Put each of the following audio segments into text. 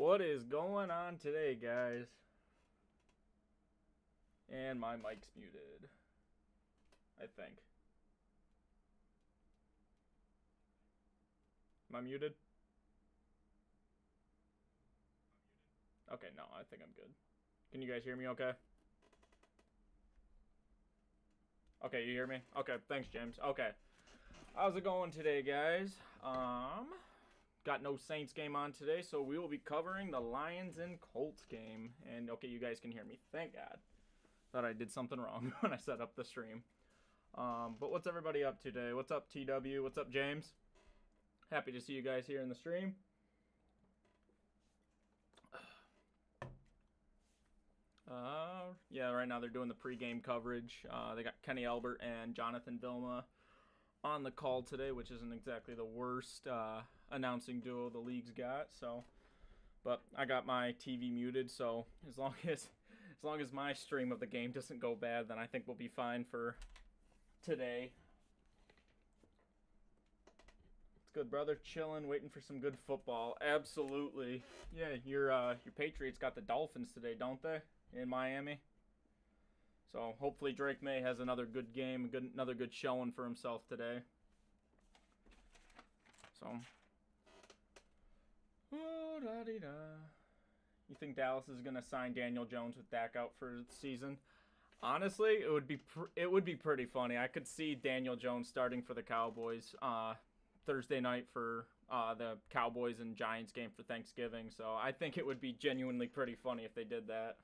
What is going on today, guys? And my mic's muted, I think. Am I muted? Okay, no, I think I'm good. Can you guys hear me okay? Okay, you hear me? Okay, thanks, James. Okay. How's it going today, guys? Got no Saints game on today, so we will be covering the Lions and Colts game. And okay, you guys can hear me. Thank God. Thought I did something wrong when I set up the stream. But what's everybody up to today? What's up, TW? What's up, James? Happy to see you guys here in the stream. Yeah, right now they're doing the pregame coverage. They got Kenny Albert and Jonathan Vilma on the call today, which isn't exactly the worst announcing duo the league's got. So, but I got my TV muted, so as long as my stream of the game doesn't go bad, then I think we'll be fine for today. It's good, brother. Chilling, waiting for some good football. Absolutely. Yeah, your Patriots got the Dolphins today, don't they? In Miami. So hopefully Drake May has another good game, another good showing for himself today. So, you think Dallas is gonna sign Daniel Jones with Dak out for the season? Honestly, it would be pretty funny. I could see Daniel Jones starting for the Cowboys Thursday night for the Cowboys and Giants game for Thanksgiving. So I think it would be genuinely pretty funny if they did that.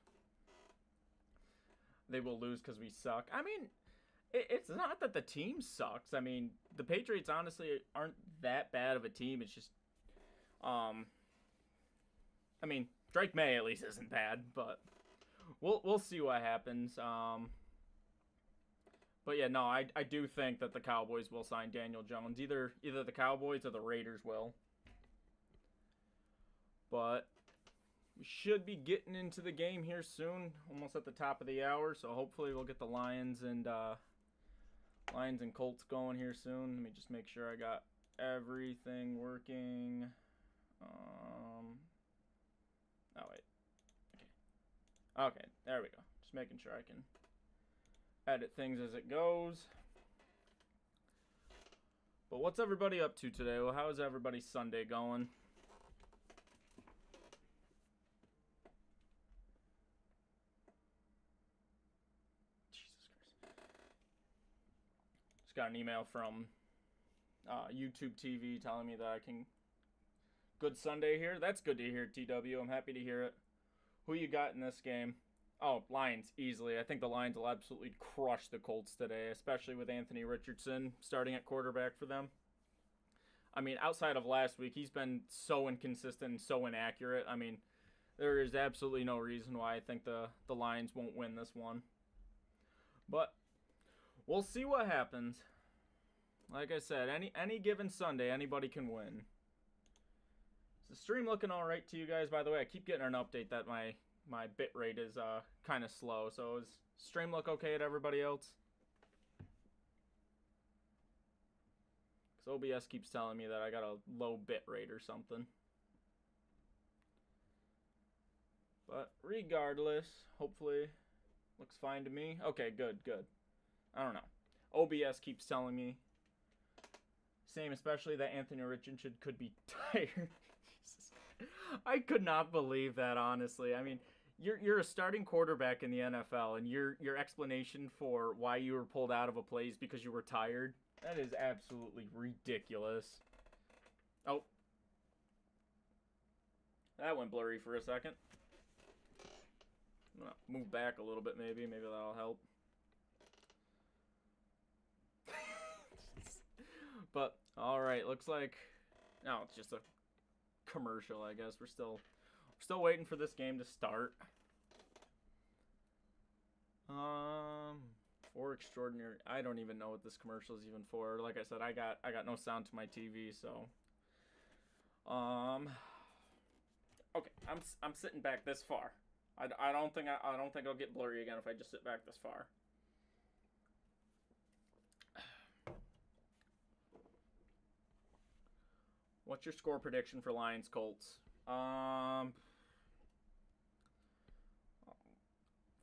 They will lose because we suck. I mean, it's not that the team sucks. I mean, the Patriots honestly aren't that bad of a team. It's just, I mean, Drake May at least isn't bad, but we'll see what happens. But yeah, no, I do think that the Cowboys will sign Daniel Jones. Either the Cowboys or the Raiders will. But we should be getting into the game here soon, almost at the top of the hour. So hopefully we'll get the Lions and Colts going here soon. Let me just make sure I got everything working. Oh wait. Okay, there we go. Just making sure I can edit things as it goes. But what's everybody up to today? Well, how is everybody's Sunday going? Got an email from YouTube TV telling me that I can. Good Sunday here. That's good to hear, TW. I'm happy to hear it. Who you got in this game? Oh, Lions, easily. I think the Lions will absolutely crush the Colts today, especially with Anthony Richardson starting at quarterback for them. I mean, outside of last week, he's been so inconsistent and so inaccurate. I mean, there is absolutely no reason why I think the Lions won't win this one. But we'll see what happens. Like I said, any given Sunday, anybody can win. Is the stream looking all right to you guys? By the way, I keep getting an update that my bit rate is kind of slow. So is stream look okay to everybody else? Because OBS keeps telling me that I got a low bit rate or something. But regardless, hopefully looks fine to me. Okay, good. I don't know. OBS keeps telling me. Same, especially that Anthony Richardson could be tired. Jesus. I could not believe that, honestly. I mean, you're a starting quarterback in the NFL, and your explanation for why you were pulled out of a play is because you were tired. That is absolutely ridiculous. Oh. That went blurry for a second. I'm gonna move back a little bit, maybe. Maybe that'll help. But all right, looks like no, it's just a commercial. I guess we're still waiting for this game to start. For extraordinary, I don't even know what this commercial is even for. Like I said, I got no sound to my TV, so okay, I'm sitting back this far. I don't think I'll get blurry again if I just sit back this far. What's your score prediction for Lions Colts?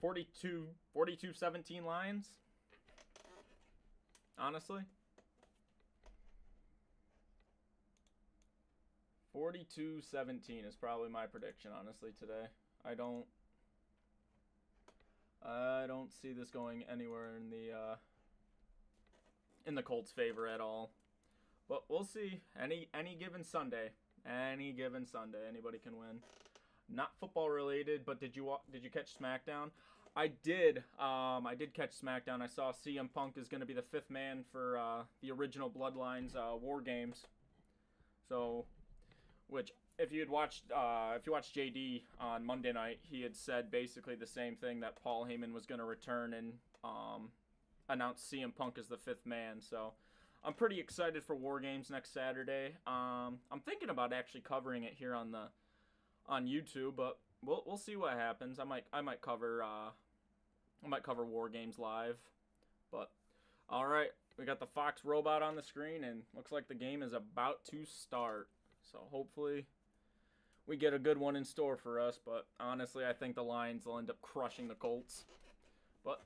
42-17 Lions. Honestly. 42-17 is probably my prediction, honestly, today. I don't see this going anywhere in the Colts' favor at all. But we'll see. Any given Sunday, anybody can win. Not football related, but did you catch SmackDown? I did. I did catch SmackDown. I saw CM Punk is going to be the fifth man for the original Bloodlines War Games. So, which if you watched JD on Monday night, he had said basically the same thing, that Paul Heyman was going to return and announce CM Punk as the fifth man. So, I'm pretty excited for War Games next Saturday. I'm thinking about actually covering it here on YouTube, but we'll see what happens. I might cover War Games live. But all right, we got the Fox robot on the screen, and looks like the game is about to start. So hopefully we get a good one in store for us. But honestly, I think the Lions will end up crushing the Colts. But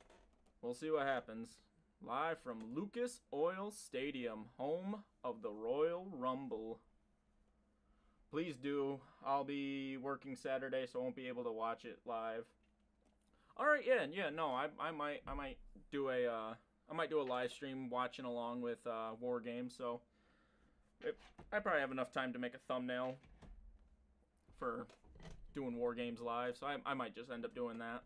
we'll see what happens. Live from Lucas Oil Stadium, home of the Royal Rumble. Please do. I'll be working Saturday, so I won't be able to watch it live. All right, yeah. No, I might do a live stream watching along with War Games. So I probably have enough time to make a thumbnail for doing War Games live. So I might just end up doing that.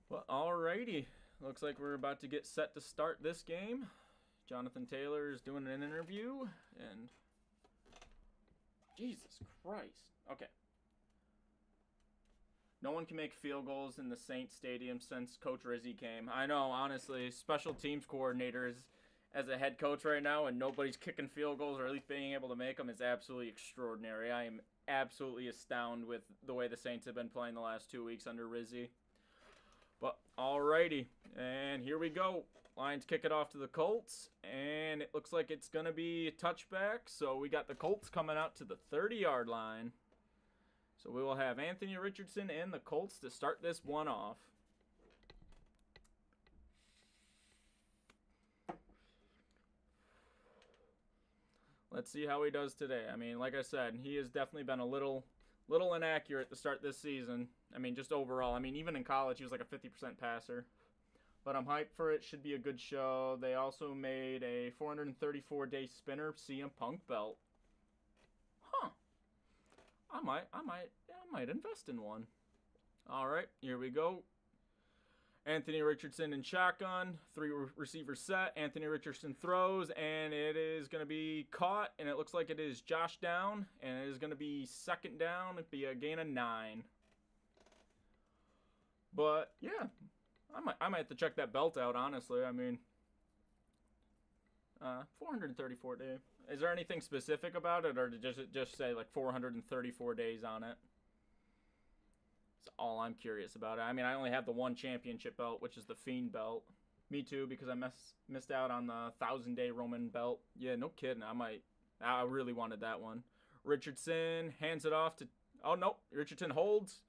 Well, alrighty. Looks like we're about to get set to start this game. Jonathan Taylor is doing an interview, and Jesus Christ. Okay. No one can make field goals in the Saints Stadium since Coach Rizzi came. I know, honestly, special teams coordinator is, as a head coach right now, and nobody's kicking field goals or at least being able to make them, is absolutely extraordinary. I am absolutely astounded with the way the Saints have been playing the last 2 weeks under Rizzi. But alrighty, and here we go. Lions kick it off to the Colts, and it looks like it's going to be a touchback. So we got the Colts coming out to the 30-yard line. So we will have Anthony Richardson and the Colts to start this one off. Let's see how he does today. I mean, like I said, he has definitely been a little inaccurate to start this season. I mean, just overall. I mean, even in college, he was like a 50% passer. But I'm hyped for it. Should be a good show. They also made a 434-day spinner CM Punk belt. Huh. I might invest in one. All right, here we go. Anthony Richardson in shotgun, 3 receiver set. Anthony Richardson throws, and it is going to be caught, and it looks like it is Josh down, and it is going to be second down. It'd be a gain of 9. But yeah, I might have to check that belt out, honestly. I mean, 434 days. Is there anything specific about it, or does it just say like 434 days on it? That's all I'm curious about. I mean, I only have the one championship belt, which is the Fiend belt. Me too, because I missed out on the 1,000-day Roman belt. Yeah, no kidding. I really wanted that one. Richardson hands it off to. Oh no, Richardson holds.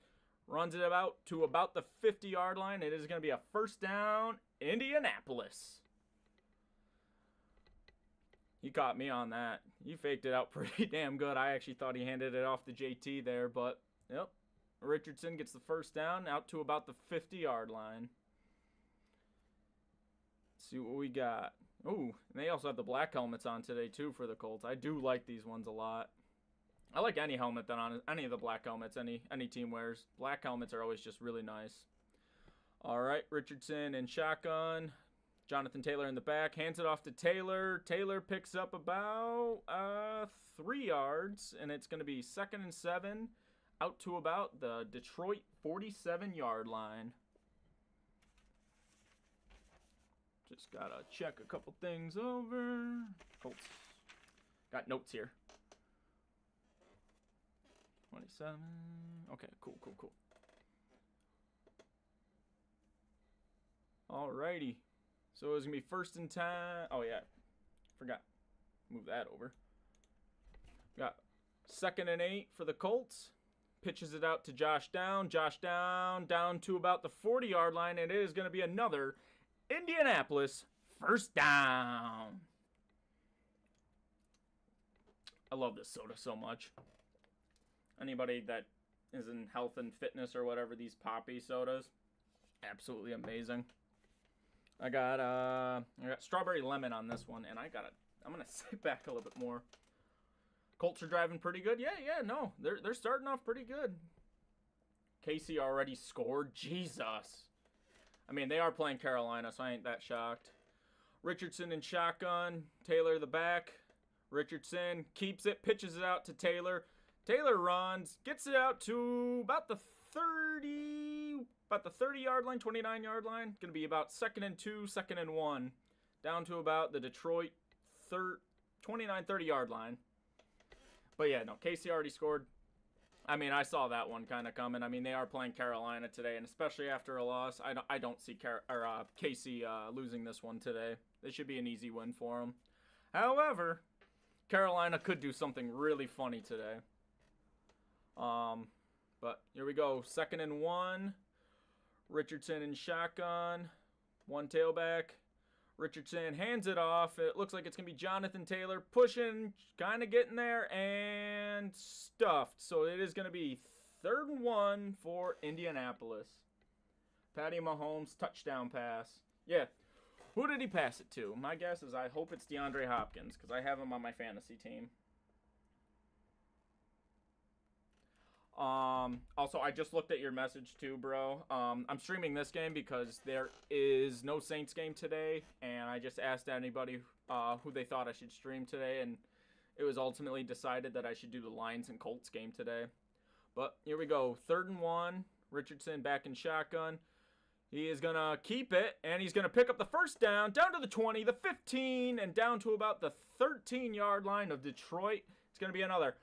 Runs it to about the 50-yard line. It is going to be a first down, Indianapolis. He caught me on that. He faked it out pretty damn good. I actually thought he handed it off to JT there, but yep. Richardson gets the first down out to about the 50-yard line. Let's see what we got. Ooh, and they also have the black helmets on today too for the Colts. I do like these ones a lot. I like any helmet that on any of the black helmets any team wears. Black helmets are always just really nice. All right, Richardson in shotgun. Jonathan Taylor in the back, hands it off to Taylor. Taylor picks up about 3 yards, and it's going to be 2nd and 7 out to about the Detroit 47-yard line. Just got to check a couple things over. Colts. Got notes here. 27. Okay, cool. Alrighty. So it's going to be 1st and 10. Oh, yeah. Forgot. Move that over. Got 2nd and 8 for the Colts. pitches it out to Josh Down. Josh Down to about the 40-yard line, and it is going to be another Indianapolis first down. I love this soda so much. Anybody that is in health and fitness or whatever, these poppy sodas, absolutely amazing. I got strawberry lemon on this one, and I'm gonna sit back a little bit more. Colts are driving pretty good. Yeah, no, they're starting off pretty good. Casey already scored. Jesus. I mean, they are playing Carolina, so I ain't that shocked. Richardson in shotgun. Taylor the back. Richardson keeps it, pitches it out to Taylor. Taylor runs, gets it out to about the 30-yard line, 29-yard line. Going to be about 2nd and 2, 2nd and 1. Down to about the Detroit 29, 30-yard line. But yeah, no, Casey already scored. I mean, I saw that one kind of coming. I mean, they are playing Carolina today, and especially after a loss, I don't see Casey losing this one today. This should be an easy win for them. However, Carolina could do something really funny today. But here we go. 2nd and 1. Richardson in shotgun. One tailback. Richardson hands it off. It looks like it's going to be Jonathan Taylor pushing, kind of getting there, and stuffed. So it is going to be 3rd and 1 for Indianapolis. Patty Mahomes touchdown pass. Yeah. Who did he pass it to? My guess is I hope it's DeAndre Hopkins because I have him on my fantasy team. Also, I just looked at your message too, bro. I'm streaming this game because there is no Saints game today, and I just asked anybody who they thought I should stream today, and it was ultimately decided that I should do the Lions and Colts game today. But here we go. 3rd and 1. Richardson back in shotgun. He is going to keep it, and he's going to pick up the first down to the 20, the 15, and down to about the 13-yard line of Detroit. It's going to be another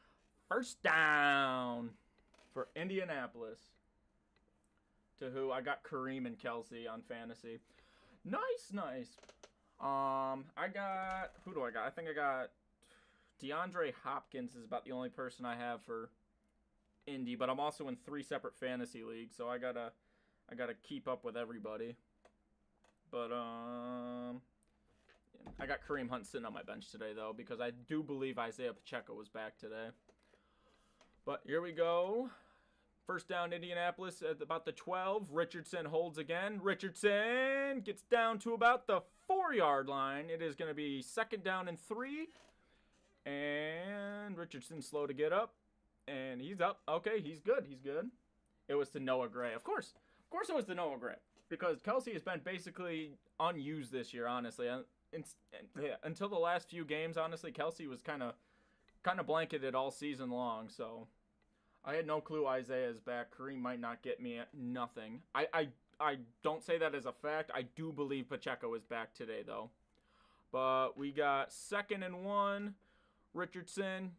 first down for Indianapolis. To who? I got Kareem and Kelsey on fantasy. Nice. Who do I got? I think I got DeAndre Hopkins is about the only person I have for Indy, but I'm also in 3 separate fantasy leagues, so I gotta keep up with everybody. But I got Kareem Hunt sitting on my bench today though, because I do believe Isaiah Pacheco was back today. But here we go. First down, Indianapolis at about the 12. Richardson holds again. Richardson gets down to about the 4-yard line. It is going to be 2nd down and 3. And Richardson slow to get up. And he's up. Okay, he's good. It was to Noah Gray. Of course it was to Noah Gray. Because Kelsey has been basically unused this year, honestly. Until the last few games, honestly, Kelsey was kind of blanketed all season long, so I had no clue Isaiah is back. Kareem might not get me nothing. I don't say that as a fact. I do believe Pacheco is back today, though. But we got 2nd and 1. Richardson,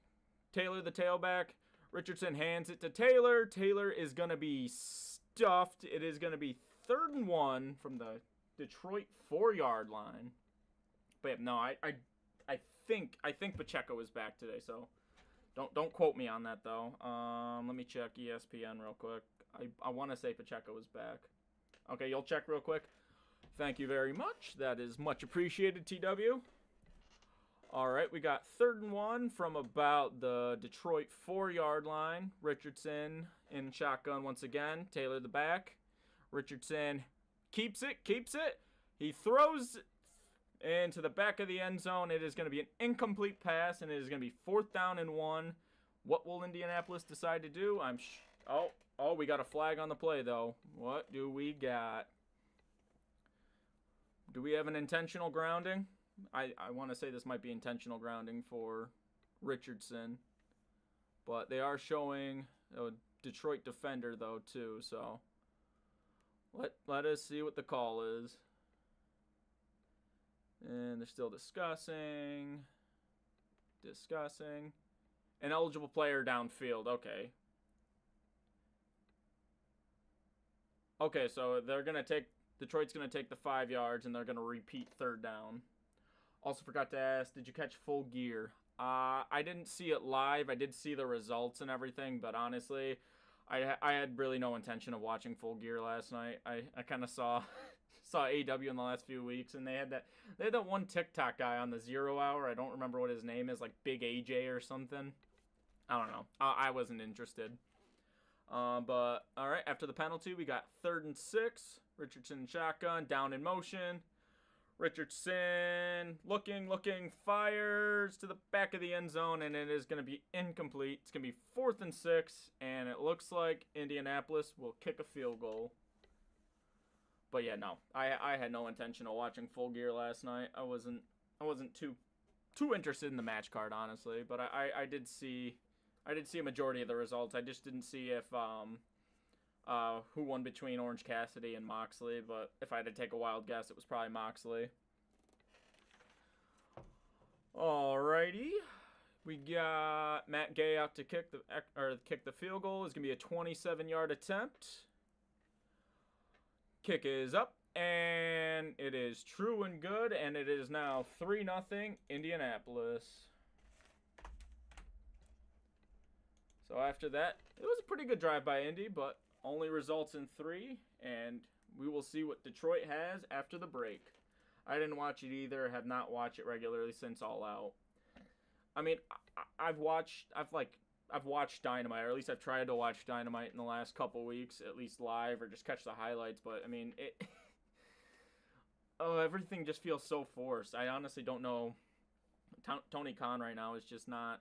Taylor the tailback. Richardson hands it to Taylor. Taylor is going to be stuffed. It is going to be 3rd and 1 from the Detroit 4-yard line. But yeah, no, I think Pacheco is back today, so don't quote me on that though. Let me check ESPN real quick. I want to say Pacheco is back. Okay, you'll check real quick. Thank you very much. That is much appreciated, TW. All right, we got 3rd and 1 from about the Detroit 4-yard line. Richardson in shotgun once again. Taylor the back. Richardson keeps it. He throws into the back of the end zone. It is going to be an incomplete pass, and it is going to be 4th down and 1. What will Indianapolis decide to do? Oh, we got a flag on the play, though. What do we got? Do we have an intentional grounding? I want to say this might be intentional grounding for Richardson. But they are showing a Detroit defender, though, too. So let us see what the call is. And they're still discussing. An eligible player downfield. Okay, so Detroit's going to take the 5 yards, and they're going to repeat 3rd down. Also forgot to ask, did you catch Full Gear? I didn't see it live. I did see the results and everything, but honestly, I had really no intention of watching Full Gear last night. I kind of saw saw AEW in the last few weeks, and they had that one TikTok guy on the 0 Hour. I don't remember what his name is, like Big AJ or something. I don't know. I wasn't interested. But all right, after the penalty, we got 3rd and 6. Richardson shotgun, down in motion. Richardson looking, fires to the back of the end zone, and it is going to be incomplete. It's going to be 4th and 6, and it looks like Indianapolis will kick a field goal. But yeah, no, I had no intention of watching Full Gear last night. I wasn't too interested in the match card, honestly. But I did see a majority of the results. I just didn't see if who won between Orange Cassidy and Moxley, but if I had to take a wild guess, it was probably Moxley. Alrighty, we got Matt Gay out to kick the field goal. It's gonna be a 27-yard attempt. Kick is up, and it is true and good, and it is now 3-0 Indianapolis. So after that, it was a pretty good drive by Indy, but only results in 3, and we will see what Detroit has after the break. I didn't watch it either. Have not watched it regularly since All Out. I mean, I've watched Dynamite, or at least I've tried to watch Dynamite in the last couple weeks, at least live, or just catch the highlights. But I mean, everything just feels so forced. I honestly don't know. Tony Khan right now is just not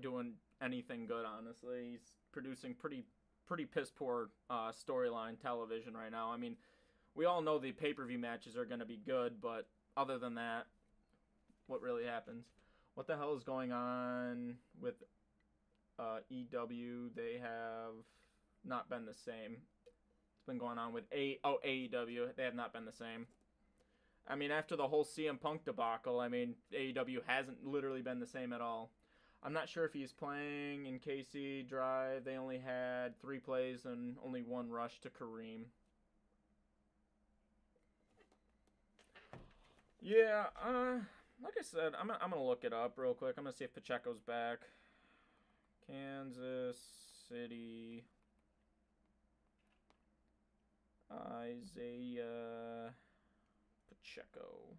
doing anything good. Honestly, he's producing pretty piss poor storyline television right now. I mean, we all know the pay-per-view matches are going to be good, but other than that, what really happens? What the hell is going on with EW? They have not been the same. It's been going on with AEW. They have not been the same. I mean, after the whole CM Punk debacle, I mean, AEW hasn't literally been the same at all. I'm not sure if he's playing in KC Drive. They only had 3 plays and only 1 rush to Kareem. Yeah, like I said, I'm gonna look it up real quick. I'm gonna see if Pacheco's back. Kansas City. Isaiah Pacheco.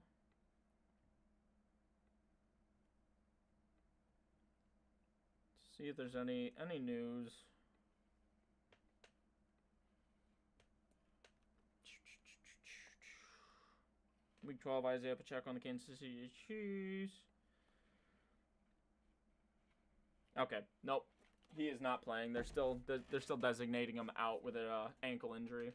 See if there's any news. Week 12, Isaiah Pacheco on the Kansas City Chiefs. Okay, nope, he is not playing. They're still designating him out with an ankle injury.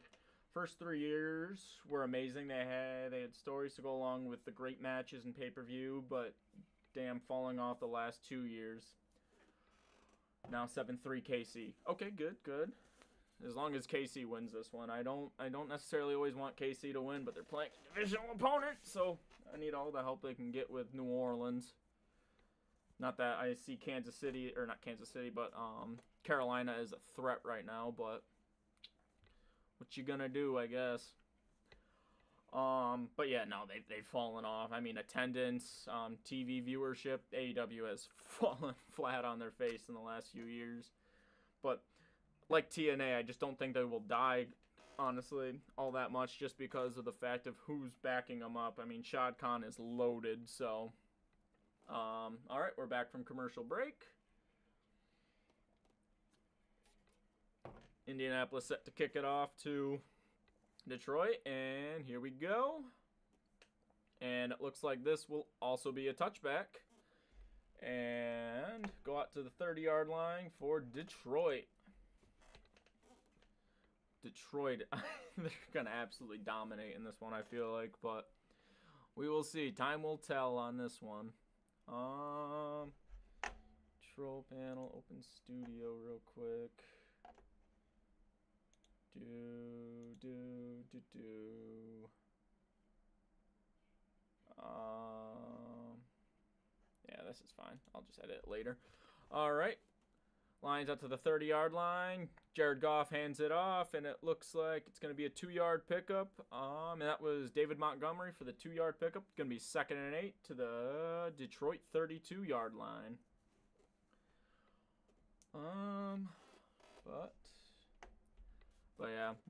First 3 years were amazing. They had stories to go along with the great matches and pay-per-view, but damn, falling off the last 2 years. Now 7-3 KC. Okay, good. As long as KC wins this one. I don't necessarily always want KC to win, but they're playing a divisional opponent, so I need all the help they can get with New Orleans. Not that I see Kansas City, or not Kansas City, but Carolina is a threat right now, but what you gonna do, I guess. But yeah, no, they've fallen off. I mean, attendance, TV viewership, AEW has fallen flat on their face in the last few years. But like TNA, I just don't think they will die, honestly, all that much, just because of the fact of who's backing them up. I mean, Shad Khan is loaded, so. All right, we're back from commercial break. Indianapolis set to kick it off to Detroit, and here we go. And it looks like this will also be a touchback. And go out to the 30-yard line for Detroit. Detroit, they're going to absolutely dominate in this one, I feel like. But we will see. Time will tell on this one. Control panel, open studio real quick. Yeah, this is fine. I'll just edit it later. All right. Lions out to the 30-yard line. Jared Goff hands it off, and it looks like it's going to be a 2-yard pickup. And that was David Montgomery for the 2-yard pickup. It's going to be 2nd and 8 to the Detroit 32-yard line. But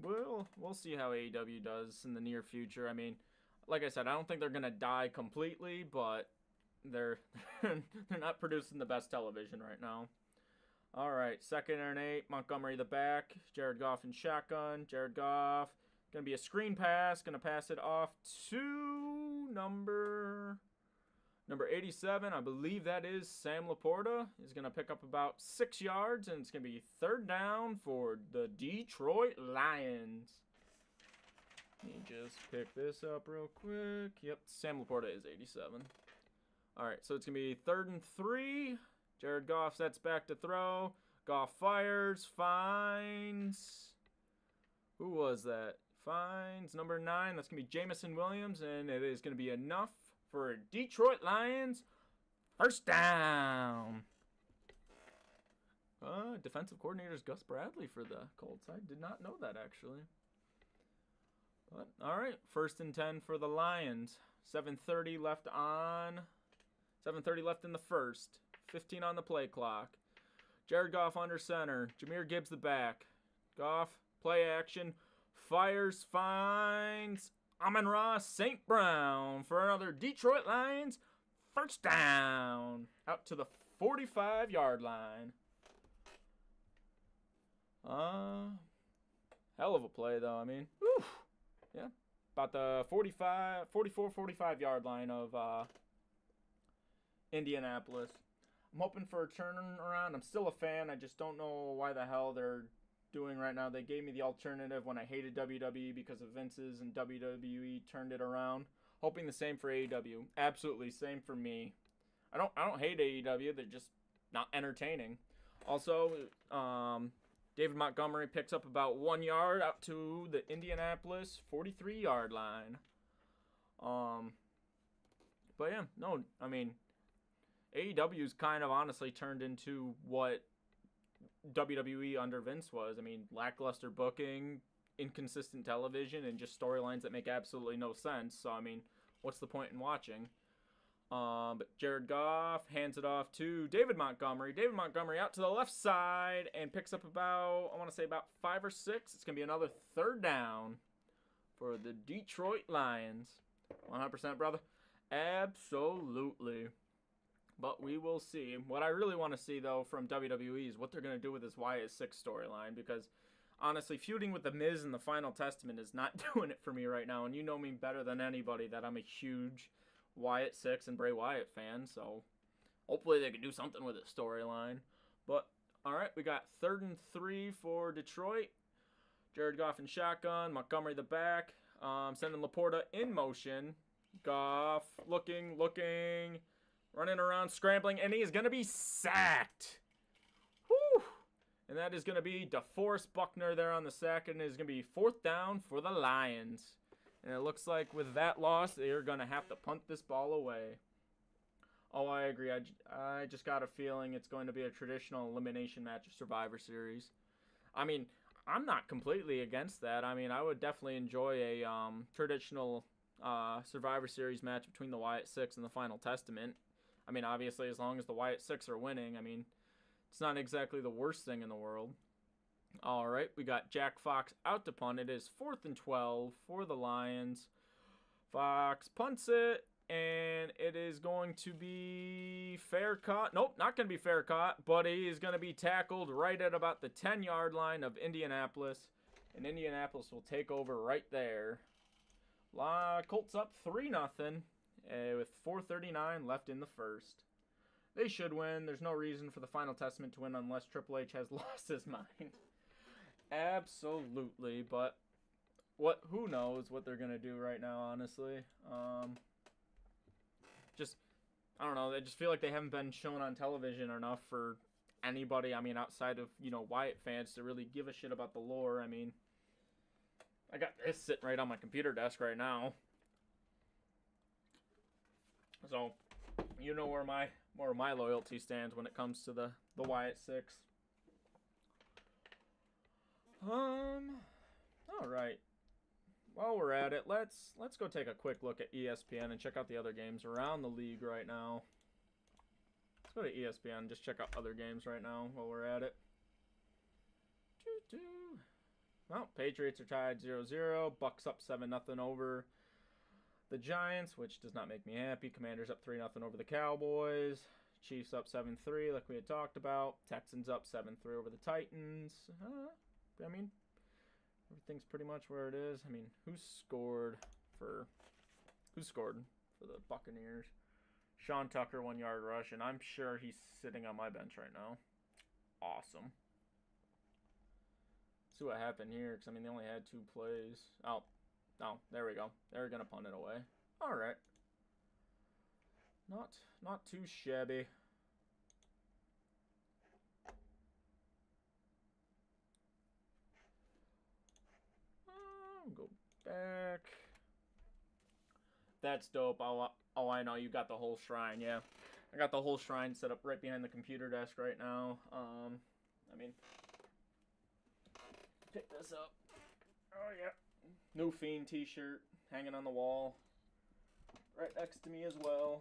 yeah, we'll see how AEW does in the near future. I mean, like I said, I don't think they're gonna die completely, but they're they're not producing the best television right now. All right, second and 8, Montgomery the back, Jared Goff in shotgun. Jared Goff gonna be a screen pass, gonna pass it off to number 87. I believe that is Sam Laporta. He's gonna pick up about 6 yards, and it's gonna be third down for the Detroit Lions. Let me just pick this up real quick. Yep, Sam Laporta is 87. All right, so it's going to be 3rd and 3. Jared Goff sets back to throw. Goff fires, finds. Who was that? Finds number 9. That's going to be Jamison Williams, and it is going to be enough for Detroit Lions. First down. Defensive coordinator is Gus Bradley for the Colts. I did not know that, actually. But, all right, 1st and 10 for the Lions. 7:30 left on. 7:30 left in the first. 15 on the play clock. Jared Goff under center. Jahmyr Gibbs the back. Goff, play action. Fires, finds Amon-Ra St. Brown for another Detroit Lions first down. Out to the 45-yard line. Hell of a play, though. I mean, whew. Yeah. About the 44-45 yard line of Indianapolis. I'm hoping for a turnaround. I'm still a fan. I just don't know why the hell they're doing right now. They gave me the alternative when I hated WWE because of Vince's, and WWE turned it around. Hoping the same for AEW. Absolutely, same for me. I don't hate AEW. They're just not entertaining. Also, David Montgomery picks up about 1 yard out to the Indianapolis 43-yard line. But yeah, no, I mean, AEW's kind of honestly turned into what WWE under Vince was. I mean, lackluster booking, inconsistent television, and just storylines that make absolutely no sense. So, I mean, what's the point in watching? But Jared Goff hands it off to David Montgomery. David Montgomery out to the left side and picks up about, I want to say about 5 or 6. It's going to be another third down for the Detroit Lions. 100%, brother. Absolutely. But we will see. What I really want to see, though, from WWE is what they're going to do with this Wyatt 6 storyline. Because, honestly, feuding with The Miz in the Final Testament is not doing it for me right now. And you know me better than anybody that I'm a huge Wyatt 6 and Bray Wyatt fan. So, hopefully they can do something with this storyline. But, alright, we got 3rd and 3 for Detroit. Jared Goff in shotgun. Montgomery the back. Sending Laporta in motion. Goff looking. Running around, scrambling, and he is going to be sacked. Whew. And that is going to be DeForest Buckner there on the sack, and it is going to be 4th down for the Lions. And it looks like with that loss, they are going to have to punt this ball away. Oh, I agree. I just got a feeling it's going to be a traditional elimination match of Survivor Series. I mean, I'm not completely against that. I mean, I would definitely enjoy a traditional Survivor Series match between the Wyatt 6 and the Final Testament. I mean, obviously, as long as the Wyatt 6 are winning, I mean, it's not exactly the worst thing in the world. All right, we got Jack Fox out to punt. It is 4th and 12 for the Lions. Fox punts it, and it is going to be fair caught. Nope, not going to be fair caught, but he is going to be tackled right at about the 10-yard line of Indianapolis, and Indianapolis will take over right there. Colts up 3-0. With 4:39 left in the first. They should win. There's no reason for the Final Testament to win unless Triple H has lost his mind. Absolutely, but who knows what they're going to do right now, honestly. I don't know. I just feel like they haven't been shown on television enough for anybody, I mean, outside of, Wyatt fans to really give a shit about the lore. I mean, I got this sitting right on my computer desk right now. So, you know where my loyalty stands when it comes to the Wyatt 6. All right. While we're at it, let's go take a quick look at ESPN and check out the other games around the league right now. Let's go to ESPN and just check out other games right now while we're at it. Well, Patriots are tied 0-0. Bucks up 7-0 over the Giants, which does not make me happy. Commanders up 3-0 over the Cowboys. Chiefs up 7-3, like we had talked about. Texans up 7-3 over the Titans. I mean, everything's pretty much where it is. I mean, who scored for the Buccaneers? Sean Tucker, 1-yard rush, and I'm sure he's sitting on my bench right now. Awesome. See what happened here, because, I mean, they only had 2 plays. Oh, there we go. They're going to punt it away. All right. Not too shabby. Go back. That's dope. Oh, I know. You got the whole shrine. Yeah. I got the whole shrine set up right behind the computer desk right now. I mean, pick this up. Oh, yeah. New Fiend t-shirt hanging on the wall. Right next to me as well.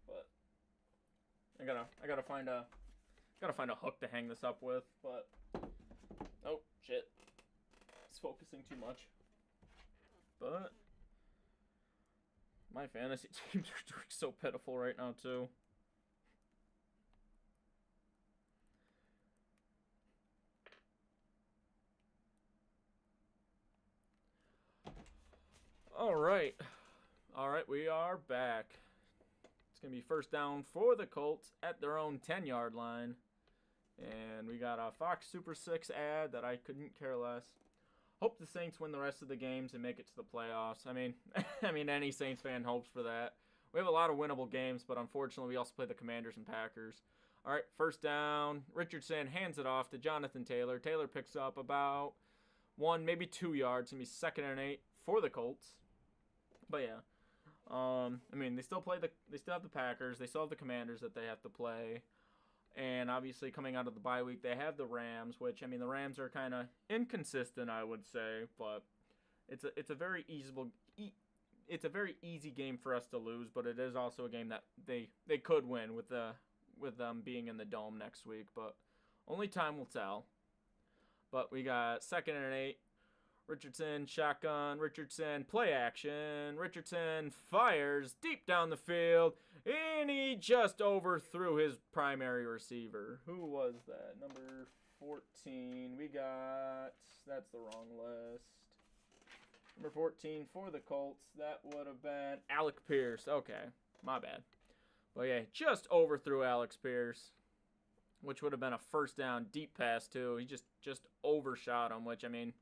But I gotta find a hook to hang this up with, but oh shit. It's focusing too much. But my fantasy teams are doing so pitiful right now too. All right, we are back. It's going to be first down for the Colts at their own 10-yard line. And we got a Fox Super 6 ad that I couldn't care less. Hope the Saints win the rest of the games and make it to the playoffs. I mean, any Saints fan hopes for that. We have a lot of winnable games, but unfortunately we also play the Commanders and Packers. All right, first down. Richardson hands it off to Jonathan Taylor. Taylor picks up about 1, maybe 2 yards. It's going to be 2nd and 8 for the Colts. But yeah. I mean, they still have the Packers. They still have the Commanders that they have to play. And obviously coming out of the bye week, they have the Rams, which, I mean, the Rams are kind of inconsistent, I would say, but it's a very easy game for us to lose, but it is also a game that they could win with them being in the Dome next week, but only time will tell. But we got 2nd and 8. Richardson, shotgun, Richardson, play action. Richardson fires deep down the field, and he just overthrew his primary receiver. Who was that? Number 14. That's the wrong list. Number 14 for the Colts. That would have been Alec Pierce. Okay, my bad. But yeah, just overthrew Alex Pierce, which would have been a first down deep pass too. He just overshot him, which, I mean,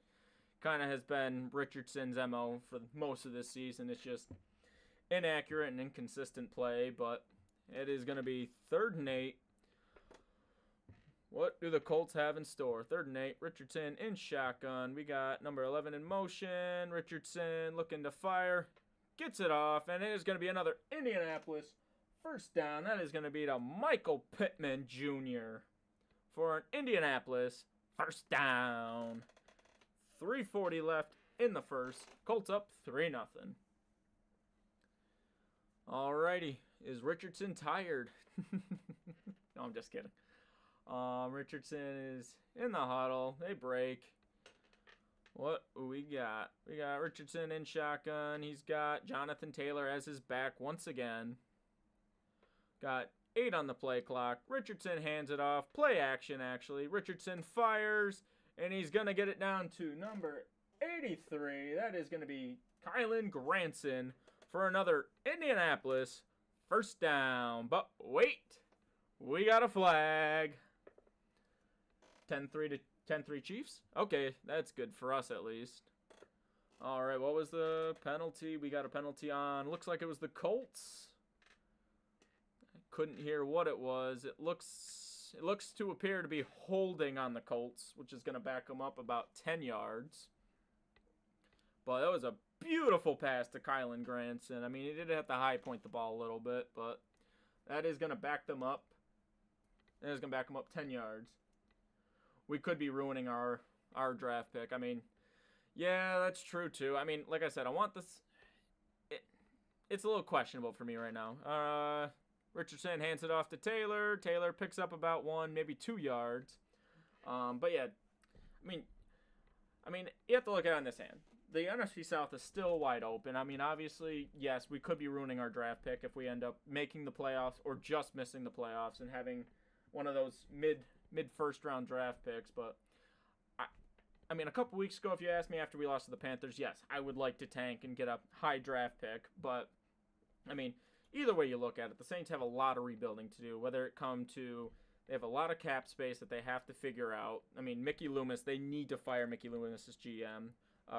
kind of has been Richardson's MO for most of this season. It's just inaccurate and inconsistent play, but it is going to be 3rd and 8. What do the Colts have in store? 3rd and 8. Richardson in shotgun. We got number 11 in motion. Richardson looking to fire. Gets it off, and it is going to be another Indianapolis first down. That is going to be to Michael Pittman Jr. for an Indianapolis first down. 3:40 left in the first. Colts up 3-0. Alrighty. Is Richardson tired? No, I'm just kidding. Richardson is in the huddle. They break. What do we got? We got Richardson in shotgun. He's got Jonathan Taylor as his back once again. Got 8 on the play clock. Richardson hands it off. Play action, actually. Richardson fires. And he's going to get it down to number 83. That is going to be Kylan Granson for another Indianapolis first down. But wait, we got a flag. 10-3 Chiefs? Okay, that's good for us at least. All right, what was the penalty? We got a penalty on, looks like it was the Colts. I couldn't hear what it was. It looks to appear to be holding on the Colts, which is going to back them up about 10 yards. But that was a beautiful pass to Kylan Granson. I mean, he did have to high point the ball a little bit, but that is going to back them up. That is going to back them up 10 yards. We could be ruining our draft pick. I mean, yeah, that's true too. I mean, like I said, I want this. It's a little questionable for me right now. Richardson hands it off to Taylor. Taylor picks up about 1, maybe 2 yards. But yeah, I mean, I mean, you have to look at it on this hand. The NFC South is still wide open. I mean, obviously, yes, we could be ruining our draft pick if we end up making the playoffs or just missing the playoffs and having one of those mid first round draft picks. But I mean, a couple weeks ago, if you asked me after we lost to the Panthers, yes, I would like to tank and get a high draft pick. But I mean, either way you look at it, the Saints have a lot of rebuilding to do. Whether it come to they have a lot of cap space that they have to figure out. I mean, Mickey Loomis, they need to fire Mickey Loomis as GM.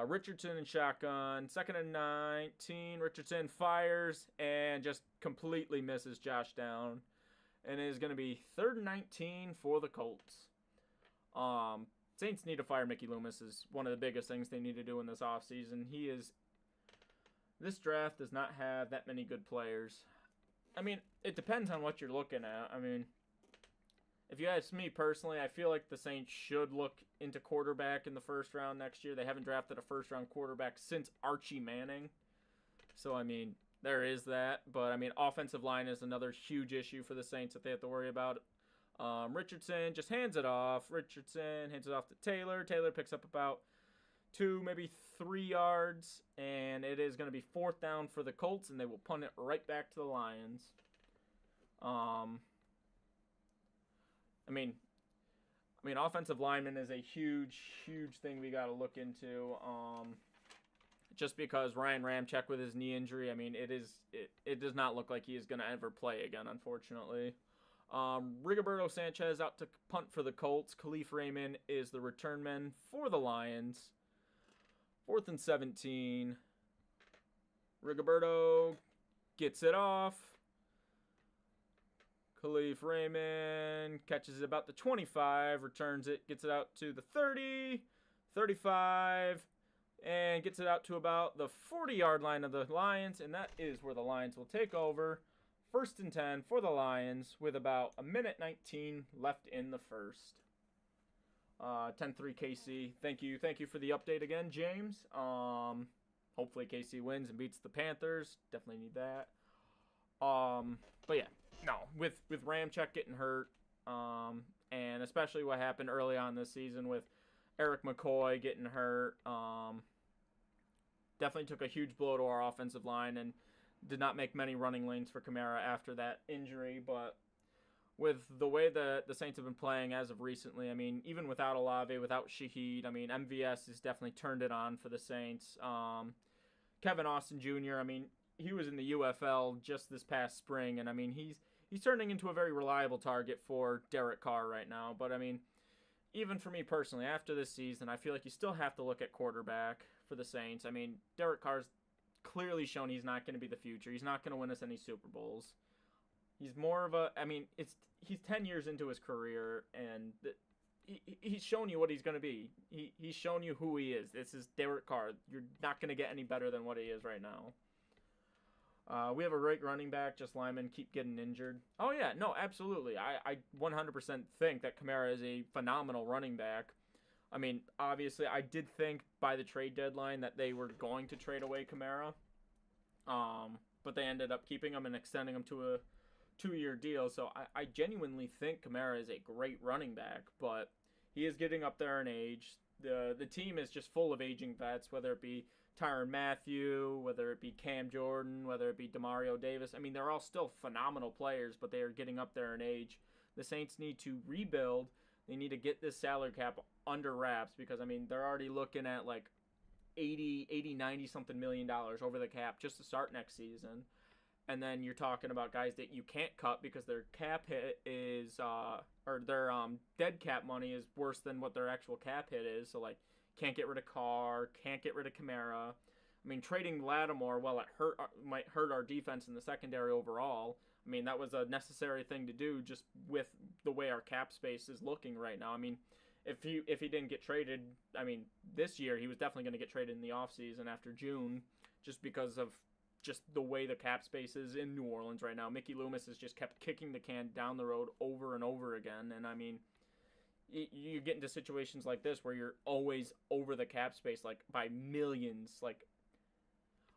Richardson and shotgun, 2nd and 19. Richardson fires and just completely misses Josh down. And it is going to be 3rd and 19 for the Colts. Saints need to fire Mickey Loomis is one of the biggest things they need to do in this offseason. This draft does not have that many good players. I mean, it depends on what you're looking at. I mean, if you ask me personally, I feel like the Saints should look into quarterback in the first round next year. They haven't drafted a first-round quarterback since Archie Manning. So, I mean, there is that. But, I mean, offensive line is another huge issue for the Saints that they have to worry about. Richardson just hands it off. Richardson hands it off to Taylor. Taylor picks up about 2, maybe 3 yards. And it is going to be 4th down for the Colts, and they will punt it right back to the Lions. I mean, offensive lineman is a huge, huge thing we got to look into. Just because Ryan Ramczyk with his knee injury, I mean, it does not look like he is going to ever play again, unfortunately. Rigoberto Sanchez out to punt for the Colts. Khalif Raymond is the return man for the Lions. 4th and 17. Rigoberto gets it off. Khalif Raymond catches it about the 25, returns it, gets it out to the 30, 35, and gets it out to about the 40-yard line of the Lions, and that is where the Lions will take over. 1st and 10 for the Lions with about 1:19 left in the first. 10-3 KC. Thank you for the update again, James. Hopefully KC wins and beats the Panthers. Definitely need that. But yeah. No, with Ramczyk getting hurt, and especially what happened early on this season with Eric McCoy getting hurt, definitely took a huge blow to our offensive line and did not make many running lanes for Kamara after that injury. But with the way the Saints have been playing as of recently, I mean, even without Olave, without Shaheed, I mean, MVS has definitely turned it on for the Saints. Kevin Austin Jr., I mean, he was in the UFL just this past spring, and I mean, he's turning into a very reliable target for Derek Carr right now. But I mean, even for me personally, after this season, I feel like you still have to look at quarterback for the Saints. I mean, Derek Carr's clearly shown he's not going to be the future. He's not going to win us any Super Bowls. He's more of a, I mean, he's 10 years into his career, and he's shown you what he's going to be. He's shown you who he is. This is Derek Carr. You're not going to get any better than what he is right now. We have a great running back, just linemen keep getting injured. Oh, yeah, no, absolutely. I 100% think that Kamara is a phenomenal running back. I mean, obviously, I did think by the trade deadline that they were going to trade away Kamara. But they ended up keeping him and extending him to a 2-year deal. So I genuinely think Kamara is a great running back, but he is getting up there in age. The team is just full of aging vets, whether it be Tyrann Mathieu, whether it be Cam Jordan, whether it be Demario Davis. I mean, they're all still phenomenal players, but they are getting up there in age. The Saints need to rebuild. They need to get this salary cap under wraps because, I mean, they're already looking at like 90-something million dollars over the cap just to start next season. And then you're talking about guys that you can't cut because their cap hit is, or their dead cap money is worse than what their actual cap hit is. So, like, can't get rid of Carr, can't get rid of Kamara. I mean, trading Lattimore, while it might hurt our defense in the secondary overall, I mean, that was a necessary thing to do just with the way our cap space is looking right now. I mean, if he didn't get traded, I mean, this year he was definitely going to get traded in the offseason after June just because of just the way the cap space is in New Orleans right now. Mickey Loomis has just kept kicking the can down the road over and over again, and I mean, you get into situations like this where you're always over the cap space, like, by millions, like,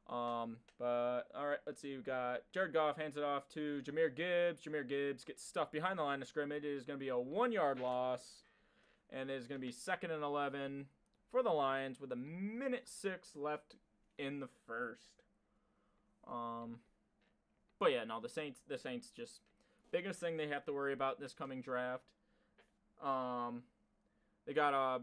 but, alright, let's see, we've got Jared Goff hands it off to Jahmyr Gibbs. Jahmyr Gibbs gets stuffed behind the line of scrimmage. It is going to be a 1-yard loss, and it is going to be 2nd and 11 for the Lions with 1:06 left in the first. But yeah, no, the Saints just biggest thing they have to worry about this coming draft. They got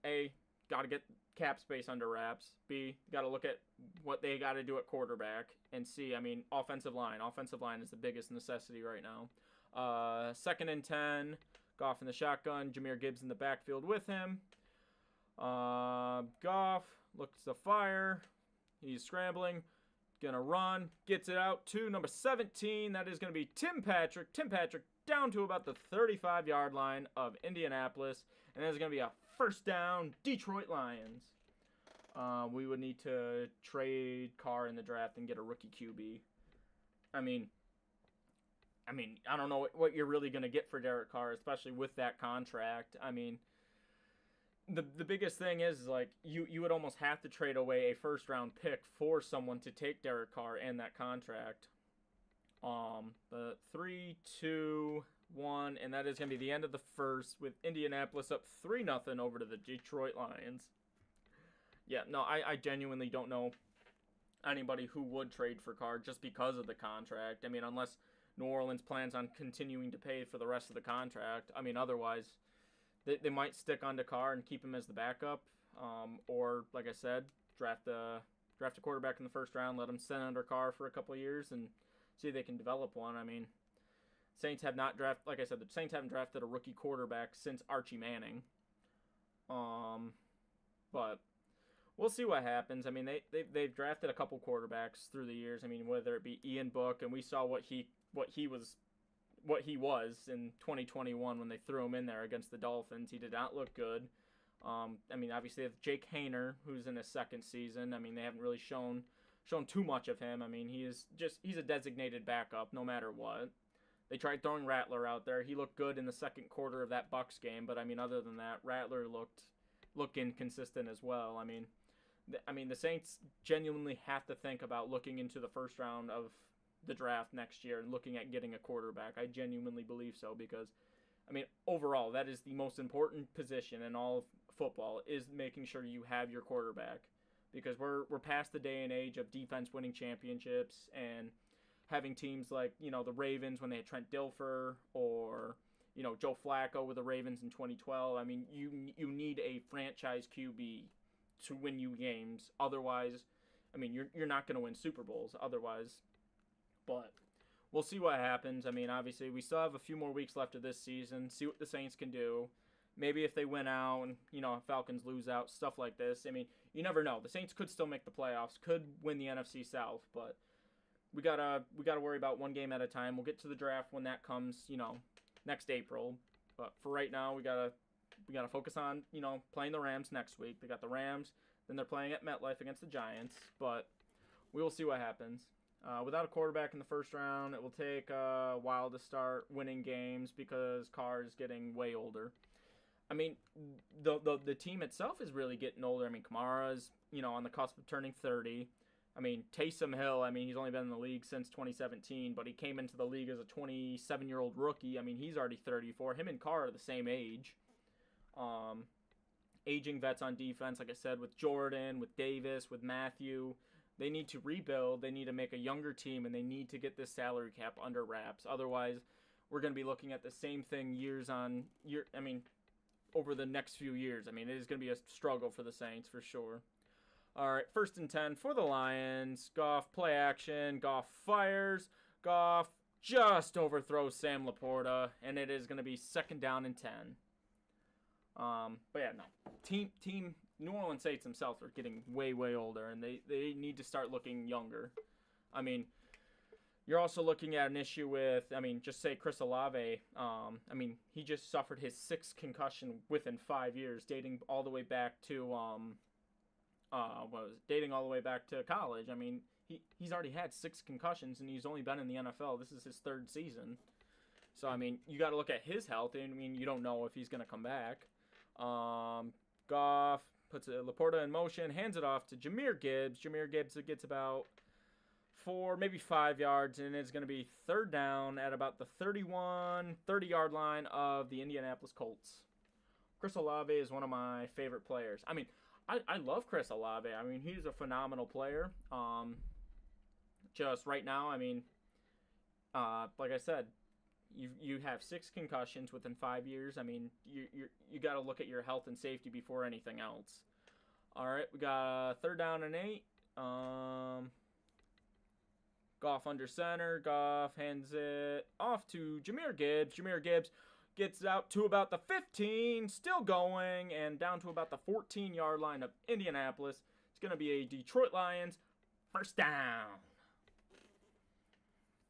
A, got to get cap space under wraps. B, got to look at what they got to do at quarterback. And C, offensive line. Offensive line is the biggest necessity right now. 2nd and 10, Goff in the shotgun, Jahmyr Gibbs in the backfield with him. Goff looks to fire. He's scrambling. Gonna run. Gets it out to number 17. That is gonna be Tim Patrick. Tim Patrick down to about the 35-yard line of Indianapolis. And that's gonna be a first down, Detroit Lions. We would need to trade Carr in the draft and get a rookie QB. I don't know what you're really gonna get for Derek Carr, especially with that contract. The biggest thing is like you would almost have to trade away a first round pick for someone to take Derek Carr and that contract. The 3, 2, 1, and that is gonna be the end of the first with Indianapolis up 3-0 over to the Detroit Lions. Yeah, no, I genuinely don't know anybody who would trade for Carr just because of the contract. Unless New Orleans plans on continuing to pay for the rest of the contract. Otherwise, they might stick on to Carr and keep him as the backup. Or, like I said, draft a quarterback in the first round, let him sit under Carr for a couple of years and see if they can develop one. Saints have not drafted, like I said, the Saints haven't drafted a rookie quarterback since Archie Manning. But we'll see what happens. They've drafted a couple quarterbacks through the years. Whether it be Ian Book, and we saw what he was in 2021 when they threw him in there against the Dolphins. He did not look good. Obviously they have Jake Haener, who's in his second season. They haven't really shown too much of him. He's a designated backup no matter what. They tried throwing Rattler out there. He looked good in the second quarter of that Bucs game, but other than that, Rattler looked inconsistent as well. The Saints genuinely have to think about looking into the first round of the draft next year and looking at getting a quarterback. I genuinely believe so because, overall, that is the most important position in all of football is making sure you have your quarterback because we're past the day and age of defense winning championships and having teams like, the Ravens when they had Trent Dilfer or, Joe Flacco with the Ravens in 2012. You need a franchise QB to win you games. Otherwise, you're not going to win Super Bowls otherwise. But we'll see what happens. Obviously, we still have a few more weeks left of this season. See what the Saints can do. Maybe if they win out and, Falcons lose out, stuff like this. You never know. The Saints could still make the playoffs, could win the NFC South, but we gotta worry about one game at a time. We'll get to the draft when that comes, next April. But for right now, we gotta focus on, playing the Rams next week. They got the Rams, then they're playing at MetLife against the Giants. But we will see what happens. Without a quarterback in the first round, it will take a while to start winning games because Carr is getting way older. The team itself is really getting older. Kamara's, on the cusp of turning 30. Taysom Hill, he's only been in the league since 2017, but he came into the league as a 27-year-old rookie. He's already 34. Him and Carr are the same age. Aging vets on defense, like I said, with Jordan, with Davis, with Matthew. They need to rebuild, they need to make a younger team, and they need to get this salary cap under wraps. Otherwise, we're going to be looking at the same thing over the next few years. It is going to be a struggle for the Saints for sure. All right, 1st and 10 for the Lions. Goff play action. Goff fires. Goff just overthrows Sam Laporta, and it is going to be 2nd down and 10. But yeah, no. Team New Orleans Saints themselves are getting way, way older, and they need to start looking younger. You're also looking at an issue with, just say Chris Olave. He just suffered his 6th concussion within 5 years, dating all the way back to college. He's already had 6 concussions, and he's only been in the NFL. This is his 3rd season. So, you got to look at his health, and, you don't know if he's going to come back. Goff puts Laporta in motion, hands it off to Jahmyr Gibbs. Jahmyr Gibbs gets about 4, maybe 5 yards, and it's going to be 3rd down at about the 30-yard line of the Indianapolis Colts. Chris Olave is one of my favorite players. I mean, I love Chris Olave. I mean, he's a phenomenal player. Just right now, I mean, like I said, you have 6 concussions within 5 years. I mean, you got to look at your health and safety before anything else. All right, we got 3rd down and 8. Goff under center. Goff hands it off to Jahmyr Gibbs. Jahmyr Gibbs gets out to about the 15, still going, and down to about the 14-yard line of Indianapolis. It's going to be a Detroit Lions 1st down.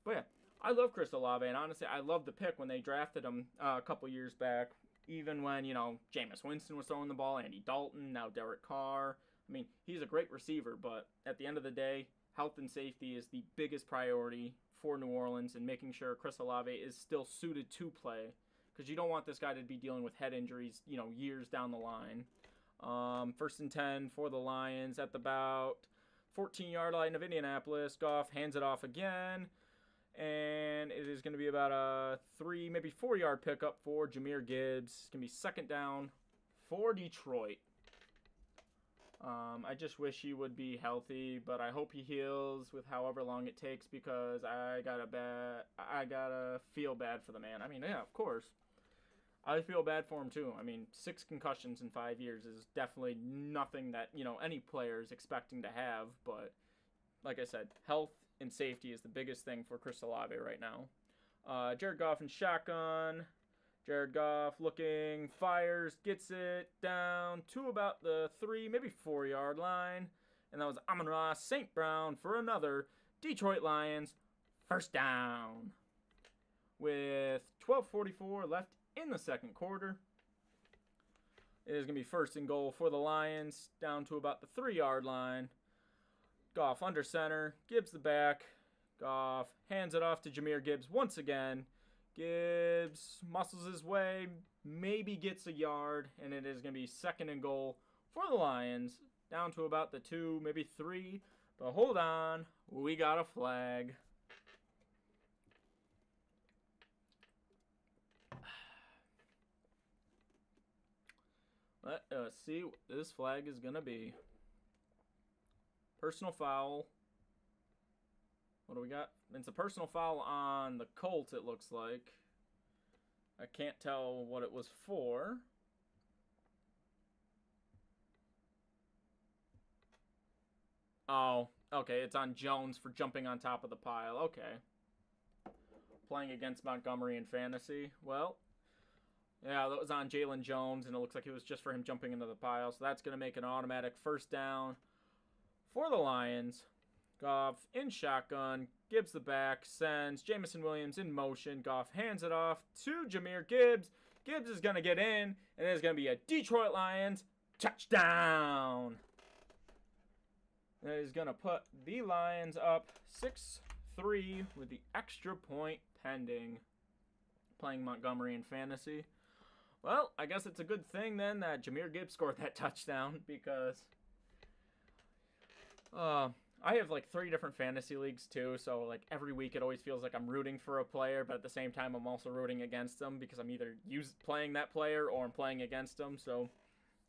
But yeah, I love Chris Olave, and honestly, I love the pick when they drafted him a couple years back. Even when, Jameis Winston was throwing the ball, Andy Dalton, now Derek Carr. I mean, he's a great receiver, but at the end of the day, health and safety is the biggest priority for New Orleans, and making sure Chris Olave is still suited to play, because you don't want this guy to be dealing with head injuries, years down the line. 1st and 10 for the Lions at about 14-yard line of Indianapolis. Goff hands it off again, and it is going to be about a 3, maybe 4-yard pickup for Jahmyr Gibbs. It's going to be 2nd down for Detroit. I just wish he would be healthy, but I hope he heals with however long it takes, because I gotta feel bad for the man. I mean, yeah, of course, I feel bad for him too. I mean, 6 concussions in 5 years is definitely nothing that any player is expecting to have. But like I said, health and safety is the biggest thing for Chris Olave right now. Jared Goff in shotgun. Jared Goff looking, fires, gets it down to about the 3, maybe 4-yard line. And that was Amon-Ra St. Brown for another Detroit Lions 1st down. With 12:44 left in the 2nd quarter. It is going to be 1st and goal for the Lions, down to about the 3-yard line. Goff under center, Gibbs the back. Goff hands it off to Jahmyr Gibbs once again. Gibbs muscles his way, maybe gets a yard, and it is going to be 2nd and goal for the Lions, down to about the 2, maybe 3. But hold on, we got a flag. Let us see what this flag is going to be. Personal foul. What do we got? It's a personal foul on the Colts, it looks like. I can't tell what it was for. Oh, okay. It's on Jones for jumping on top of the pile. Okay. Playing against Montgomery in fantasy. Well, yeah, that was on Jalen Jones, and it looks like it was just for him jumping into the pile. So that's going to make an automatic 1st down for the Lions. Goff in shotgun, Gibbs the back, sends Jamison Williams in motion. Goff hands it off to Jahmyr Gibbs. Gibbs is going to get in, and it's going to be a Detroit Lions touchdown. That is going to put the Lions up 6-3 with the extra point pending. Playing Montgomery in fantasy. Well, I guess it's a good thing then that Jahmyr Gibbs scored that touchdown, because I have like 3 different fantasy leagues too, so like every week it always feels like I'm rooting for a player, but at the same time I'm also rooting against them, because I'm either playing that player or I'm playing against them. So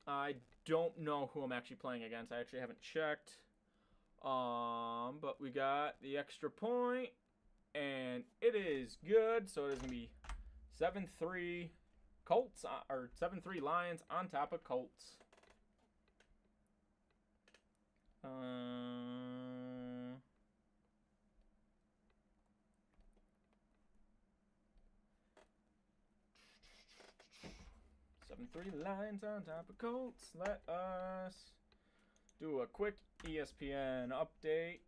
I don't know who I'm actually playing against. I actually haven't checked. But we got the extra point, and it is good. So it is gonna be 7-3 Colts, or 7-3 Lions on top of Colts. 7-3 Lions on top of Colts. Let us do a quick ESPN update.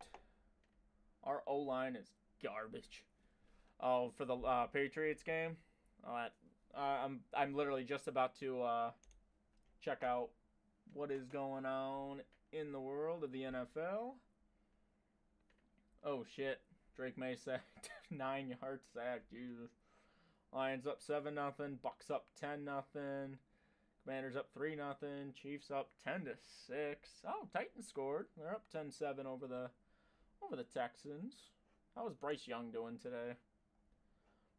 Our O-line is garbage. Oh, for the Patriots game? I'm literally just about to check out what is going on in the world of the NFL. Oh shit. Drake May sacked. 9-yard sack. Jesus. Lions up 7-0. Bucks up 10-0. Commanders up 3-0. Chiefs up 10-6. Oh, Titans scored. They're up 10-7 over the Texans. How was Bryce Young doing today?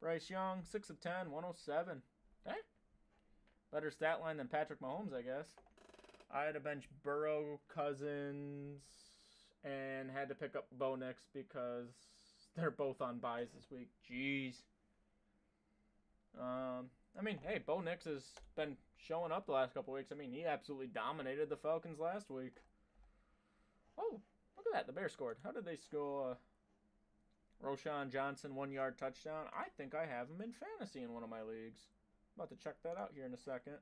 Bryce Young, 6 of 10, 107. Hey, Better stat line than Patrick Mahomes, I guess. I had to bench Burrow, Cousins, and had to pick up Bo Nix because they're both on buys this week. Jeez. I mean, hey, Bo Nix has been showing up the last couple weeks. I mean, he absolutely dominated the Falcons last week. Oh, look at that. The Bears scored. How did they score? Roshan Johnson, 1-yard touchdown. I think I have him in fantasy in one of my leagues. I'm about to check that out here in a second.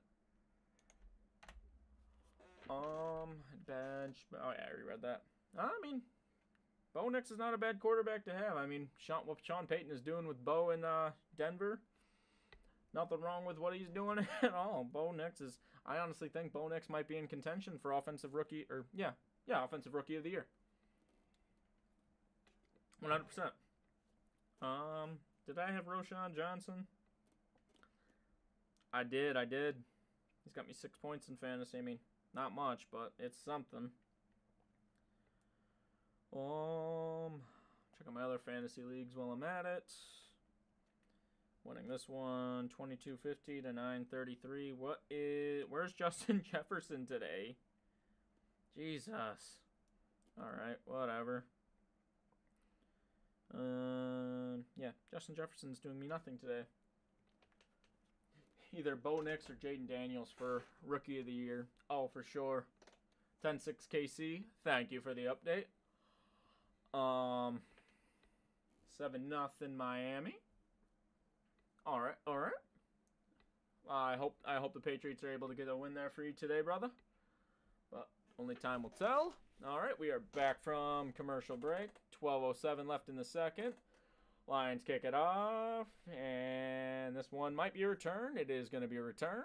Bench. Oh, yeah, I already read that. I mean, Bo Nix is not a bad quarterback to have. I mean, what Sean Payton is doing with Bo in Denver, nothing wrong with what he's doing at all. Bo Nix is, I honestly think Bo Nix might be in contention for offensive rookie, or offensive rookie of the year. 100%. Did I have Roshan Johnson? I did. He's got me 6 points in fantasy. I mean, not much, but it's something. Check out my other fantasy leagues while I'm at it. Winning this one, 2250 to 933. Where's Justin Jefferson today? Jesus. Alright, whatever. Yeah, Justin Jefferson's doing me nothing today. Either Bo Nix or Jaden Daniels for Rookie of the Year. Oh, for sure. 10-6 KC, thank you for the update. 7-0 Miami. All right. I hope the Patriots are able to get a win there for you today, brother. But only time will tell. All right, we are back from commercial break. 12:07 left in the second. Lions kick it off, and this one might be a return. It is going to be returned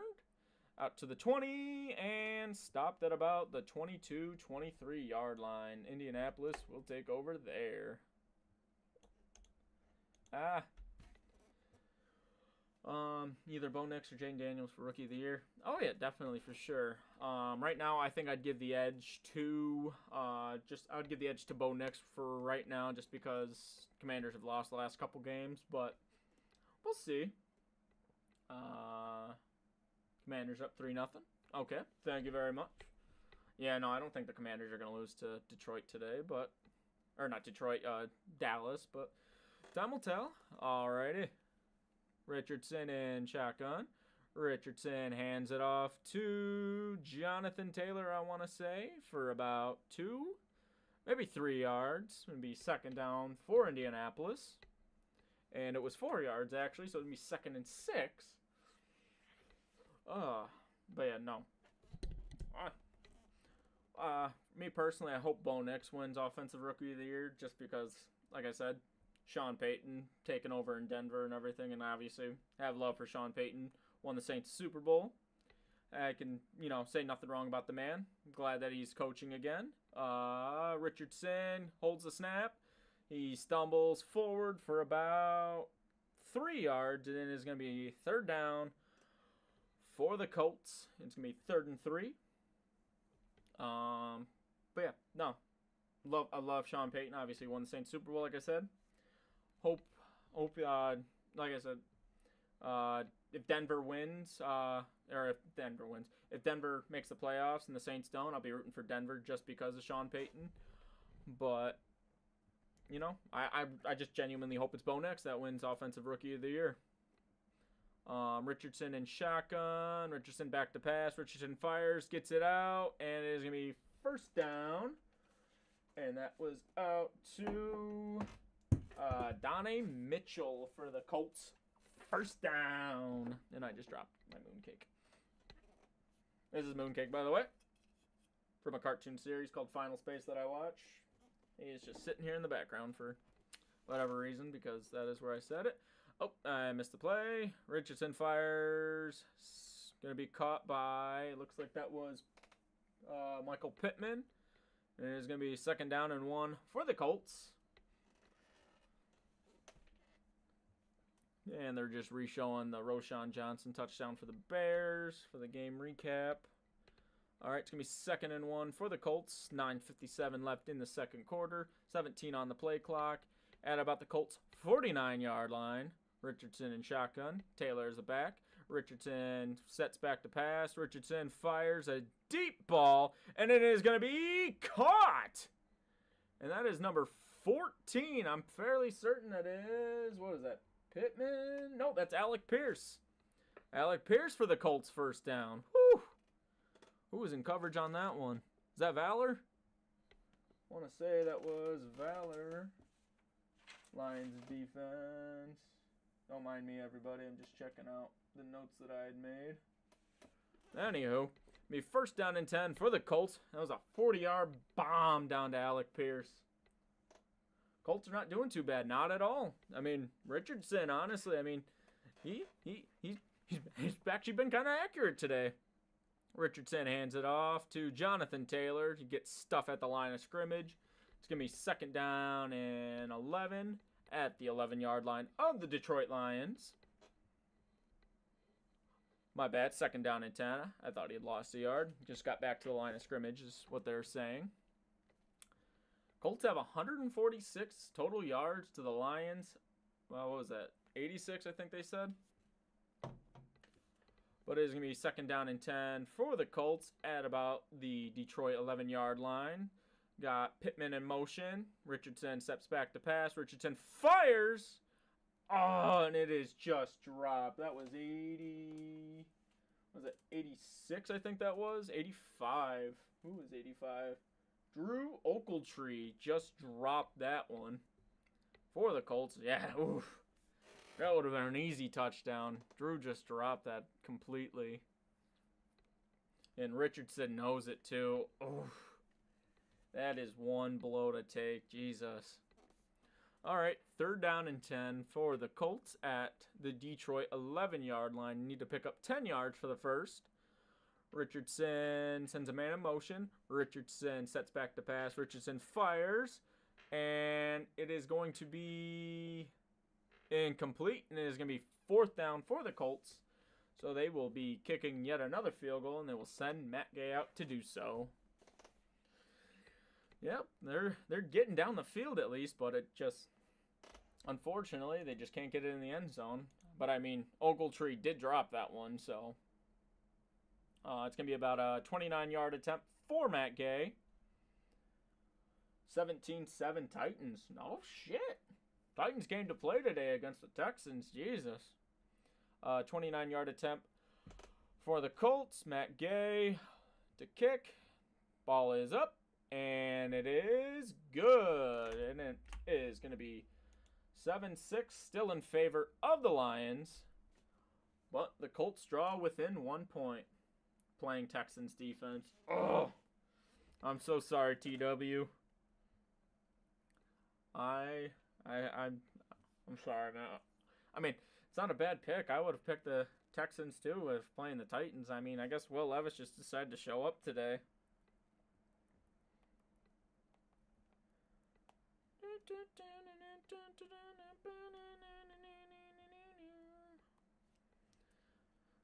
out to the 20 and stopped at about the 22-23 yard line. Indianapolis will take over there. Either Bo Nix or Jaden Daniels for Rookie of the Year. Oh yeah, definitely for sure. Right now I think I'd give the edge to I'd give the edge to Bo Nix for right now, just because Commanders have lost the last couple games, but we'll see. Commanders up 3-0. Okay, thank you very much. Yeah, no, I don't think the Commanders are gonna lose to Detroit today, not Detroit, Dallas, but time will tell. Alrighty. Richardson in shotgun. Richardson hands it off to Jonathan Taylor, I want to say, for about 2, maybe 3 yards. It'll be second down for Indianapolis. And it was 4 yards, actually, so it'll be 2nd and 6. But yeah, no. Me personally, I hope Bo Nix wins Offensive Rookie of the Year, just because, like I said, Sean Payton taking over in Denver and everything, and obviously have love for Sean Payton. Won the Saints Super Bowl. I can, say nothing wrong about the man. I'm glad that he's coaching again. Richardson holds the snap. He stumbles forward for about 3 yards, and then it's going to be 3rd down for the Colts. It's going to be 3rd and 3. But yeah, no. I love Sean Payton. Obviously won the Saints Super Bowl, like I said. Hope, like I said, if Denver wins, if Denver makes the playoffs and the Saints don't, I'll be rooting for Denver just because of Sean Payton. But, I just genuinely hope it's Bo Nix that wins Offensive Rookie of the Year. Richardson in shotgun. Richardson back to pass. Richardson fires, gets it out, and it is going to be 1st down. And that was out to Donnie Mitchell for the Colts. 1st down. And I just dropped my mooncake. This is Mooncake, by the way, from a cartoon series called Final Space that I watch. He is just sitting here in the background for whatever reason, because that is where I said it. Oh, I missed the play. Richardson fires. Going to be caught by, looks like that was Michael Pittman. And it is going to be 2nd down and 1 for the Colts. And they're just re-showing the Roshan Johnson touchdown for the Bears for the game recap. All right, it's going to be 2nd and 1 for the Colts. 9:57 left in the second quarter. 17 on the play clock. At about the Colts' 49-yard line. Richardson in shotgun. Taylor is the back. Richardson sets back to pass. Richardson fires a deep ball, and it is going to be caught. And that is number 14. I'm fairly certain that is, what is that, Pittman? No, that's Alec Pierce. Alec Pierce for the Colts first down. Whew. Who was in coverage on that one? Is that Valor? I want to say that was Valor. Lions defense. Don't mind me, everybody. I'm just checking out the notes that I had made. Anywho, be first down and 10 for the Colts. That was a 40-yard bomb down to Alec Pierce. Colts are not doing too bad, not at all. I mean, Richardson, honestly, I mean, he's actually been kind of accurate today. Richardson hands it off to Jonathan Taylor. He gets stuff at the line of scrimmage. It's going to be second down and 11 at the 11-yard line of the Detroit Lions. My bad, second down and 10. I thought he had lost a yard. Just got back to the line of scrimmage is what they're saying. Colts have 146 total yards to the Lions. Well, what was that? 86, I think they said. But it is going to be second down and 10 for the Colts at about the Detroit 11-yard line. Got Pittman in motion. Richardson steps back to pass. Richardson fires. Oh, and it is just dropped. That was 80. Was it 86? I think that was 85. Who was 85? Drew Ochiltree just dropped that one for the Colts. Yeah, oof. That would have been an easy touchdown. Drew just dropped that completely. And Richardson knows it too. Oof. That is one blow to take. Jesus. All right, third down and 10 for the Colts at the Detroit 11-yard line. You need to pick up 10 yards for the first. Richardson sends a man in motion. Richardson sets back to pass. Richardson fires. And it is going to be incomplete. And it is going to be fourth down for the Colts. So they will be kicking yet another field goal. And they will send Matt Gay out to do so. Yep, they're getting down the field at least. But it just, unfortunately, they just can't get it in the end zone. But, I mean, Ogletree did drop that one, so it's going to be about a 29-yard attempt for Matt Gay. 17-7 Titans. No shit. Titans came to play today against the Texans. Jesus. 29-yard attempt for the Colts. Matt Gay to kick. Ball is up. And it is good. And it is going to be 7-6, still in favor of the Lions. But the Colts draw within 1 point. Playing Texans defense. Oh, I'm so sorry, TW. I'm sorry now. I mean, it's not a bad pick. I would have picked the Texans too if playing the Titans. I mean, I guess Will Levis just decided to show up today.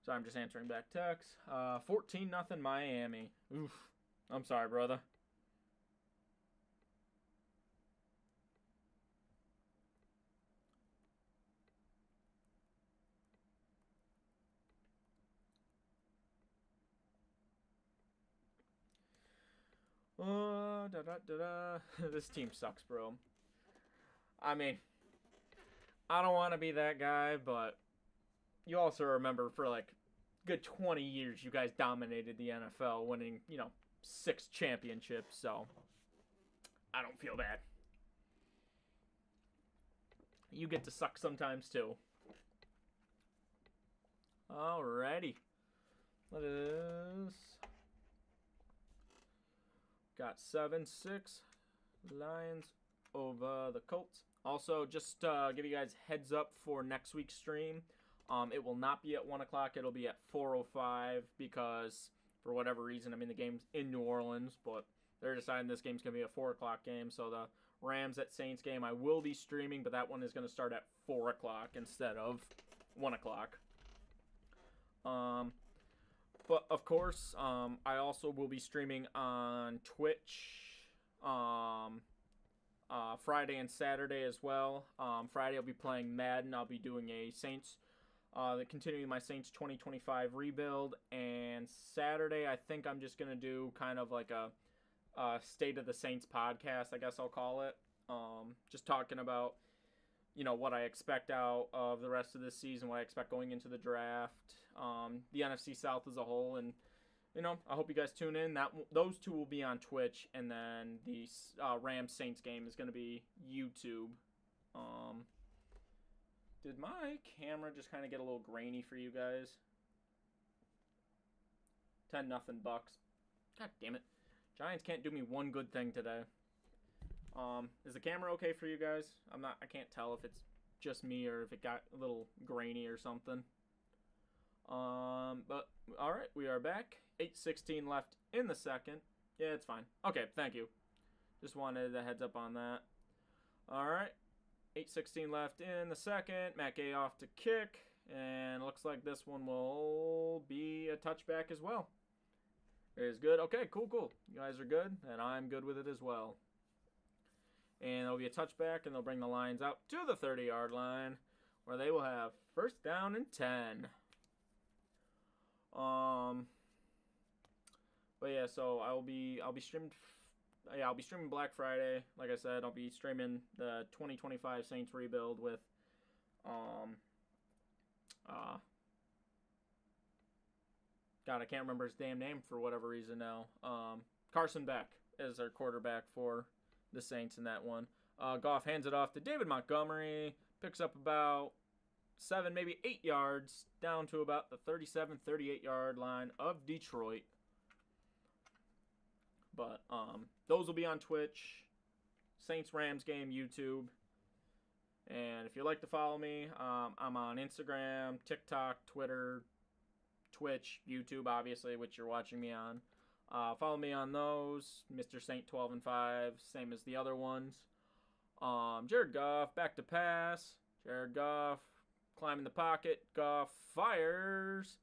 So I'm just answering back text. 14-0 Miami. Oof. I'm sorry, brother. This team sucks, bro. I mean, I don't want to be that guy, but you also remember for like good 20 years you guys dominated the NFL, winning, 6 championships, so I don't feel bad. You get to suck sometimes too. Alrighty. Let us... Got 7-6 Lions over the Colts. Also, just give you guys heads up for next week's stream. It will not be at 1 o'clock. It'll be at 4:05 because, for whatever reason, the game's in New Orleans, but they're deciding this game's going to be a 4 o'clock game. So the Rams at Saints game I will be streaming, but that one is going to start at 4 o'clock instead of 1 o'clock. But, of course, I also will be streaming on Twitch Friday and Saturday as well. Friday I'll be playing Madden. I'll be doing a Saints Continuing my Saints 2025 rebuild. And Saturday, I think I'm just going to do kind of like a State of the Saints podcast, I guess I'll call it. Just talking about, what I expect out of the rest of this season, what I expect going into the draft, the NFC South as a whole, and I hope you guys tune in. Those two will be on Twitch, and then the Rams Saints game is going to be YouTube. Did my camera just kind of get a little grainy for you guys? 10-0 Bucks. God damn it. Giants can't do me one good thing today. Is the camera okay for you guys? I can't tell if it's just me or if it got a little grainy or something. But alright, we are back. 8:16 left in the second. Yeah, it's fine. Okay, thank you. Just wanted a heads up on that. Alright. 8:16 left in the second. Matt Gay off to kick. And looks like this one will be a touchback as well. It is good. Okay, cool. You guys are good, and I'm good with it as well. And it'll be a touchback, and they'll bring the Lions out to the 30-yard line, where they will have first down and 10. But yeah, so I'll be streamed. Yeah, I'll be streaming Black Friday. Like I said, I'll be streaming the 2025 Saints rebuild with God, I can't remember his damn name for whatever reason now. Carson Beck is our quarterback for the Saints in that one. Goff hands it off to David Montgomery. Picks up about 7, maybe 8 yards down to about the 37, 38-yard line of Detroit. But those will be on Twitch. Saints-Rams game, YouTube. And if you'd like to follow me, I'm on Instagram, TikTok, Twitter, Twitch, YouTube, obviously, which you're watching me on. Follow me on those. Mr. Saint 12 and 5, same as the other ones. Jared Goff, back to pass. Jared Goff, climbing the pocket. Goff fires.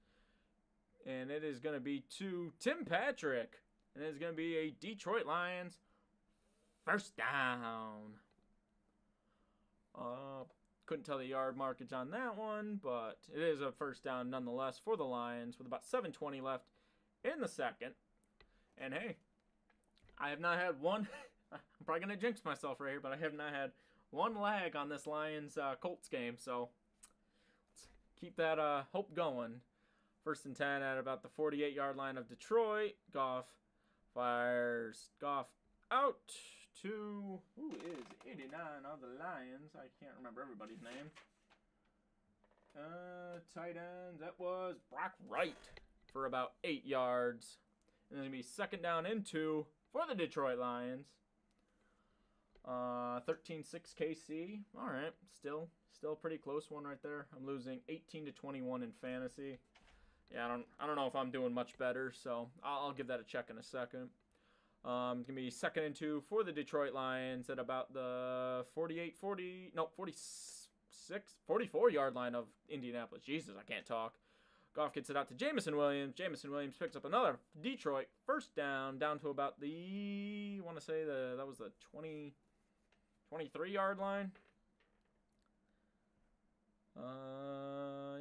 And it is going to be to Tim Patrick. And it's going to be a Detroit Lions first down. Couldn't tell the yard markage on that one, but it is a first down nonetheless for the Lions with about 7:20 left in the second. And hey, I have not had one. I'm probably going to jinx myself right here, but I have not had one lag on this Lions Colts game. So let's keep that hope going. First and 10 at about the 48-yard line of Detroit. Goff fires. Goff out to, who is 89 of the Lions? I can't remember everybody's name. Tight ends, that was Brock Wright for about 8 yards. And then it'll be second down and 2 for the Detroit Lions. 13-6 KC. All right, still a pretty close one right there. I'm losing 18-21 in fantasy. Yeah, I don't know if I'm doing much better, so I'll give that a check in a second. It's going to be second and 2 for the Detroit Lions at about the 44-yard line of Indianapolis. Jesus, I can't talk. Goff gets it out to Jameson Williams. Jameson Williams picks up another Detroit first down to about the, I want to say that was the 23-yard line.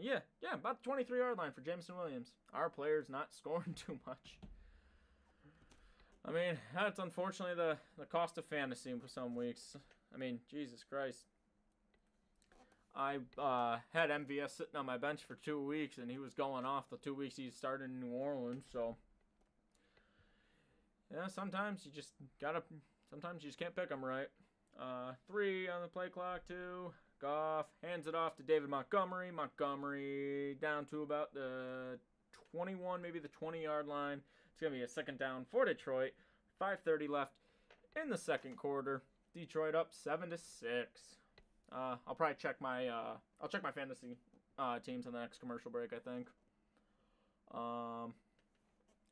Yeah, about the 23-yard line for Jameson Williams. Our player's not scoring too much. I mean, that's unfortunately the cost of fantasy for some weeks. I mean, Jesus Christ. I had MVS sitting on my bench for 2 weeks, and he was going off the 2 weeks he started in New Orleans. So, yeah, sometimes you just can't pick them right. 3 on the play clock, 2. Goff hands it off to David Montgomery. Montgomery down to about the 21, maybe the 20-yard line. It's going to be a second down for Detroit. 5:30 left in the second quarter. Detroit up 7-6. I'll probably check my fantasy teams on the next commercial break, I think.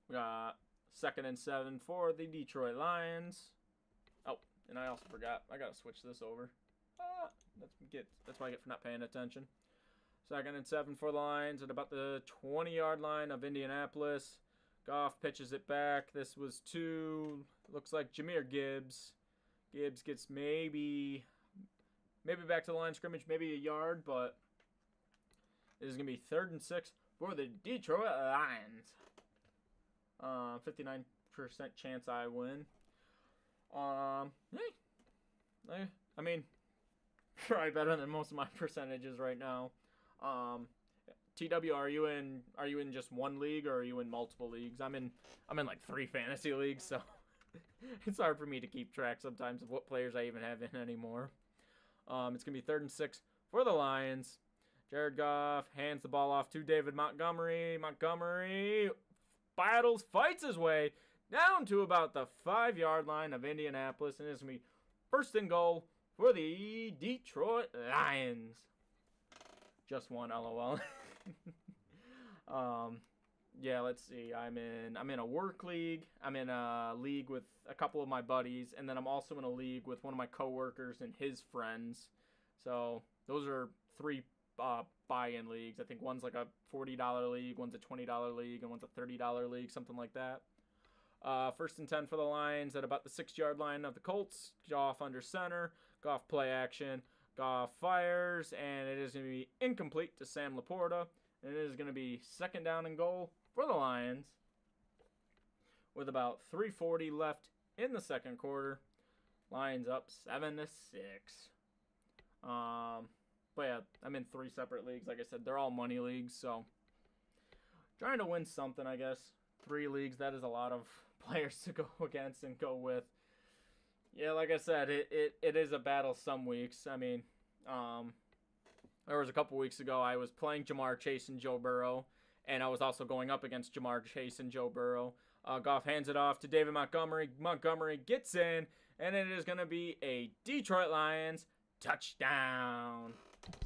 We got second and 7 for the Detroit Lions. Oh, and I also forgot. I got to switch this over. That's what I get for not paying attention. Second and 7 for the Lions at about the 20-yard line of Indianapolis. Goff pitches it back. This was to, looks like Jahmyr Gibbs. Gibbs gets maybe back to the line of scrimmage, maybe a yard, but It is going to be 3rd and 6 for the Detroit Lions. 59% chance I win. Hey, I mean, probably better than most of my percentages right now. TW, are you in just one league, or are you in multiple leagues? I'm in like 3 fantasy leagues, so it's hard for me to keep track sometimes of what players I even have in anymore. It's gonna be 3rd and 6 for the Lions. Jared Goff hands the ball off to David Montgomery. Montgomery fights his way down to about the 5-yard line of Indianapolis, and it's gonna be 1st and goal for the Detroit Lions. Just one, LOL. Yeah, let's see. I'm in a work league. I'm in a league with a couple of my buddies, and then I'm also in a league with one of my coworkers and his friends. So those are 3 buy-in leagues. I think one's like a $40 league, one's a $20 league, and one's a $30 league, something like that. 1st and 10 for the Lions at about the 6-yard line of the Colts. Goff under center. Goff play action. Goff fires, and it is going to be incomplete to Sam Laporta. And it is going to be 2nd down and goal for the Lions with about 3:40 left in the 2nd quarter. Lions up 7-6. But yeah, I'm in 3 separate leagues. Like I said, they're all money leagues, so trying to win something, I guess. 3 leagues, that is a lot of players to go against and go with. Yeah, like I said, it is a battle some weeks. I mean, there was a couple weeks ago I was playing Jamar Chase and Joe Burrow, and I was also going up against Jamar Chase and Joe Burrow. Goff hands it off to David Montgomery. Montgomery gets in, and it is going to be a Detroit Lions touchdown.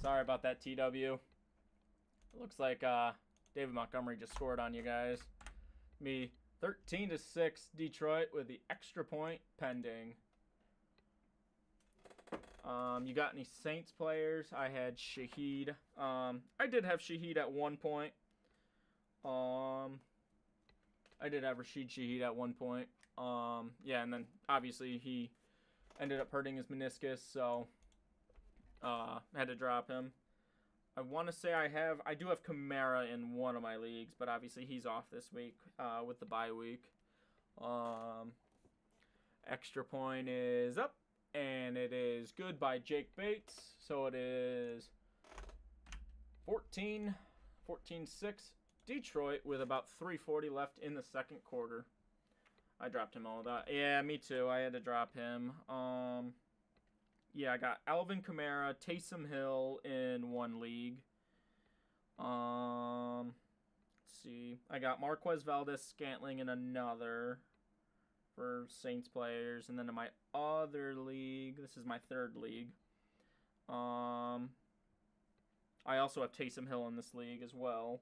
Sorry about that, TW. It looks like David Montgomery just scored on you guys. Me 13-6 Detroit with the extra point pending. You got any Saints players? I had Shaheed. I did have Shaheed at one point. I did have Rashid Shaheed at one point. Yeah, and then obviously he ended up hurting his meniscus, so I had to drop him. I want to say I do have Kamara in one of my leagues, but obviously he's off this week with the bye week. Extra point is up, and it is good by Jake Bates. So it is 14-6 Detroit with about 3:40 left in the 2nd quarter. I dropped him all that. Yeah, me too. I had to drop him. Yeah, I got Alvin Kamara, Taysom Hill in one league. Let's see. I got Marquez Valdez-Scantling in another for Saints players. And then in my other league, this is my 3rd league. I also have Taysom Hill in this league as well.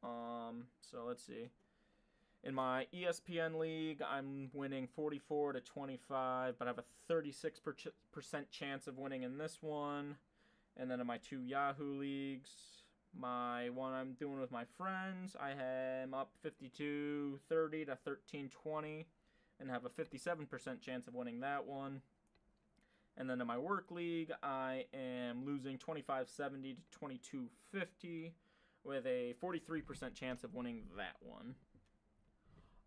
So let's see. In my ESPN league, I'm winning 44-25, but I have a 36% chance of winning in this one. And then in my 2 Yahoo leagues, my one I'm doing with my friends, I am up 52-30 to 13-20, and have a 57% chance of winning that one. And then in my work league, I am losing 25-70 to 22-50, with a 43% chance of winning that one.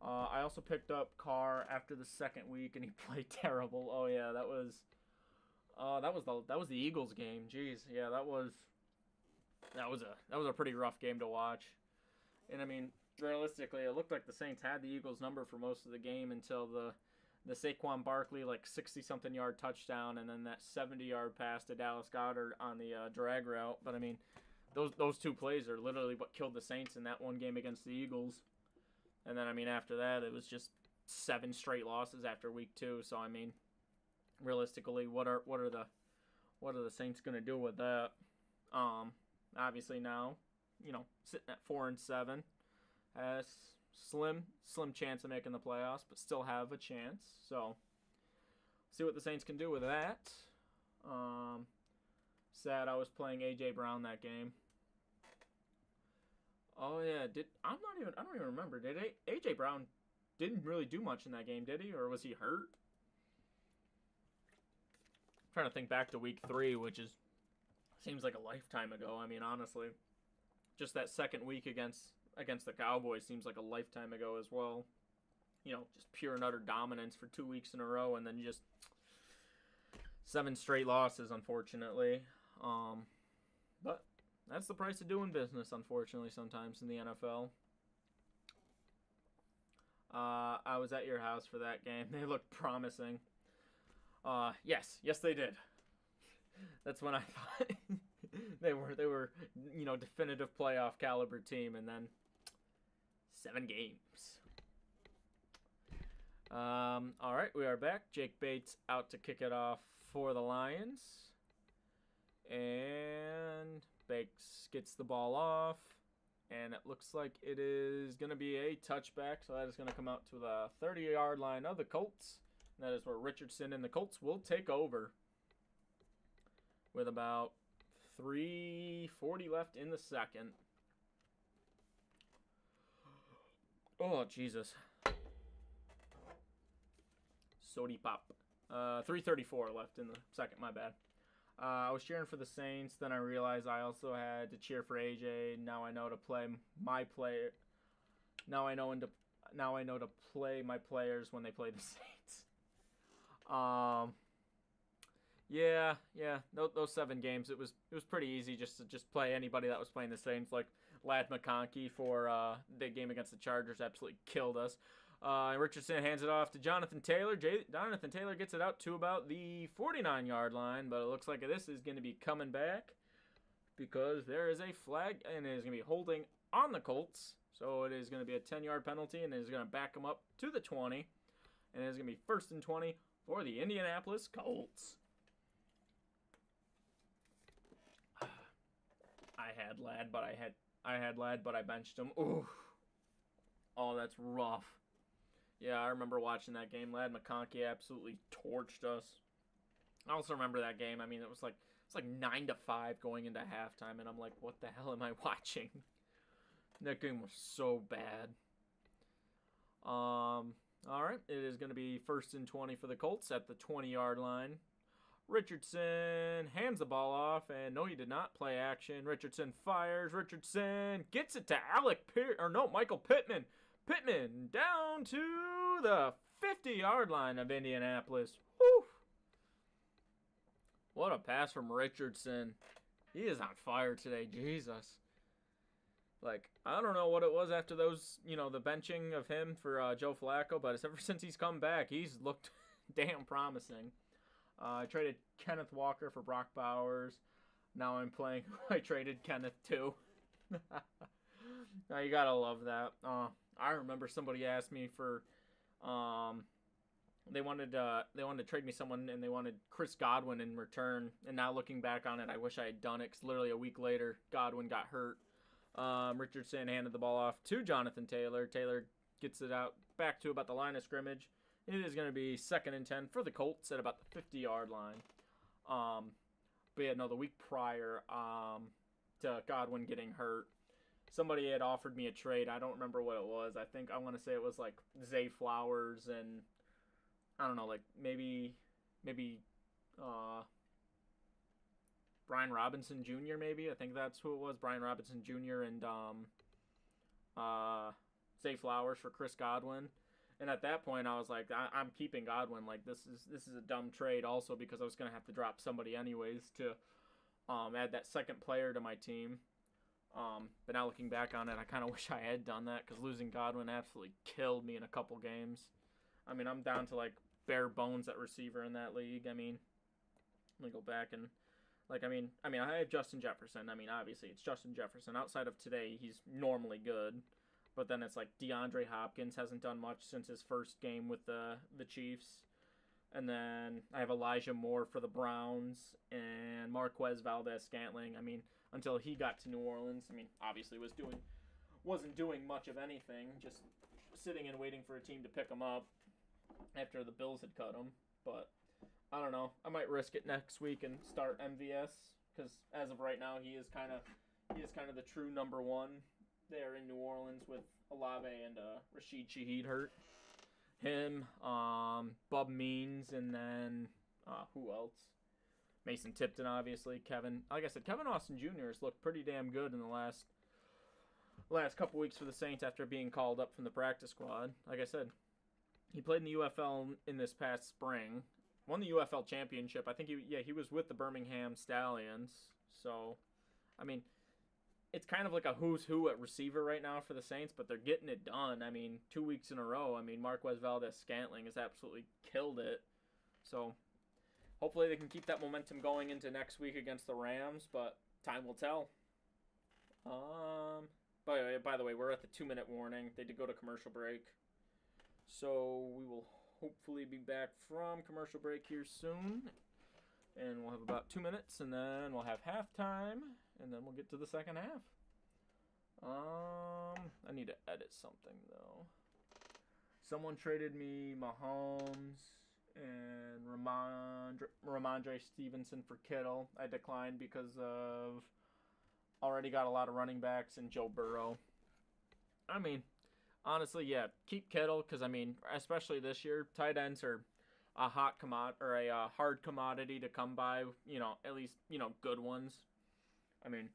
I also picked up Carr after the 2nd week, and he played terrible. Oh yeah, that was the Eagles game. Jeez, yeah, that was a pretty rough game to watch. And I mean, realistically, it looked like the Saints had the Eagles' number for most of the game until the Saquon Barkley 60-something yard touchdown, and then that 70-yard pass to Dallas Goedert on the drag route. But I mean, those 2 plays are literally what killed the Saints in that one game against the Eagles. And then, I mean, after that, it was just 7 straight losses after week 2. So, I mean, realistically, what are the Saints going to do with that? Obviously now, sitting at 4-7, has slim chance of making the playoffs, but still have a chance. So, see what the Saints can do with that. Sad I was playing AJ Brown that game. Oh yeah, I don't even remember. Did AJ Brown didn't really do much in that game, did he? Or was he hurt? I'm trying to think back to week 3, which is Seems like a lifetime ago. I mean, honestly, just that second week against the Cowboys seems like a lifetime ago as well. Just pure and utter dominance for 2 weeks in a row, and then just 7 straight losses, unfortunately. But that's the price of doing business, unfortunately, sometimes in the NFL. I was at your house for that game. They looked promising. Yes, they did. That's when I thought they were definitive playoff caliber team, and then 7 games. All right, we are back. Jake Bates out to kick it off for the Lions, and Bates gets the ball off, and it looks like it is going to be a touchback, so that is going to come out to the 30-yard line of the Colts. And that is where Richardson and the Colts will take over with about 3:40 left in the second. Oh, Jesus. Sody pop. 3:34 left in the second, my bad. I was cheering for the Saints, then I realized I also had to cheer for AJ. Now I know to play my player. Now I know to play my players when they play the Saints. Yeah. Those 7 games, it was pretty easy just to play anybody that was playing the Saints. Like Ladd McConkey for the game against the Chargers absolutely killed us. Richardson hands it off to Jonathan Taylor. Jonathan Taylor gets it out to about the 49-yard line, but it looks like this is going to be coming back because there is a flag, and it is going to be holding on the Colts. So it is going to be a 10-yard penalty, and it is going to back them up to the 20, and it is going to be 1st and 20 for the Indianapolis Colts. I had Ladd, but I benched him. Ooh. Oh, that's rough. Yeah, I remember watching that game. Ladd McConkey absolutely torched us. I also remember that game. I mean, it was like 9-5 going into halftime, and I'm like, what the hell am I watching? That game was so bad. All right, it is going to be 1st and 20 for the Colts at the 20-yard line. Richardson hands the ball off, and no, he did not play action. Richardson fires. Richardson gets it to Michael Pittman. Pittman down to the 50-yard line of Indianapolis. Whew. What a pass from Richardson. He is on fire today. Jesus. Like, I don't know what it was after those, the benching of him for Joe Flacco, but ever since he's come back, he's looked damn promising. I traded Kenneth Walker for Brock Bowers. Now I'm playing. I traded Kenneth too. Now you gotta love that. I remember somebody asked me for, they wanted to trade me someone, and they wanted Chris Godwin in return. And now looking back on it, I wish I had done it, because literally a week later, Godwin got hurt. Richardson handed the ball off to Jonathan Taylor. Taylor gets it out back to about the line of scrimmage. It is going to be 2nd and 10 for the Colts at about the 50-yard line. But yeah, no, the week prior to Godwin getting hurt, somebody had offered me a trade. I don't remember what it was. I want to say it was like Zay Flowers and I don't know, like maybe Brian Robinson Jr. maybe. I think that's who it was. Brian Robinson Jr. and Zay Flowers for Chris Godwin. And at that point, I was like, I'm keeping Godwin. Like, this is a dumb trade also because I was going to have to drop somebody anyways to add that second player to my team. But now looking back on it, I kind of wish I had done that because losing Godwin absolutely killed me in a couple games. I mean, I'm down to, like, bare bones at receiver in that league. I mean, let me go back and, like, I mean, I have Justin Jefferson. I mean, obviously, it's Justin Jefferson. Outside of today, he's normally good. But then it's like DeAndre Hopkins hasn't done much since his first game with the Chiefs. And then I have Elijah Moore for the Browns and Marquez Valdez-Scantling. I mean, until he got to New Orleans, I mean, obviously wasn't doing much of anything, just sitting and waiting for a team to pick him up after the Bills had cut him. But I don't know. I might risk it next week and start MVS because as of right now, he is kind of the true number one there in New Orleans with Olave and Rashid Shaheed hurt. Him, Bub Means, and then who else? Mason Tipton, obviously. Kevin, like I said, Kevin Austin Jr. has looked pretty damn good in the last couple weeks for the Saints after being called up from the practice squad. Like I said, he played in the UFL in this past spring. Won the UFL championship. I think he was with the Birmingham Stallions. So, I mean, it's kind of like a who's who at receiver right now for the Saints, but they're getting it done. I mean, 2 weeks in a row. I mean, Marquez Valdez-Scantling has absolutely killed it. So, hopefully they can keep that momentum going into next week against the Rams, but time will tell. By the way, we're at the 2-minute warning. They did go to commercial break. So we will hopefully be back from commercial break here soon. And we'll have about 2 minutes, and then we'll have halftime, and then we'll get to the second half. I need to edit something, though. Someone traded me Mahomes and Ramondre Stevenson for Kittle. I declined because of already got a lot of running backs and Joe Burrow. I mean, honestly, yeah, keep Kittle because, I mean, especially this year, tight ends are a hot hard commodity to come by, at least, good ones. I mean,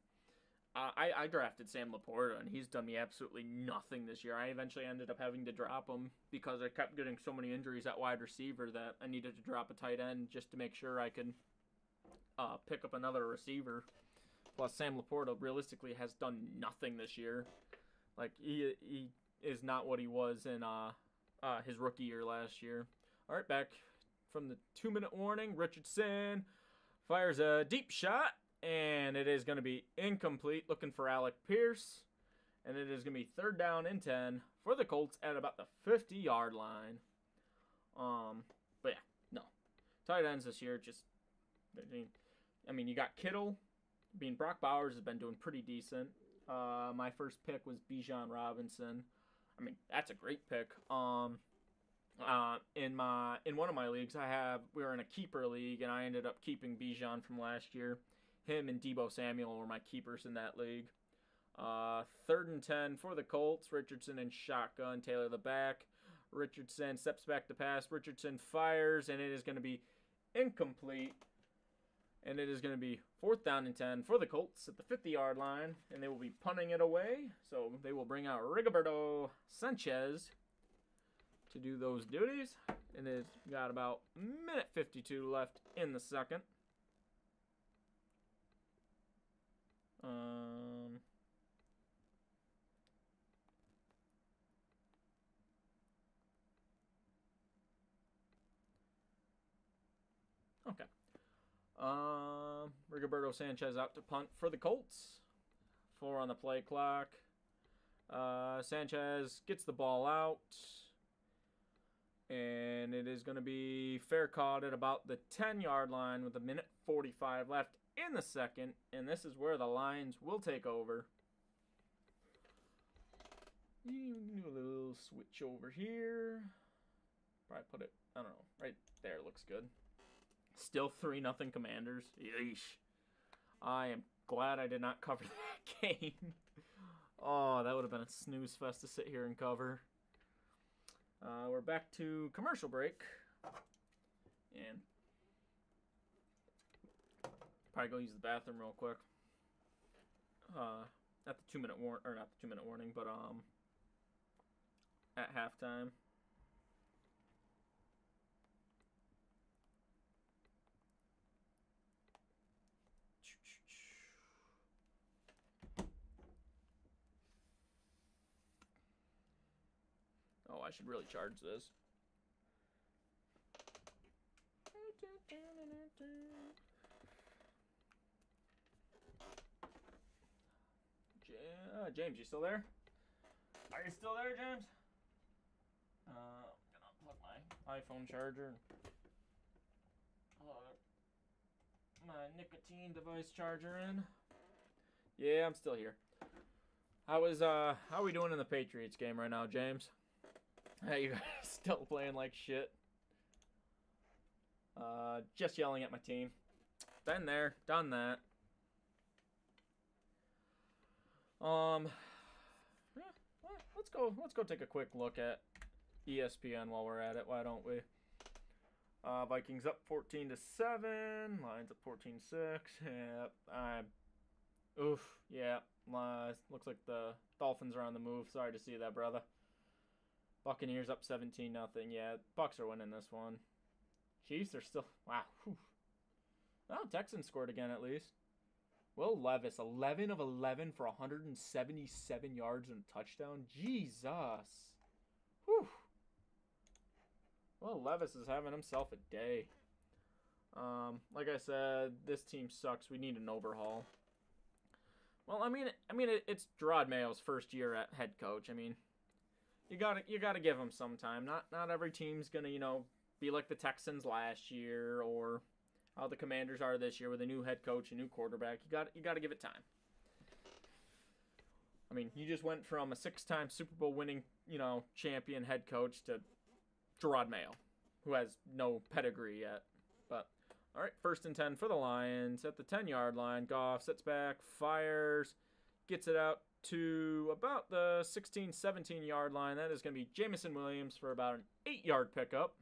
I drafted Sam Laporta, and he's done me absolutely nothing this year. I eventually ended up having to drop him because I kept getting so many injuries at wide receiver that I needed to drop a tight end just to make sure I could pick up another receiver. Plus, Sam Laporta realistically has done nothing this year. Like, he is not what he was in his rookie year last year. All right, back from the 2-minute warning. Richardson fires a deep shot, and it is going to be incomplete, looking for Alec Pierce. And it is going to be 3rd down and 10 for the Colts at about the 50-yard line. But yeah, no. Tight ends this year, I mean, you got Kittle. I mean, Brock Bowers has been doing pretty decent. My first pick was Bijan Robinson. I mean, that's a great pick. In one of my leagues, we were in a keeper league, and I ended up keeping Bijan from last year. Him and Deebo Samuel were my keepers in that league. 3rd and 10 for the Colts. Richardson in shotgun. Taylor the back. Richardson steps back to pass. Richardson fires, and it is going to be incomplete. And it is going to be 4th down and 10 for the Colts at the 50-yard line. And they will be punting it away. So they will bring out Rigoberto Sanchez to do those duties. And it's got about 1:52 left in the second. Okay. Rigoberto Sanchez out to punt for the Colts. 4 on the play clock. Sanchez gets the ball out. And it is going to be fair caught at about the 10-yard line with 1:45 left in the second. And this is where the Lions will take over. Do a little switch over here. Probably put it, I don't know, right there looks good. Still 3-0 Commanders. Yeesh. I am glad I did not cover that game. Oh, that would have been a snooze fest to sit here and cover. We're back to commercial break. And probably go use the bathroom real quick. At the 2-minute not the 2-minute warning, but at halftime. Oh, I should really charge this. James, you still there? Are you still there, James? I'm gonna plug my iPhone charger. My nicotine device charger in. Yeah, I'm still here. How are we doing in the Patriots game right now, James? Hey, you guys still playing like shit? Just yelling at my team. Been there, done that. Let's go take a quick look at ESPN while we're at it. Why don't we? Vikings up 14-7. Lions up 14-6. Yeah. Oof. Yeah. Looks like the Dolphins are on the move. Sorry to see that, brother. Buccaneers up 17-0. Yeah, Bucs are winning this one. Chiefs are still... Wow. Whew. Oh, Texans scored again at least. Will Levis, 11 of 11 for 177 yards and a touchdown. Jesus. Whew. Well, Levis is having himself a day. Like I said, this team sucks. We need an overhaul. Well, I mean, it's Gerard Mayo's first year at head coach. I mean, you gotta give him some time. Not every team's gonna be like the Texans last year or how the Commanders are this year with a new head coach, a new quarterback. You gotta give it time. I mean, you just went from a 6-time Super Bowl winning champion head coach to Gerard Mayo, who has no pedigree yet. But all right, 1st and 10 for the Lions at the 10-yard line. Goff sits back, fires, gets it out to about the 16, 17-yard line. That is going to be Jamison Williams for about an 8-yard pickup.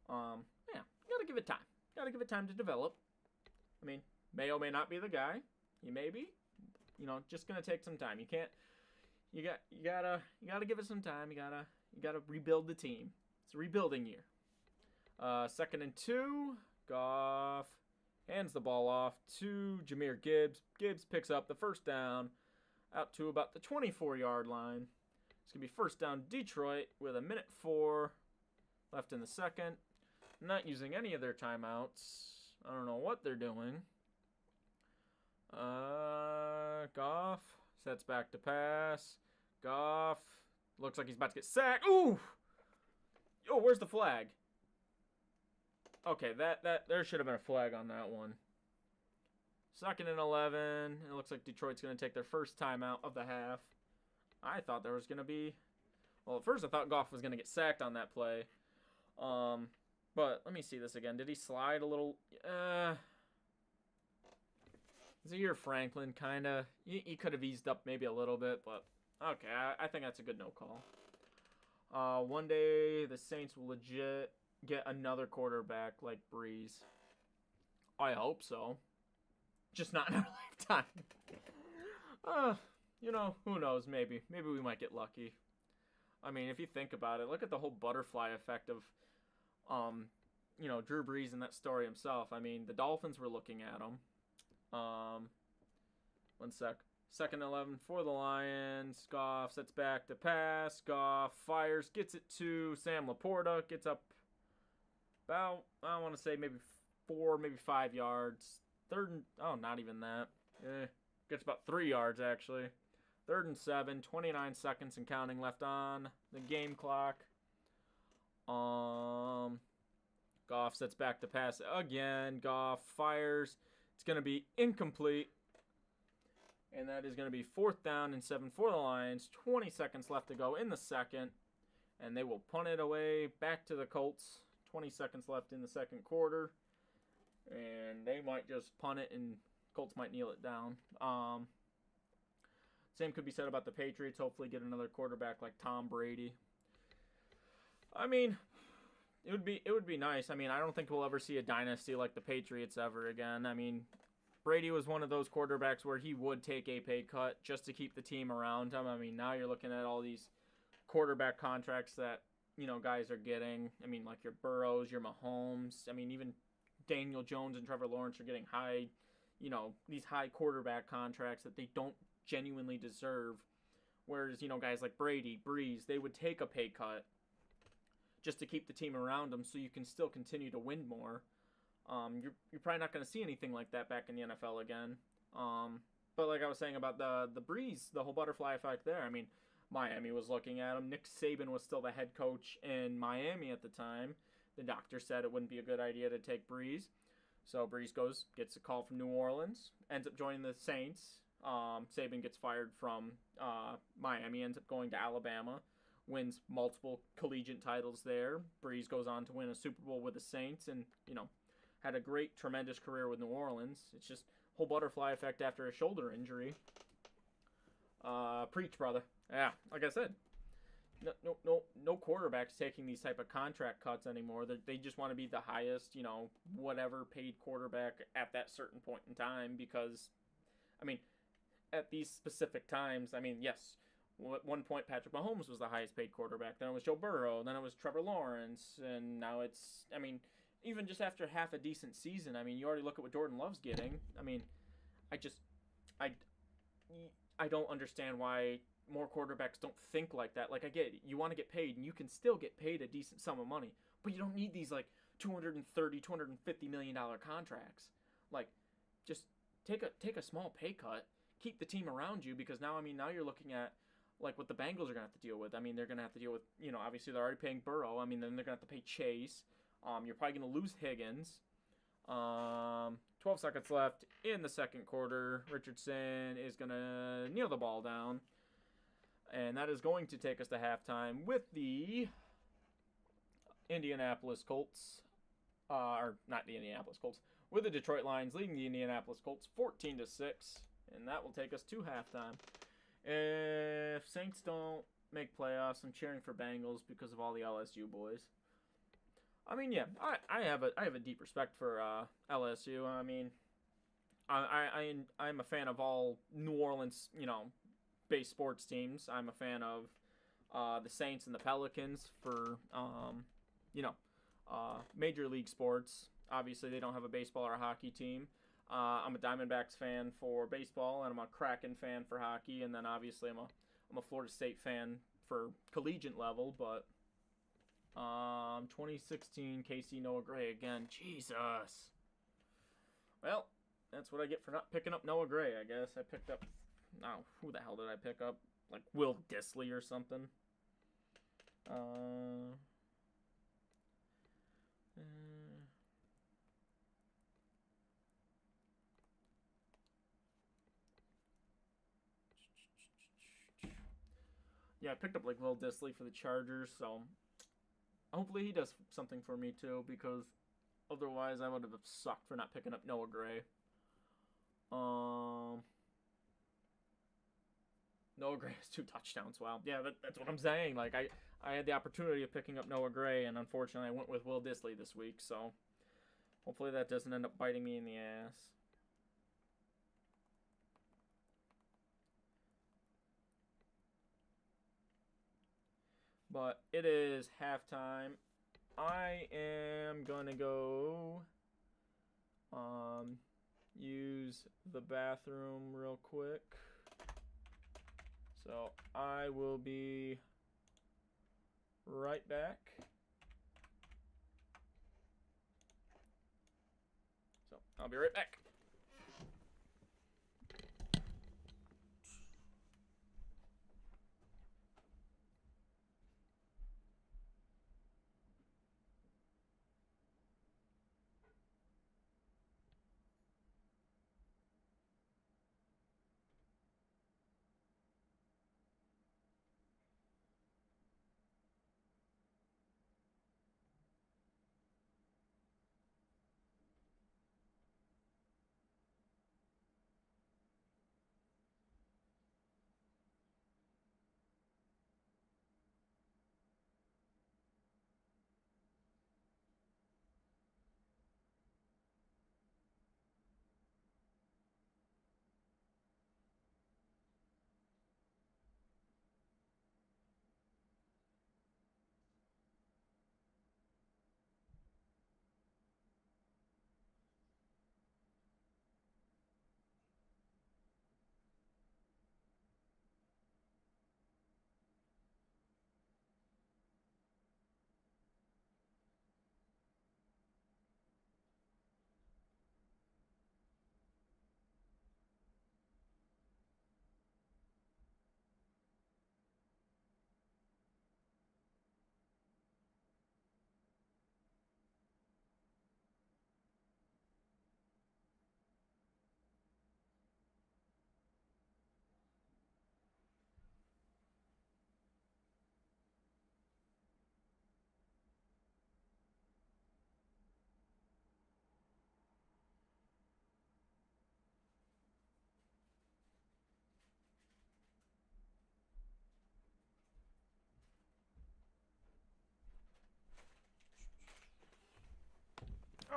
Yeah, you got to give it time. Got to give it time to develop. I mean, Mayo may not be the guy. He may be. Just going to take some time. You gotta give it some time. You gotta rebuild the team. It's a rebuilding year. 2nd and 2. Goff hands the ball off to Jahmyr Gibbs. Gibbs picks up the first down out to about the 24-yard line. It's going to be 1st down Detroit with 1:04 left in the second. Not using any of their timeouts. I don't know what they're doing. Goff sets back to pass. Goff looks like he's about to get sacked. Ooh! Oh, where's the flag? Okay, there should have been a flag on that one. 2nd and 11. It looks like Detroit's going to take their first timeout of the half. I thought there was going to be... Well, at first I thought Goff was going to get sacked on that play. But let me see this again. Did he slide a little? Zaire Franklin, kind of. He could have eased up maybe a little bit, but okay, I think that's a good no call. One day the Saints will legit get another quarterback like Breeze. I hope so. Just not in our lifetime. Who knows, maybe. Maybe we might get lucky. I mean, if you think about it, look at the whole butterfly effect of, Drew Brees and that story himself. I mean, the Dolphins were looking at him. One sec. 2nd and 11 for the Lions. Goff sets back to pass. Goff fires, gets it to Sam Laporta. Gets up about, I want to say maybe 4, maybe 5 yards. Not even that. Gets about 3 yards, actually. 3rd and 7, 29 seconds and counting left on the game clock. Goff sets back to pass again. Goff fires. It's going to be incomplete. And that is going to be 4th down and 7 for the Lions. 20 seconds left to go in the second. And they will punt it away back to the Colts. 20 seconds left in the second quarter. And they might just punt it and Colts might kneel it down. Same could be said about the Patriots. Hopefully get another quarterback like Tom Brady. I mean, it would be nice. I mean, I don't think we'll ever see a dynasty like the Patriots ever again. I mean, Brady was one of those quarterbacks where he would take a pay cut just to keep the team around him. I mean, now you're looking at all these quarterback contracts that, guys are getting. I mean, like your Burrows, your Mahomes. I mean, even Daniel Jones and Trevor Lawrence are getting high, these high quarterback contracts that they don't genuinely deserve. Whereas, guys like Brady, Breeze, they would take a pay cut just to keep the team around them so you can still continue to win more. You're probably not going to see anything like that back in the NFL again. But like I was saying about the Breeze, the whole butterfly effect there, I mean, Miami was looking at him. Nick Saban was still the head coach in Miami at the time. The doctor said it wouldn't be a good idea to take Breeze. So Breeze gets a call from New Orleans, ends up joining the Saints. Saban gets fired from Miami, ends up going to Alabama, wins multiple collegiate titles there. Breeze goes on to win a Super Bowl with the Saints and, had a great, tremendous career with New Orleans. It's just whole butterfly effect after a shoulder injury. Preach, brother. Yeah, like I said, no quarterbacks taking these type of contract cuts anymore. They just want to be the highest, whatever paid quarterback at that certain point in time because, I mean, at these specific times, I mean, yes, at one point Patrick Mahomes was the highest paid quarterback. Then it was Joe Burrow. Then it was Trevor Lawrence, and now it's, I mean, even just after half a decent season, I mean, you already look at what Jordan Love's getting. I mean, I just, I, I don't understand why more quarterbacks don't think like that. Like, I get it. You want to get paid, and you can still get paid a decent sum of money, but you don't need these, like, 230, $250 million contracts. Like, just take a small pay cut, keep the team around you, because now, I mean, now you're looking at, like, what the Bengals are going to have to deal with. I mean, they're going to have to deal with, obviously they're already paying Burrow. I mean, then they're going to have to pay Chase. You're probably going to lose Higgins. 12 seconds left in the second quarter. Richardson is going to kneel the ball down. And that is going to take us to halftime with the Indianapolis Colts. Or not the Indianapolis Colts. With the Detroit Lions leading the Indianapolis Colts 14-6. And that will take us to halftime. If Saints don't make playoffs, I'm cheering for Bengals because of all the LSU boys. I mean, yeah, I have a deep respect for LSU. I mean, I'm a fan of all New Orleans, based sports teams. I'm a fan of the Saints and the Pelicans for major league sports. Obviously, they don't have a baseball or a hockey team. I'm a Diamondbacks fan for baseball, and I'm a Kraken fan for hockey, and then obviously I'm a Florida State fan for collegiate level, but 2016 Casey Noah Gray again. Jesus. Well, that's what I get for not picking up Noah Gray, I guess. I picked up, who the hell did I pick up? Like Will Dissly or something. Yeah, I picked up like Will Dissly for the Chargers, so hopefully he does something for me too, because otherwise I would have sucked for not picking up Noah Gray. Noah Gray has 2 touchdowns. Wow. Yeah, that's what I'm saying. Like, I had the opportunity of picking up Noah Gray, and unfortunately I went with Will Dissly this week, so hopefully that doesn't end up biting me in the ass. But it is halftime. I am going to go use the bathroom real quick. So I will be right back. So I'll be right back.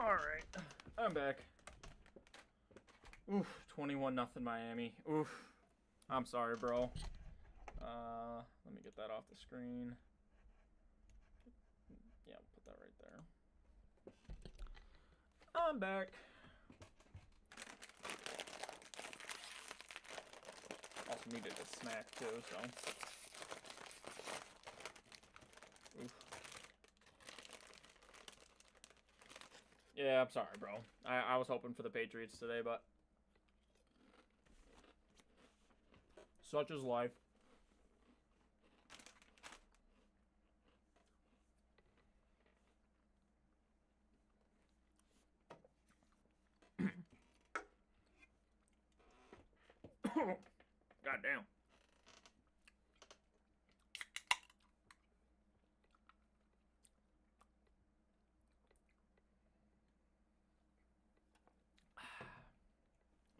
Alright, I'm back. Oof, 21-0 Miami. Oof. I'm sorry, bro. Let me get that off the screen. Yeah, put that right there. I'm back. Also needed a snack too, so. Oof. Yeah, I'm sorry, bro. I was hoping for the Patriots today, but such is life. God damn.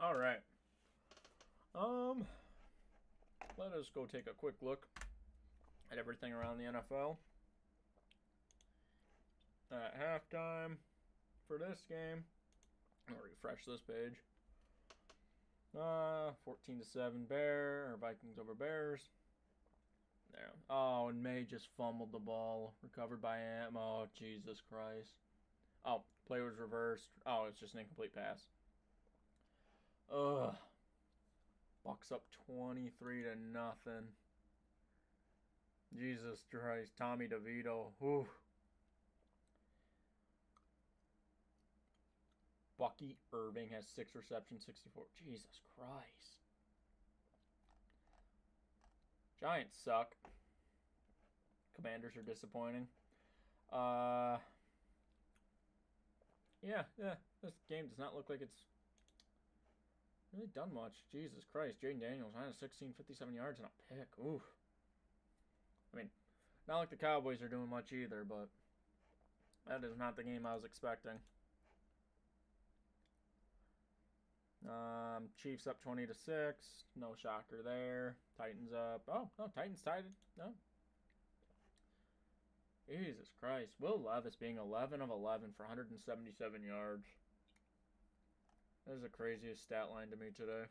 All right. Let us go take a quick look at everything around the NFL. At halftime for this game, I'm gonna refresh this page. 14-7 Vikings over Bears. There. Oh, and May just fumbled the ball. Recovered by Am. Oh, Jesus Christ. Oh, play was reversed. Oh, it's just an incomplete pass. Ugh. Bucks up 23-0. Jesus Christ. Tommy DeVito. Whew. Bucky Irving has 6 receptions, 64. Jesus Christ. Giants suck. Commanders are disappointing. Yeah. This game does not look like it's really done much. Jesus Christ. Jaden Daniels, 9-16, 57 yards and a pick. Oof. I mean, not like the Cowboys are doing much either, but that is not the game I was expecting. Chiefs up 20-6. No shocker there. Titans up. Oh, no, Titans tied it. No. Jesus Christ. Will Levis being 11 of 11 for 177 yards. That is the craziest stat line to me today.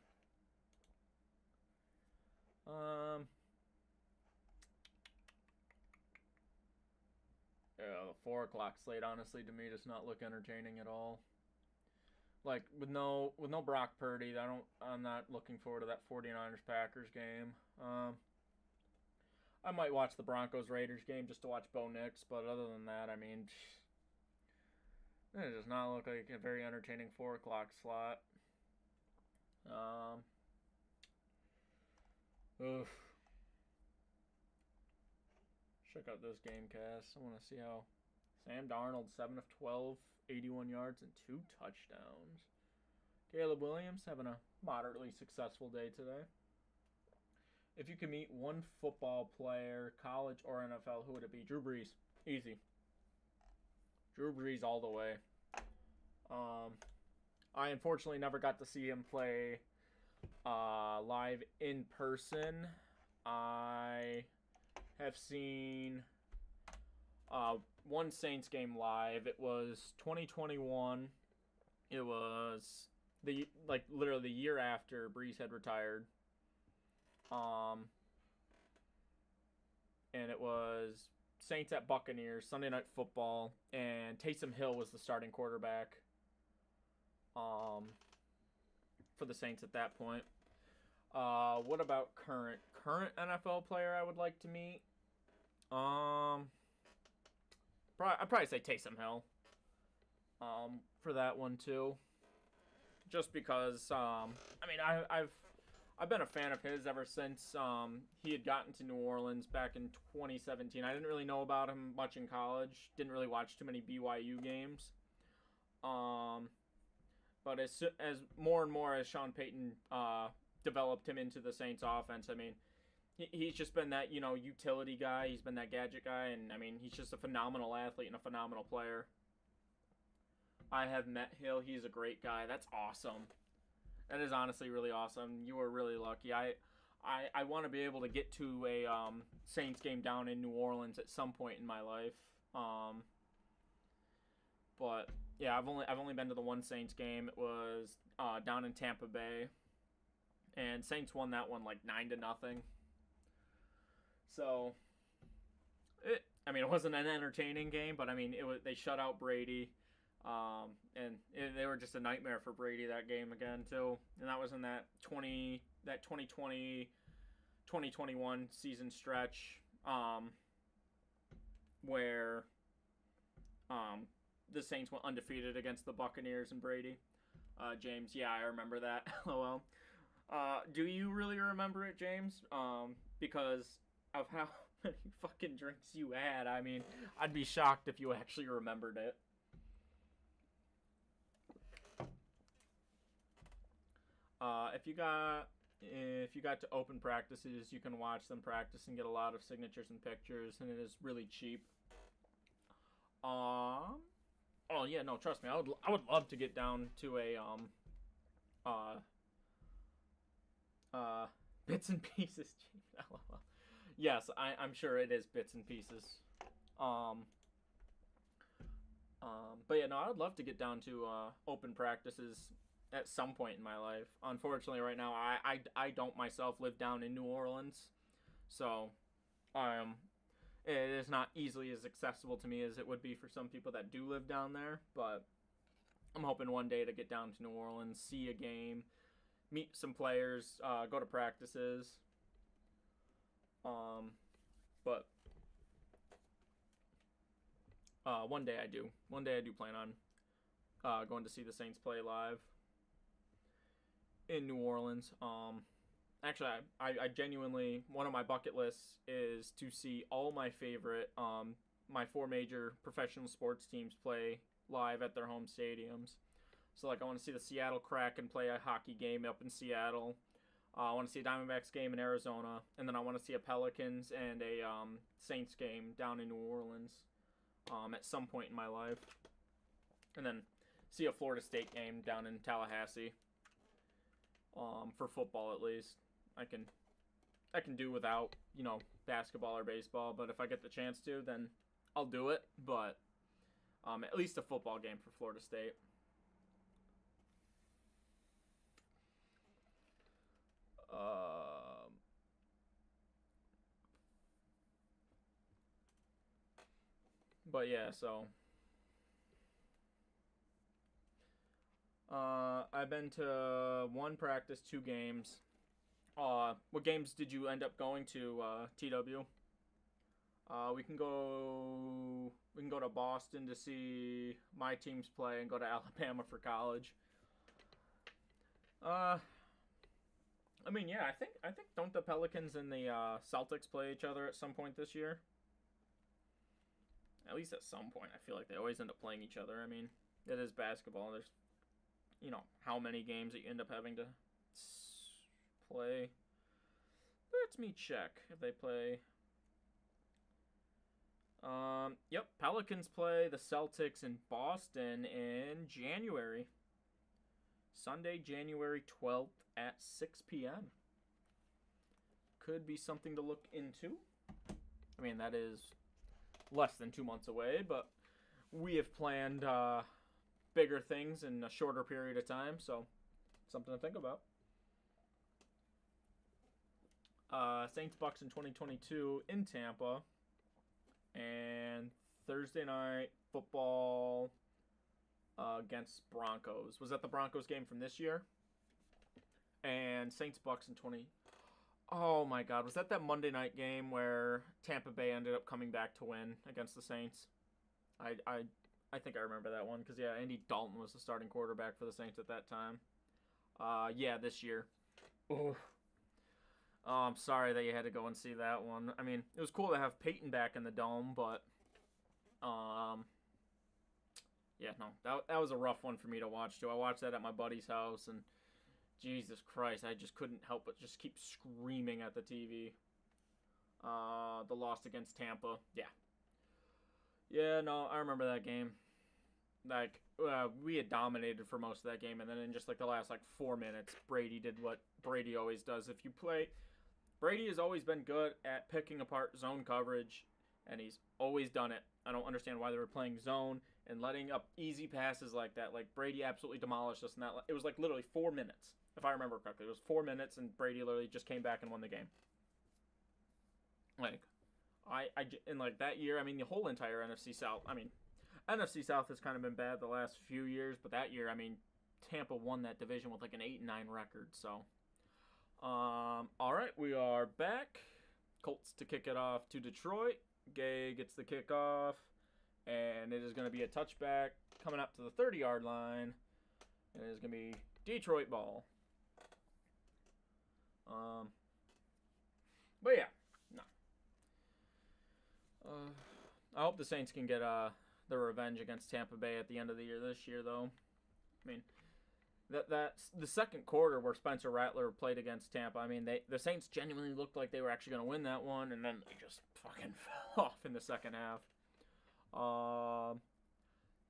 Yeah, the 4 o'clock slate honestly to me does not look entertaining at all. Like with no Brock Purdy, I'm not looking forward to that 49ers Packers game. I might watch the Broncos Raiders game just to watch Bo Nix, but other than that, I mean, it does not look like a very entertaining 4 o'clock slot. Oof. Check out this game cast. I want to see how Sam Darnold, 7 of 12, 81 yards and 2 touchdowns. Caleb Williams having a moderately successful day today. If you could meet one football player, college or NFL, who would it be? Drew Brees. Easy. Drew Brees all the way. I unfortunately never got to see him play live in person. I have seen one Saints game live. It was 2021. It was literally the year after Brees had retired. And it was Saints at Buccaneers, Sunday Night Football, and Taysom Hill was the starting quarterback for the Saints at that point. What about current NFL player I would like to meet? I'd probably say Taysom Hill for that one too. Just because I've been a fan of his ever since he had gotten to New Orleans back in 2017. I didn't really know about him much in college. Didn't really watch too many BYU games. But as more and more as Sean Payton developed him into the Saints offense, I mean, he's just been that, utility guy. He's been that gadget guy, and I mean, he's just a phenomenal athlete and a phenomenal player. I have met Hill. He's a great guy. That's awesome. That is honestly really awesome. You were really lucky. I want to be able to get to a Saints game down in New Orleans at some point in my life. But yeah, I've only been to the one Saints game. It was down in Tampa Bay, and Saints won that one like 9-0. So it wasn't an entertaining game, but I mean it was they shut out Brady, they were just a nightmare for Brady that game again too, and that was in that 2020 2021 season stretch, where the Saints went undefeated against the Buccaneers and Brady. James, yeah, I remember that. LOL. Do you really remember it, James? Because of how many fucking drinks you had. I mean, I'd be shocked if you actually remembered it. If you got to open practices, you can watch them practice and get a lot of signatures and pictures, and it is really cheap. Oh yeah, no, trust me, I would love to get down to a uh bits and pieces. Yes, I'm sure it is bits and pieces. Um, but yeah, no, I would love to get down to open practices at some point in my life. Unfortunately, right now, I don't myself live down in New Orleans, so um, it is not easily as accessible to me as it would be for some people that do live down there. But I'm hoping one day to get down to New Orleans, see a game, meet some players, go to practices. But one day I do. One day I do plan on going to see the Saints play live in New Orleans. Actually, I genuinely, one of my bucket lists is to see all my favorite, my four major professional sports teams play live at their home stadiums. So, like, I want to see the Seattle Kraken play a hockey game up in Seattle. I want to see a Diamondbacks game in Arizona. And then I want to see a Pelicans and a Saints game down in New Orleans at some point in my life. And then see a Florida State game down in Tallahassee. For football, at least. I can do without, basketball or baseball. But if I get the chance to, then I'll do it. But at least a football game for Florida State. But yeah, so I've been to one practice, two games. What games did you end up going to, TW? We can go to Boston to see my teams play and go to Alabama for college. I mean, yeah, I think don't the Pelicans and the Celtics play each other at some point this year? At least at some point. I feel like they always end up playing each other. I mean, it is basketball. There's, how many games that you end up having to play. Let me check if they play. Yep, Pelicans play the Celtics in Boston in January. Sunday, January 12th at 6 p.m. Could be something to look into. I mean, that is less than 2 months away, but we have planned bigger things in a shorter period of time, so something to think about. Saints Bucks in 2022 in Tampa, and Thursday night football against Broncos. Was that the Broncos game from this year? And Saints Bucks in 20. Oh my God, was that Monday night game where Tampa Bay ended up coming back to win against the Saints? I think I remember that one because, yeah, Andy Dalton was the starting quarterback for the Saints at that time. Yeah, this year. Oh, I'm sorry that you had to go and see that one. I mean, it was cool to have Peyton back in the dome, but yeah, no, that was a rough one for me to watch too. I watched that at my buddy's house, and Jesus Christ, I just couldn't help but just keep screaming at the TV. The loss against Tampa, yeah. Yeah, no, I remember that game. Like, we had dominated for most of that game, and then in just like the last 4 minutes, Brady did what Brady always does. Brady has always been good at picking apart zone coverage and he's always done it. I don't understand why they were playing zone and letting up easy passes like that. Like, Brady absolutely demolished us in that. It was like literally 4 minutes, if I remember correctly. It was 4 minutes, and Brady literally just came back and won the game. Like, in like that year, I mean, the whole entire NFC South. I mean, NFC South has kind of been bad the last few years, but that year, I mean, Tampa won that division with like an 8-9 record. So, all right, we are back. Colts to kick it off to Detroit. Gay gets the kickoff, and it is going to be a touchback coming up to the 30-yard line. And it is going to be Detroit ball. But yeah, no. I hope the Saints can get their revenge against Tampa Bay at the end of the year this year, though. I mean, that's the second quarter where Spencer Rattler played against Tampa. I mean, the Saints genuinely looked like they were actually going to win that one, and then they just fucking fell off in the second half. All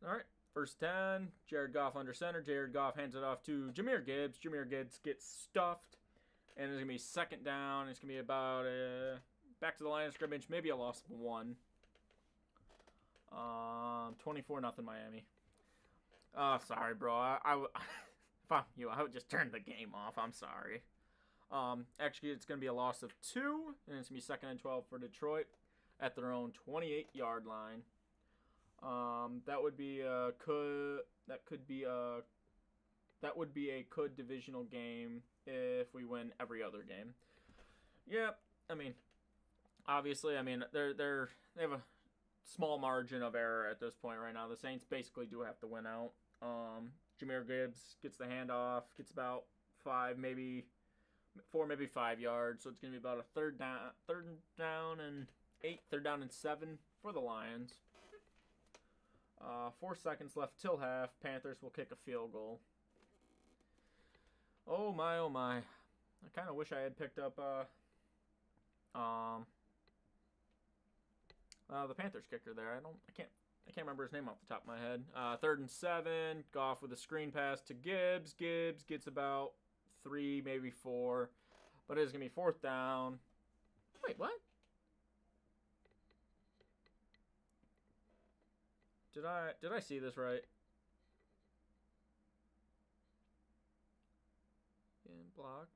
right, first 10. Jared Goff under center. Jared Goff hands it off to Jahmyr Gibbs. Jahmyr Gibbs gets stuffed, and it's going to be second down. It's going to be about back to the line of scrimmage, maybe a loss of 1. 24-0 Miami. Oh, sorry, bro. If I'm you, I would just turn the game off. I'm sorry. Actually, it's going to be a loss of 2, and it's going to be 2nd and 12 for Detroit at their own 28-yard line. That would be a could divisional game if we win every other game. Yeah, I mean, obviously, I mean they have a small margin of error at this point right now. The Saints basically do have to win out. Jahmyr Gibbs gets the handoff, gets about 4, maybe 5 yards. So it's going to be about a third down and 8, 3rd down and 7 for the Lions. 4 seconds left till half. Panthers will kick a field goal. Oh my, oh my. I kind of wish I had picked up the Panthers kicker there. I can't remember his name off the top of my head. 3rd and 7. Goff with a screen pass to Gibbs. Gibbs gets about 3, maybe 4. But it's going to be 4th down. Wait, what? Did I see this right? And block.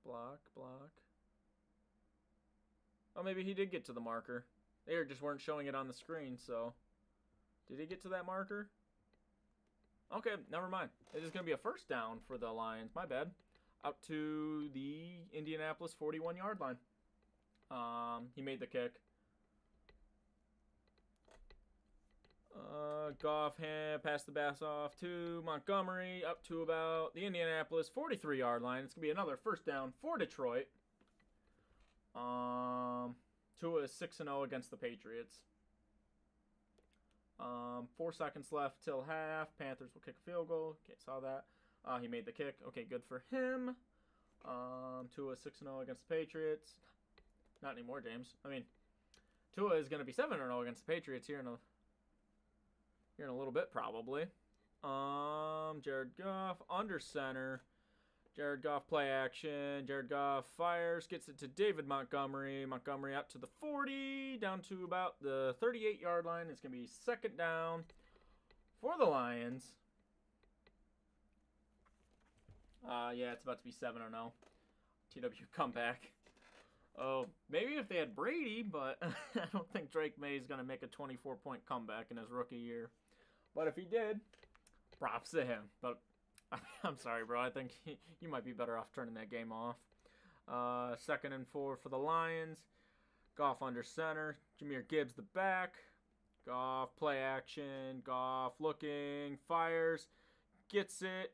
Oh, maybe he did get to the marker. They just weren't showing it on the screen, so... Did he get to that marker? Okay, never mind. It is going to be a 1st down for the Lions. My bad. Out to the Indianapolis 41-yard line. He made the kick. Goff passed the pass off to Montgomery. Up to about the Indianapolis 43-yard line. It's going to be another 1st down for Detroit. Tua is 6-0 against the Patriots. 4 seconds left till half. Panthers will kick a field goal. Okay, saw that. He made the kick. Okay, good for him. Tua is 6-0 against the Patriots. Not anymore, James. I mean, Tua is going to be 7-0 against the Patriots here in a little bit, probably. Jared Goff under center. Jared Goff play action. Jared Goff fires, gets it to David Montgomery. Montgomery out to the 40, down to about the 38-yard line. It's going to be 2nd down for the Lions. Yeah, it's about to be 7-0. TW comeback. Oh, maybe if they had Brady, but I don't think Drake May is going to make a 24-point comeback in his rookie year. But if he did, props to him. But I'm sorry, bro. I think you might be better off turning that game off. 2nd and 4 for the Lions. Goff under center. Jahmyr Gibbs the back. Goff play action. Goff looking. Fires. Gets it.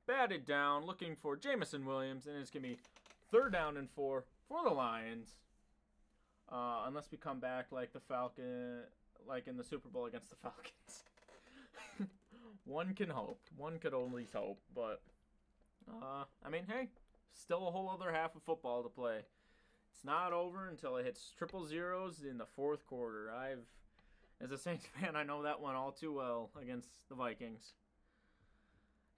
Batted down. Looking for Jameson Williams. And it's going to be 3rd down and 4 for the Lions. Unless we come back like the Falcon, like in the Super Bowl against the Falcons. One can hope. One could only hope. But, I mean, hey, still a whole other half of football to play. It's not over until it hits triple zeros in the 4th quarter. As a Saints fan, I know that one all too well against the Vikings.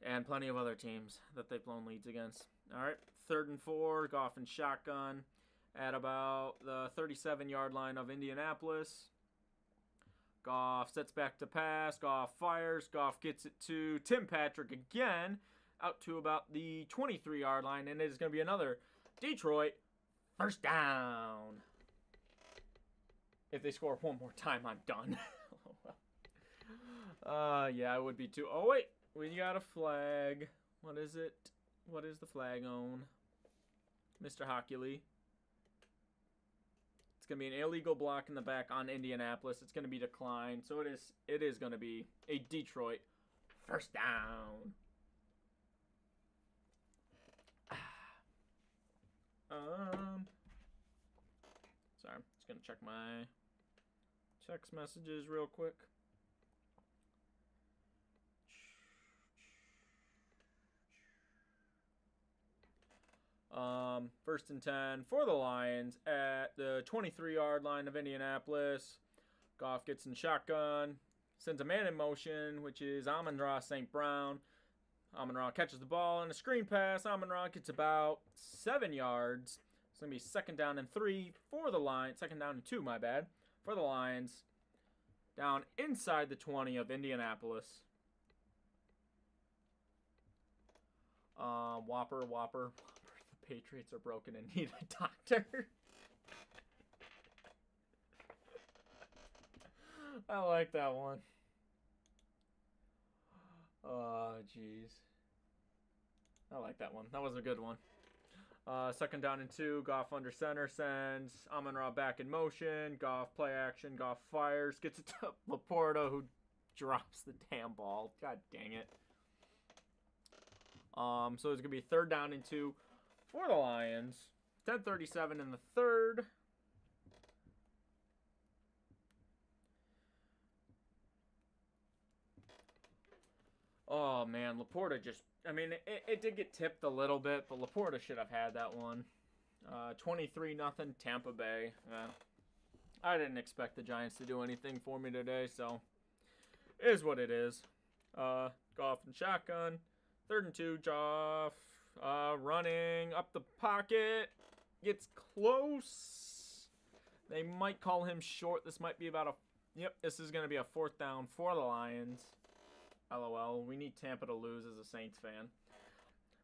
And plenty of other teams that they've blown leads against. All right, 3rd and 4, Goff and shotgun at about the 37-yard line of Indianapolis. Goff sets back to pass. Goff fires. Goff gets it to Tim Patrick again. Out to about the 23-yard line. And it is going to be another Detroit first down. If they score one more time, I'm done. Yeah, I would be too. Oh, wait. We got a flag. What is it? What is the flag on? Mr. Hockley. It's going to be an illegal block in the back on Indianapolis. It's going to be declined. So it is going to be a Detroit first down. Sorry, I'm just going to check my text messages real quick. First and 10 for the Lions at the 23-yard line of Indianapolis. Goff gets in shotgun, sends a man in motion, which is Amon-Ra St. Brown. Amon-Ra catches the ball in a screen pass. Amon-Ra gets about 7 yards. It's going to be second down and 3 for the Lions. Second down and 2, my bad, for the Lions. Down inside the 20 of Indianapolis. Whopper. The Patriots are broken and need a doctor. I like that one. Oh, jeez. I like that one. That was a good one. Second down and 2. Goff under center. Sends Amon-Ra back in motion. Goff play action. Goff fires. Gets it to Laporta, who drops the damn ball. God dang it. So it's going to be third down and 2 for the Lions. 10:37 in the third. Oh, man. Laporta just... I mean, it did get tipped a little bit, but Laporta should have had that one. 23-0 Tampa Bay. I didn't expect the Giants to do anything for me today, so it is what it is. Goff and shotgun. 3rd and 2, Goff running up the pocket. Gets close. They might call him short. This might be about a... Yep, this is going to be a 4th down for the Lions. LOL. We need Tampa to lose as a Saints fan.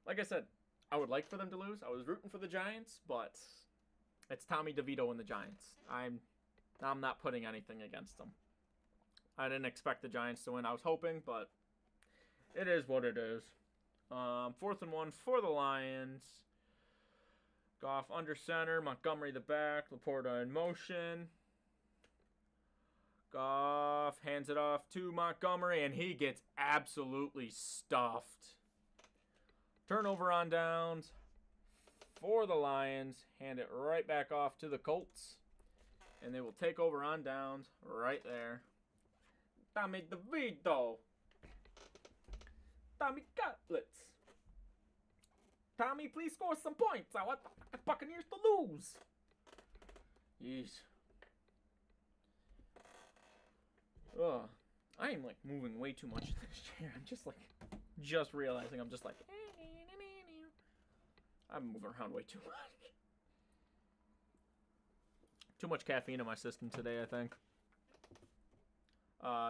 Like I said, I would like for them to lose. I was rooting for the Giants, but it's Tommy DeVito and the Giants. I'm not putting anything against them. I didn't expect the Giants to win. I was hoping, but it is what it is. 4th and 1 for the Lions. Goff under center. Montgomery the back. Laporta in motion. Goff hands it off to Montgomery, and he gets absolutely stuffed. Turnover on downs for the Lions. Hand it right back off to the Colts. And they will take over on downs right there. Tommy DeVito. Tommy Cutlets. Tommy, please score some points. I want the Buccaneers to lose. Yeesh. Ugh. I am like moving way too much in this chair. I'm just realizing I'm just like, I'm moving around way too much. Too much caffeine in my system today, I think.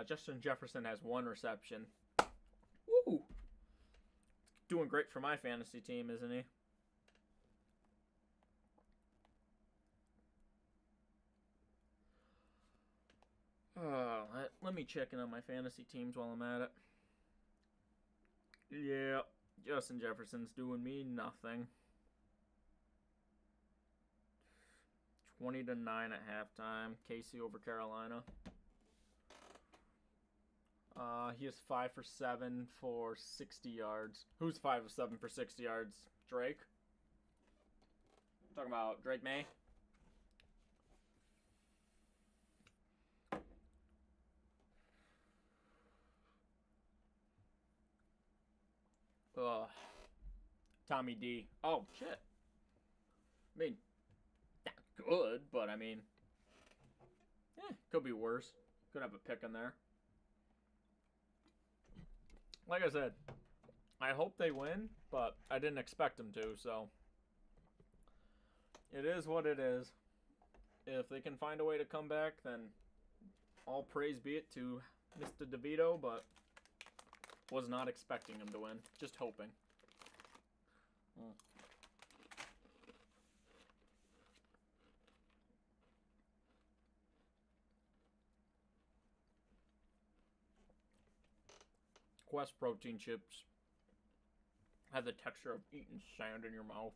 Justin Jefferson has 1 reception. Woo! Doing great for my fantasy team, isn't he? Let me check in on my fantasy teams while I'm at it. Yeah, Justin Jefferson's doing me nothing. 20-9 at halftime. Casey over Carolina. He is 5 for 7 for 60 yards. Who's 5 of 7 for 60 yards? Drake? Talking about Drake May? Tommy D. Oh, shit. I mean, not good, but I mean, could be worse. Could have a pick in there. Like I said, I hope they win, but I didn't expect them to, so it is what it is. If they can find a way to come back, then all praise be it to Mr. DeVito, but was not expecting him to win. Just hoping. Quest protein chips have the texture of eating sand in your mouth.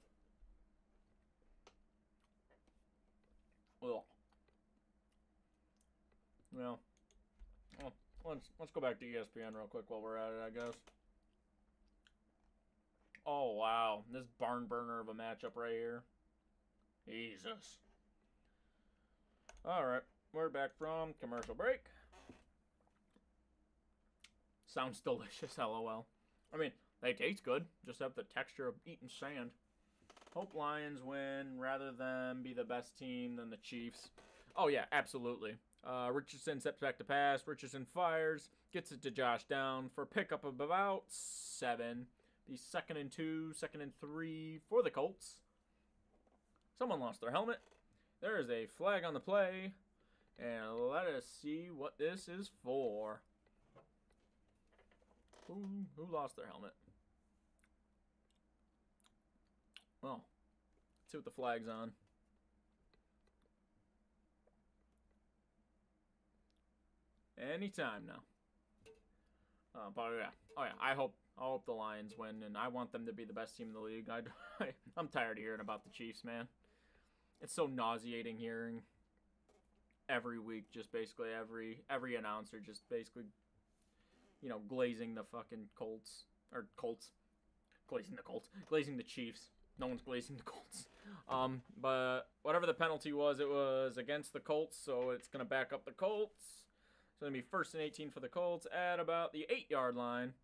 Ugh. Well, let's go back to ESPN real quick while we're at it, I guess. Oh, wow. This barn burner of a matchup right here. Jesus. Alright, we're back from commercial break. Sounds delicious, LOL. I mean, they taste good. Just have the texture of eating sand. Hope Lions win rather than be the best team than the Chiefs. Oh, yeah, absolutely. Richardson steps back to pass. Richardson fires. Gets it to Josh Down for a pickup of about 7. The 2nd and 2, 2nd and 3 for the Colts. Someone lost their helmet. There is a flag on the play. And let us see what this is for. Who lost their helmet? Well, let's see what the flag's on. Anytime now. But yeah. Oh yeah, I hope the Lions win, and I want them to be the best team in the league. I'm tired of hearing about the Chiefs, man. It's so nauseating hearing every week, just basically every announcer just basically, you know, glazing the fucking Colts. Glazing the Chiefs. No one's glazing the Colts. But whatever the penalty was, it was against the Colts, so it's going to back up the Colts. So it's going to be 1st and 18 for the Colts at about the 8-yard line.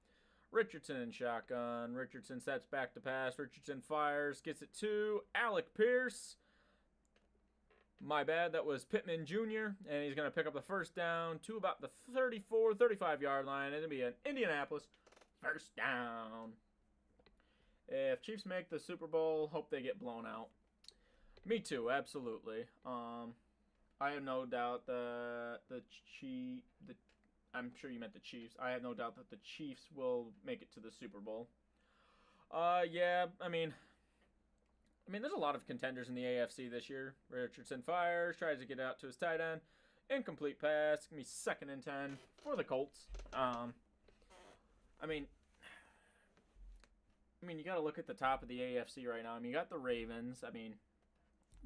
Richardson in shotgun. Richardson steps back to pass. Richardson fires. Gets it to Alec Pierce. My bad, that was Pittman Jr. And he's going to pick up the first down to about the 34, 35-yard line. It'll be an Indianapolis first down. If Chiefs make the Super Bowl, hope they get blown out. Me too, absolutely. I have no doubt that I'm sure you meant the Chiefs. I have no doubt that the Chiefs will make it to the Super Bowl. Yeah, I mean, there's a lot of contenders in the AFC this year. Richardson fires, tries to get out to his tight end. Incomplete pass. It's going to be 2nd and 10 for the Colts. I mean, you got to look at the top of the AFC right now. I mean, you got the Ravens. I mean,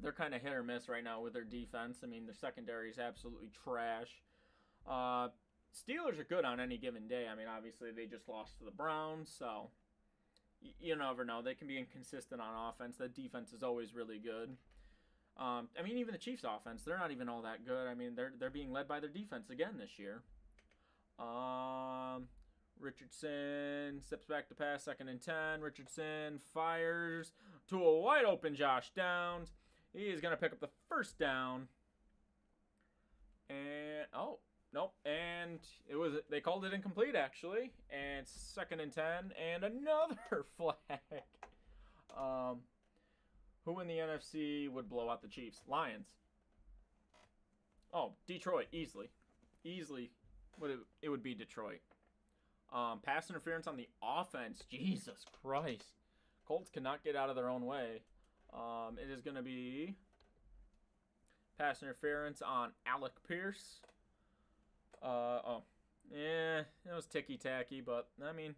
they're kind of hit or miss right now with their defense. I mean, their secondary is absolutely trash. Steelers are good on any given day. I mean, obviously, they just lost to the Browns, so you never know. They can be inconsistent on offense. The defense is always really good. I mean, even the Chiefs' offense, they're not even all that good. I mean, they're being led by their defense again this year. Richardson steps back to pass, 2nd and 10. Richardson fires to a wide open Josh Downs. He is going to pick up the first down. And, oh, nope. And they called it incomplete, actually. And 2nd and 10. And another flag. Who in the NFC would blow out the Chiefs? Lions. Oh, Detroit, easily. It would be Detroit. Pass interference on the offense. Jesus Christ. Colts cannot get out of their own way. It is going to be pass interference on Alec Pierce. Yeah, it was ticky-tacky, but, I mean,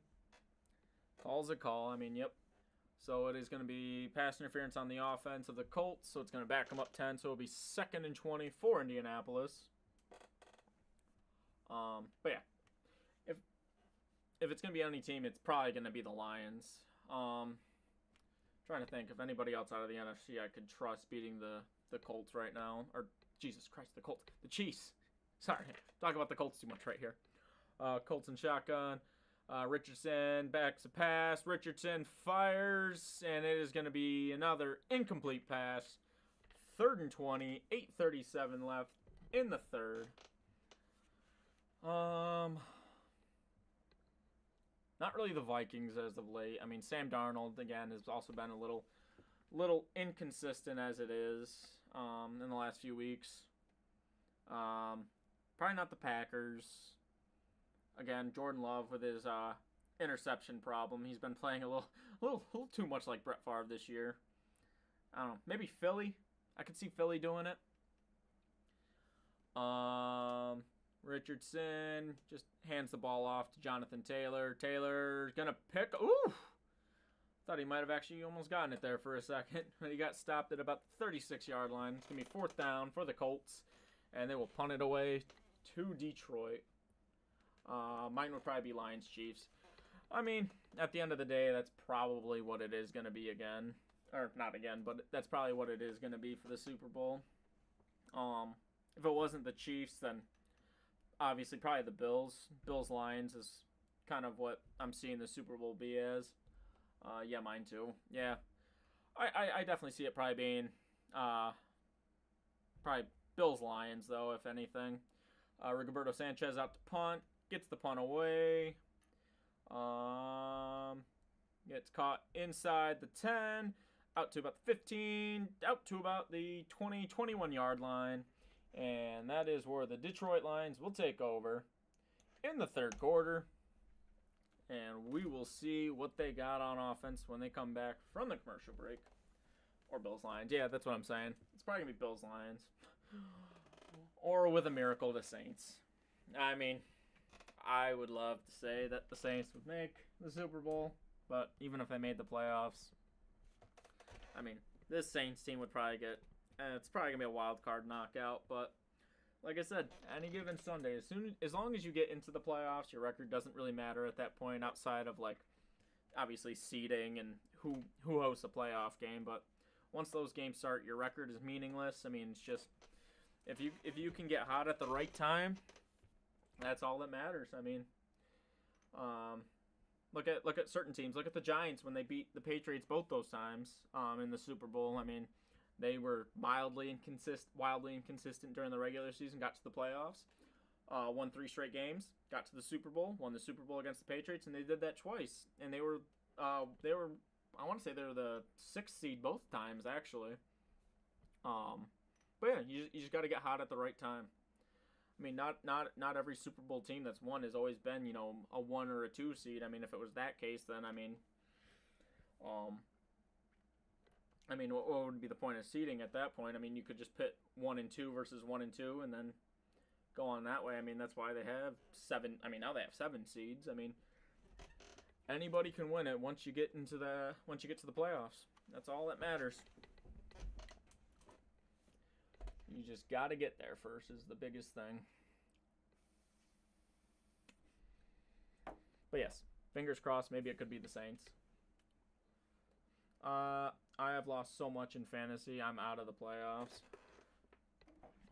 call's a call. I mean, yep. So it is going to be pass interference on the offense of the Colts, so it's going to back them up 10, so it'll be 2nd and 20 for Indianapolis. But yeah, if it's going to be any team, it's probably going to be the Lions. Trying to think if anybody outside of the NFC I could trust beating the Colts right now. Or, Jesus Christ, the Colts. The Chiefs. Sorry, talk about the Colts too much right here. Colts in shotgun. Richardson backs a pass. Richardson fires, and it is going to be another incomplete pass. 3rd and 20, 8:37 left in the third. Not really the Vikings as of late. I mean, Sam Darnold, again, has also been a little inconsistent as it is in the last few weeks. Probably not the Packers. Again, Jordan Love with his interception problem. He's been playing a little too much like Brett Favre this year. I don't know. Maybe Philly. I could see Philly doing it. Richardson just hands the ball off to Jonathan Taylor. Taylor's gonna pick. Ooh! Thought he might have actually almost gotten it there for a second. He got stopped at about the 36-yard line. It's gonna be 4th down for the Colts, and they will punt it away to Detroit. Mine would probably be Lions Chiefs. I mean, at the end of the day, that's probably what it is gonna be again. Or not again, but that's probably what it is gonna be for the Super Bowl. If it wasn't the Chiefs, then obviously probably the Bills. Bills-Lions is kind of what I'm seeing the Super Bowl be as. Yeah, mine too. Yeah. I definitely see it probably being probably Bills-Lions, though, if anything. Rigoberto Sanchez out to punt. Gets the punt away. Gets caught inside the 10. Out to about the 15. Out to about the 20, 21-yard line. And that is where the Detroit Lions will take over in the 3rd quarter. And we will see what they got on offense when they come back from the commercial break. Or Bills-Lions. Yeah, that's what I'm saying. It's probably going to be Bills-Lions. Or with a miracle, the Saints. I mean, I would love to say that the Saints would make the Super Bowl. But even if they made the playoffs, I mean, this Saints team would probably get... it's probably going to be a wild card knockout. But like I said, any given Sunday, as long as you get into the playoffs, your record doesn't really matter at that point outside of, like, obviously seeding and who hosts a playoff game. But once those games start, your record is meaningless. I mean, it's just if you can get hot at the right time, that's all that matters. I mean, look at certain teams. Look at the Giants when they beat the Patriots both those times in the Super Bowl. I mean, they were wildly inconsistent during the regular season, got to the playoffs, won 3 straight games, got to the Super Bowl, won the Super Bowl against the Patriots, and they did that twice. And they were I want to say they were the 6th seed both times, actually. But yeah, you just got to get hot at the right time. I mean, not every Super Bowl team that's won has always been, you know, a 1 or a 2 seed. I mean, if it was that case, then I mean, what would be the point of seeding at that point? I mean, you could just pit 1 and 2 versus 1 and 2, and then go on that way. I mean, that's why they have 7. I mean, now they have 7 seeds. I mean, anybody can win it once you get to the playoffs. That's all that matters. You just got to get there first is the biggest thing. But yes, fingers crossed. Maybe it could be the Saints. I have lost so much in fantasy. I'm out of the playoffs.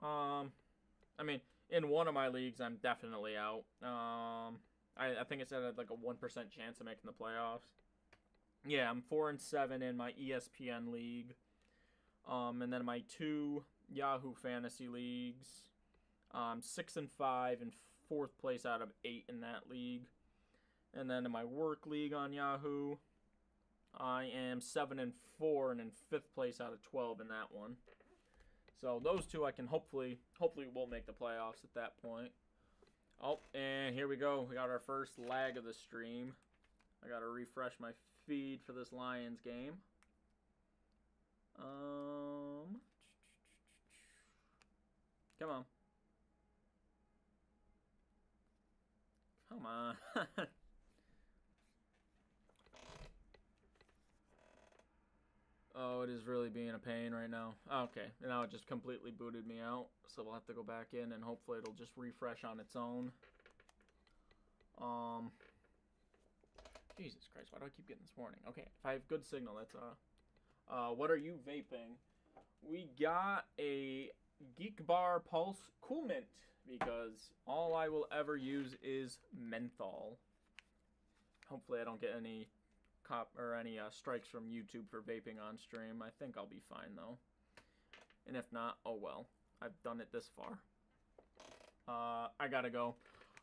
I mean, in one of my leagues, I'm definitely out. I think it's at like a 1% chance of making the playoffs. Yeah, I'm 4-7 in my ESPN league. And then my 2 Yahoo Fantasy leagues. 6-5 in 4th place out of 8 in that league. And then in my work league on Yahoo, I am 7-4 and in 5th place out of 12 in that one. So those 2 I can hopefully will make the playoffs at that point. Oh, and here we go. We got our first lag of the stream. I got to refresh my feed for this Lions game. Come on. Come on. Oh, it is really being a pain right now. Okay, now it just completely booted me out. So we'll have to go back in and hopefully it'll just refresh on its own. Jesus Christ, why do I keep getting this warning? Okay, if I have good signal, that's what are you vaping? We got a Geek Bar Pulse Cool Mint because all I will ever use is menthol. Hopefully I don't get any strikes from YouTube for vaping on stream. I think I'll be fine though. And if not, oh well. I've done it this far. I gotta go.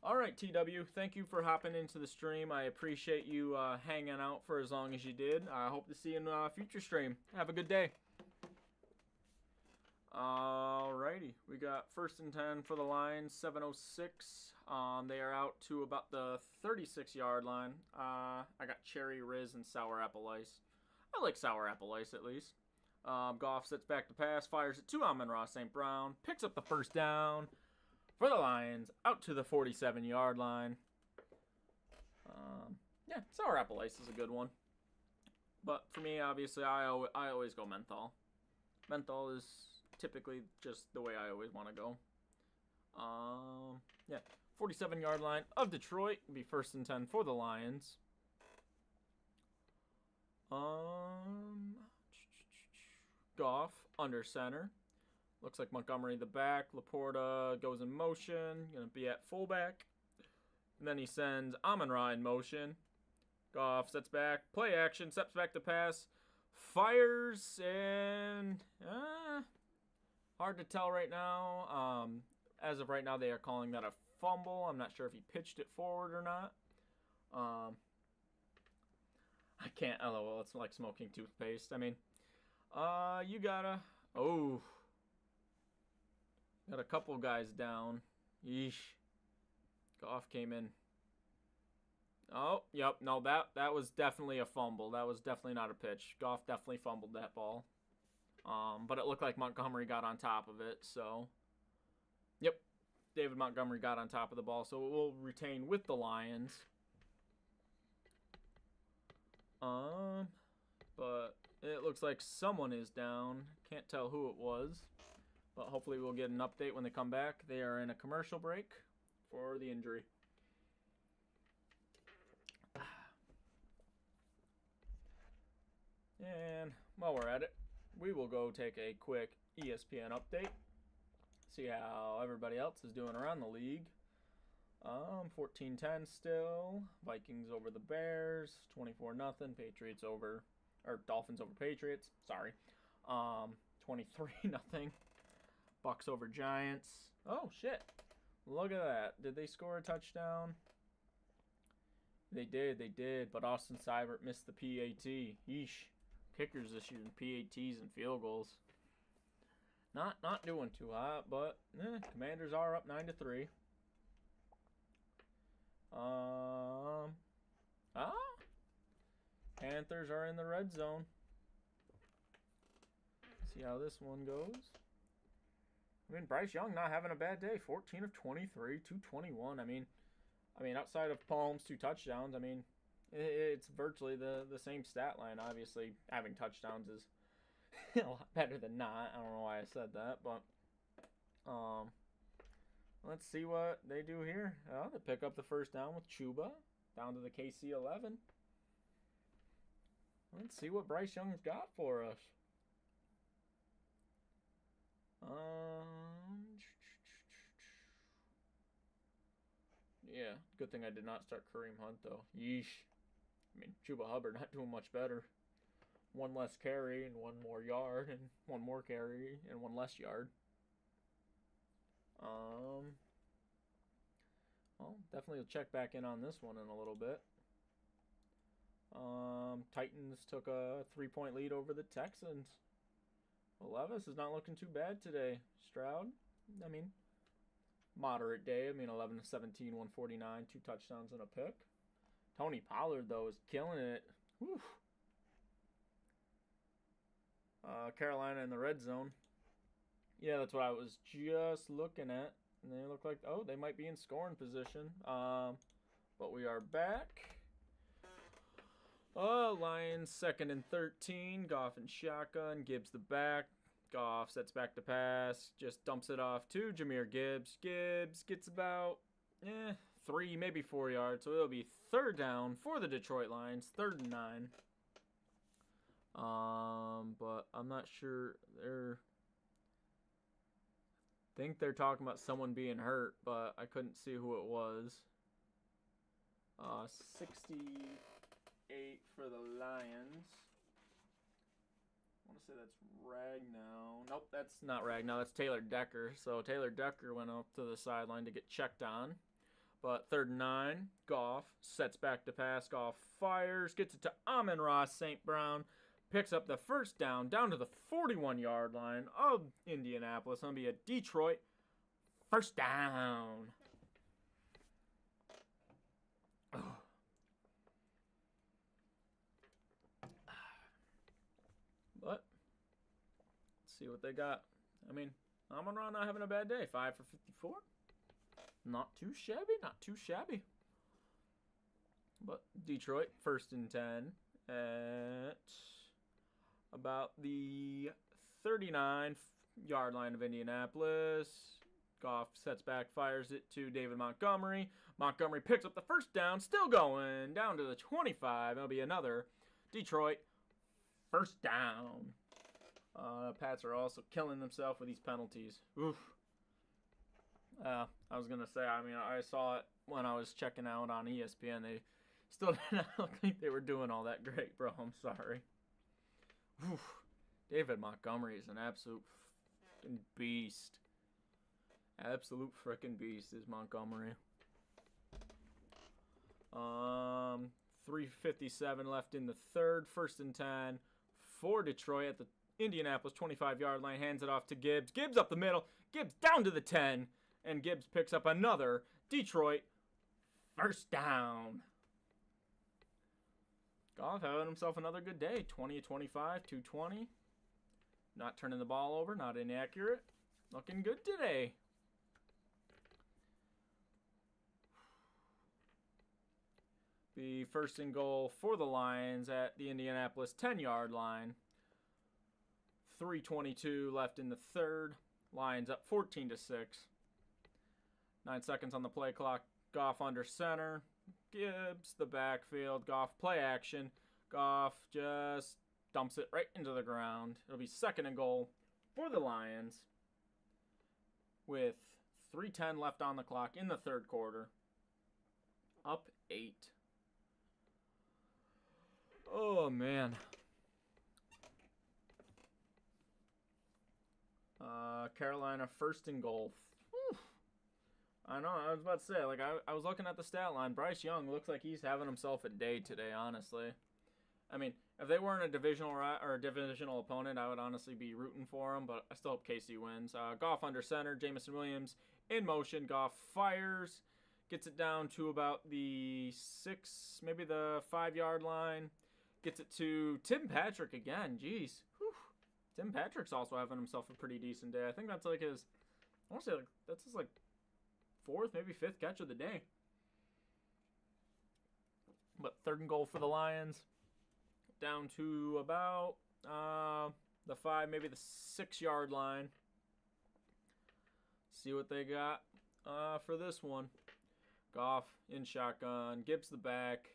Alright, TW, thank you for hopping into the stream. I appreciate you hanging out for as long as you did. I hope to see you in a future stream. Have a good day. Alrighty, we got 1st and 10 for the Lions, 7:06. They are out to about the 36-yard line. I got cherry, Riz, and sour apple ice. I like sour apple ice at least. Goff sets back to pass, fires it to Amon-Ra St. Brown, picks up the 1st down for the Lions, out to the 47-yard line. Yeah, sour apple ice is a good one. But for me, obviously, I always go menthol. Menthol is typically just the way I always want to go. Yeah, 47-yard line of Detroit will be 1st and 10 for the Lions. Goff under center. Looks like Montgomery the back. Laporta goes in motion. Gonna be at fullback. And then he sends Amon-Ra in motion. Goff sets back. Play action. Steps back to pass. Fires and hard to tell right now. As of right now, they are calling that a fumble. I'm not sure if he pitched it forward or not. I can't. LOL. It's like smoking toothpaste. I mean, you gotta. Oh, got a couple guys down. Yeesh. Goff came in. Oh, yep. No, that was definitely a fumble. That was definitely not a pitch. Goff definitely fumbled that ball. But it looked like Montgomery got on top of it. So, yep. David Montgomery got on top of the ball. So it will retain with the Lions. But it looks like someone is down. Can't tell who it was. But hopefully we'll get an update when they come back. They are in a commercial break for the injury. And while we're at it, we will go take a quick ESPN update. See how everybody else is doing around the league. 14-10 still. Vikings over the Bears. 24-0. Patriots over, or Dolphins over Patriots. Sorry. 23-0. Bucks over Giants. Oh shit! Look at that. Did they score a touchdown? They did. But Austin Seibert missed the PAT. Yeesh. Kickers this year in PATs and field goals. Not doing too hot, but Commanders are up 9-3. Panthers are in the red zone. See how this one goes. I mean, Bryce Young not having a bad day. 14 of 23, 221. I mean, outside of Palms, 2 touchdowns. I mean, it's virtually the same stat line. Obviously, having touchdowns is a lot better than not. I don't know why I said that, but let's see what they do here. Oh, they pick up the 1st down with Chuba down to the KC 11. Let's see what Bryce Young's got for us. Yeah, good thing I did not start Kareem Hunt though. Yeesh. I mean, Chuba Hubbard not doing much better. 1 less carry and 1 more yard, and 1 more carry and 1 less yard. Well, definitely will check back in on this one in a little bit. Titans took a 3-point lead over the Texans. Levis is not looking too bad today. Stroud, I mean, moderate day. I mean, 11-17, 149, 2 touchdowns and a pick. Tony Pollard, though, is killing it. Whew. Carolina in the red zone. Yeah, that's what I was just looking at. And they look like, oh, they might be in scoring position. But we are back. Lions 2nd and 13. Goff and shotgun. Gibbs the back. Goff sets back to pass. Just dumps it off to Jahmyr Gibbs. Gibbs gets about 3, maybe 4 yards. So it'll be 3rd down for the Detroit Lions. 3rd and 9. But I'm not sure. I think they're talking about someone being hurt, but I couldn't see who it was. 68 for the Lions. I want to say that's Ragnow. Nope, that's not Ragnow. That's Taylor Decker. So Taylor Decker went up to the sideline to get checked on. But 3rd and 9. Goff sets back to pass. Goff fires. Gets it to Amon-Ra St. Brown. picks up the first down to the 41-yard line of Indianapolis. Going to be a Detroit first down. But let's see what they got. I mean, Amon-Ra not having a bad day. 5 for 54. Not too shabby. But Detroit, 1st and 10 at about the 39-yard line of Indianapolis. Goff sets back, fires it to David Montgomery. Montgomery picks up the first down, still going down to the 25. It'll be another Detroit first down. Pats are also killing themselves with these penalties. Oof. I was going to say, I mean, I saw it when I was checking out on ESPN. They still didn't look like they were doing all that great, bro. I'm sorry. Oof. David Montgomery is an absolute fucking beast. Absolute freaking beast is Montgomery. 3:57 left in the third. 1st and 10 for Detroit at the Indianapolis 25-yard line. Hands it off to Gibbs. Gibbs up the middle. Gibbs down to the 10. And Gibbs picks up another Detroit first down. Goff having himself another good day. 20-25, 220. Not turning the ball over. Not inaccurate. Looking good today. Be 1st and goal for the Lions at the Indianapolis 10-yard line. 3:22 left in the third. Lions up 14-6. 9 seconds on the play clock. Goff under center. Gibbs the backfield. Goff play action. Goff just dumps it right into the ground. It'll be 2nd and goal for the Lions with 3:10 left on the clock in the third quarter. Up 8. Oh, man. Carolina 1st and goal. Whew. I know, I was about to say, like, I was looking at the stat line. Bryce Young looks like he's having himself a day today, honestly. I mean, if they weren't a divisional opponent, I would honestly be rooting for them, but I still hope KC wins. Goff under center, Jameson Williams in motion. Goff fires, gets it down to about the 6, maybe the 5-yard line. Gets it to Tim Patrick again. Jeez. Whew. Tim Patrick's also having himself a pretty decent day. I think that's like his, I want to say, like, that's his, like, 4th, maybe 5th catch of the day. But 3rd and goal for the Lions. Down to about the 5, maybe the 6-yard line. See what they got for this one. Goff in shotgun. Gibbs the back.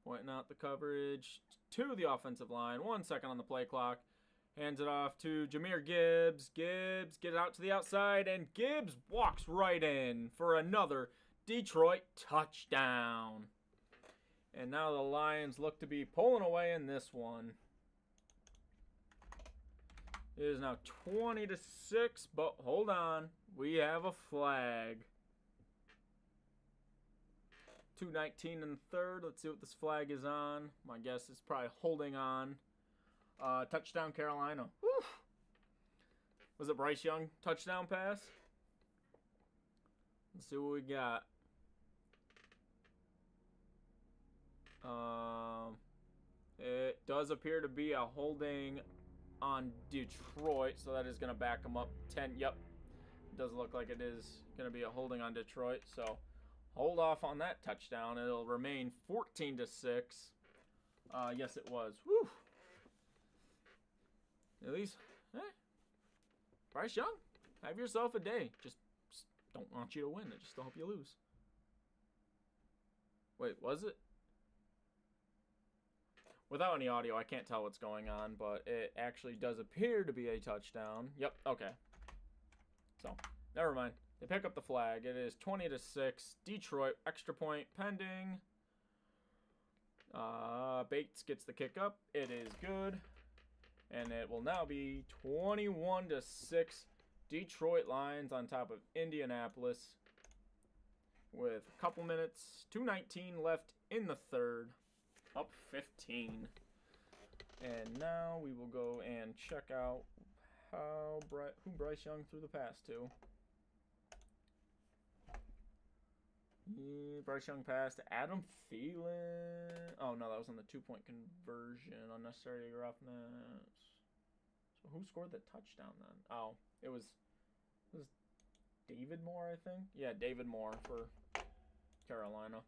Pointing out the coverage to the offensive line. 1 second on the play clock. Hands it off to Jahmyr Gibbs. Gibbs get it out to the outside, and Gibbs walks right in for another Detroit touchdown. And now the Lions look to be pulling away in this one. It is now 20-6, but hold on. We have a flag. 2:19 in the third. Let's see what this flag is on. My guess is probably holding on. Touchdown Carolina. Whew. Was it Bryce Young touchdown pass? Let's see what we got. It does appear to be a holding on Detroit, so that is going to back them up 10. Yep. It does look like it is going to be a holding on Detroit, so hold off on that touchdown. It'll remain 14-6. Yes, it was. Whew. At least, Bryce Young, have yourself a day. Just don't want you to win. I just don't hope you lose. Wait, was it? Without any audio, I can't tell what's going on, but it actually does appear to be a touchdown. Yep, okay. So, never mind. They pick up the flag. It is 20-6. Detroit, extra point pending. Bates gets the kick up. It is good. And it will now be 21-6. Detroit Lions on top of Indianapolis. with a couple minutes, 2:19 left in the third, up 15. And now we will go and check out who Bryce Young threw the pass to. Bryce Young passed to Adam Thielen. Oh no, that was on the 2-point conversion. Unnecessary roughness. So who scored the touchdown then? Oh, it was David Moore, I think. Yeah, David Moore for Carolina.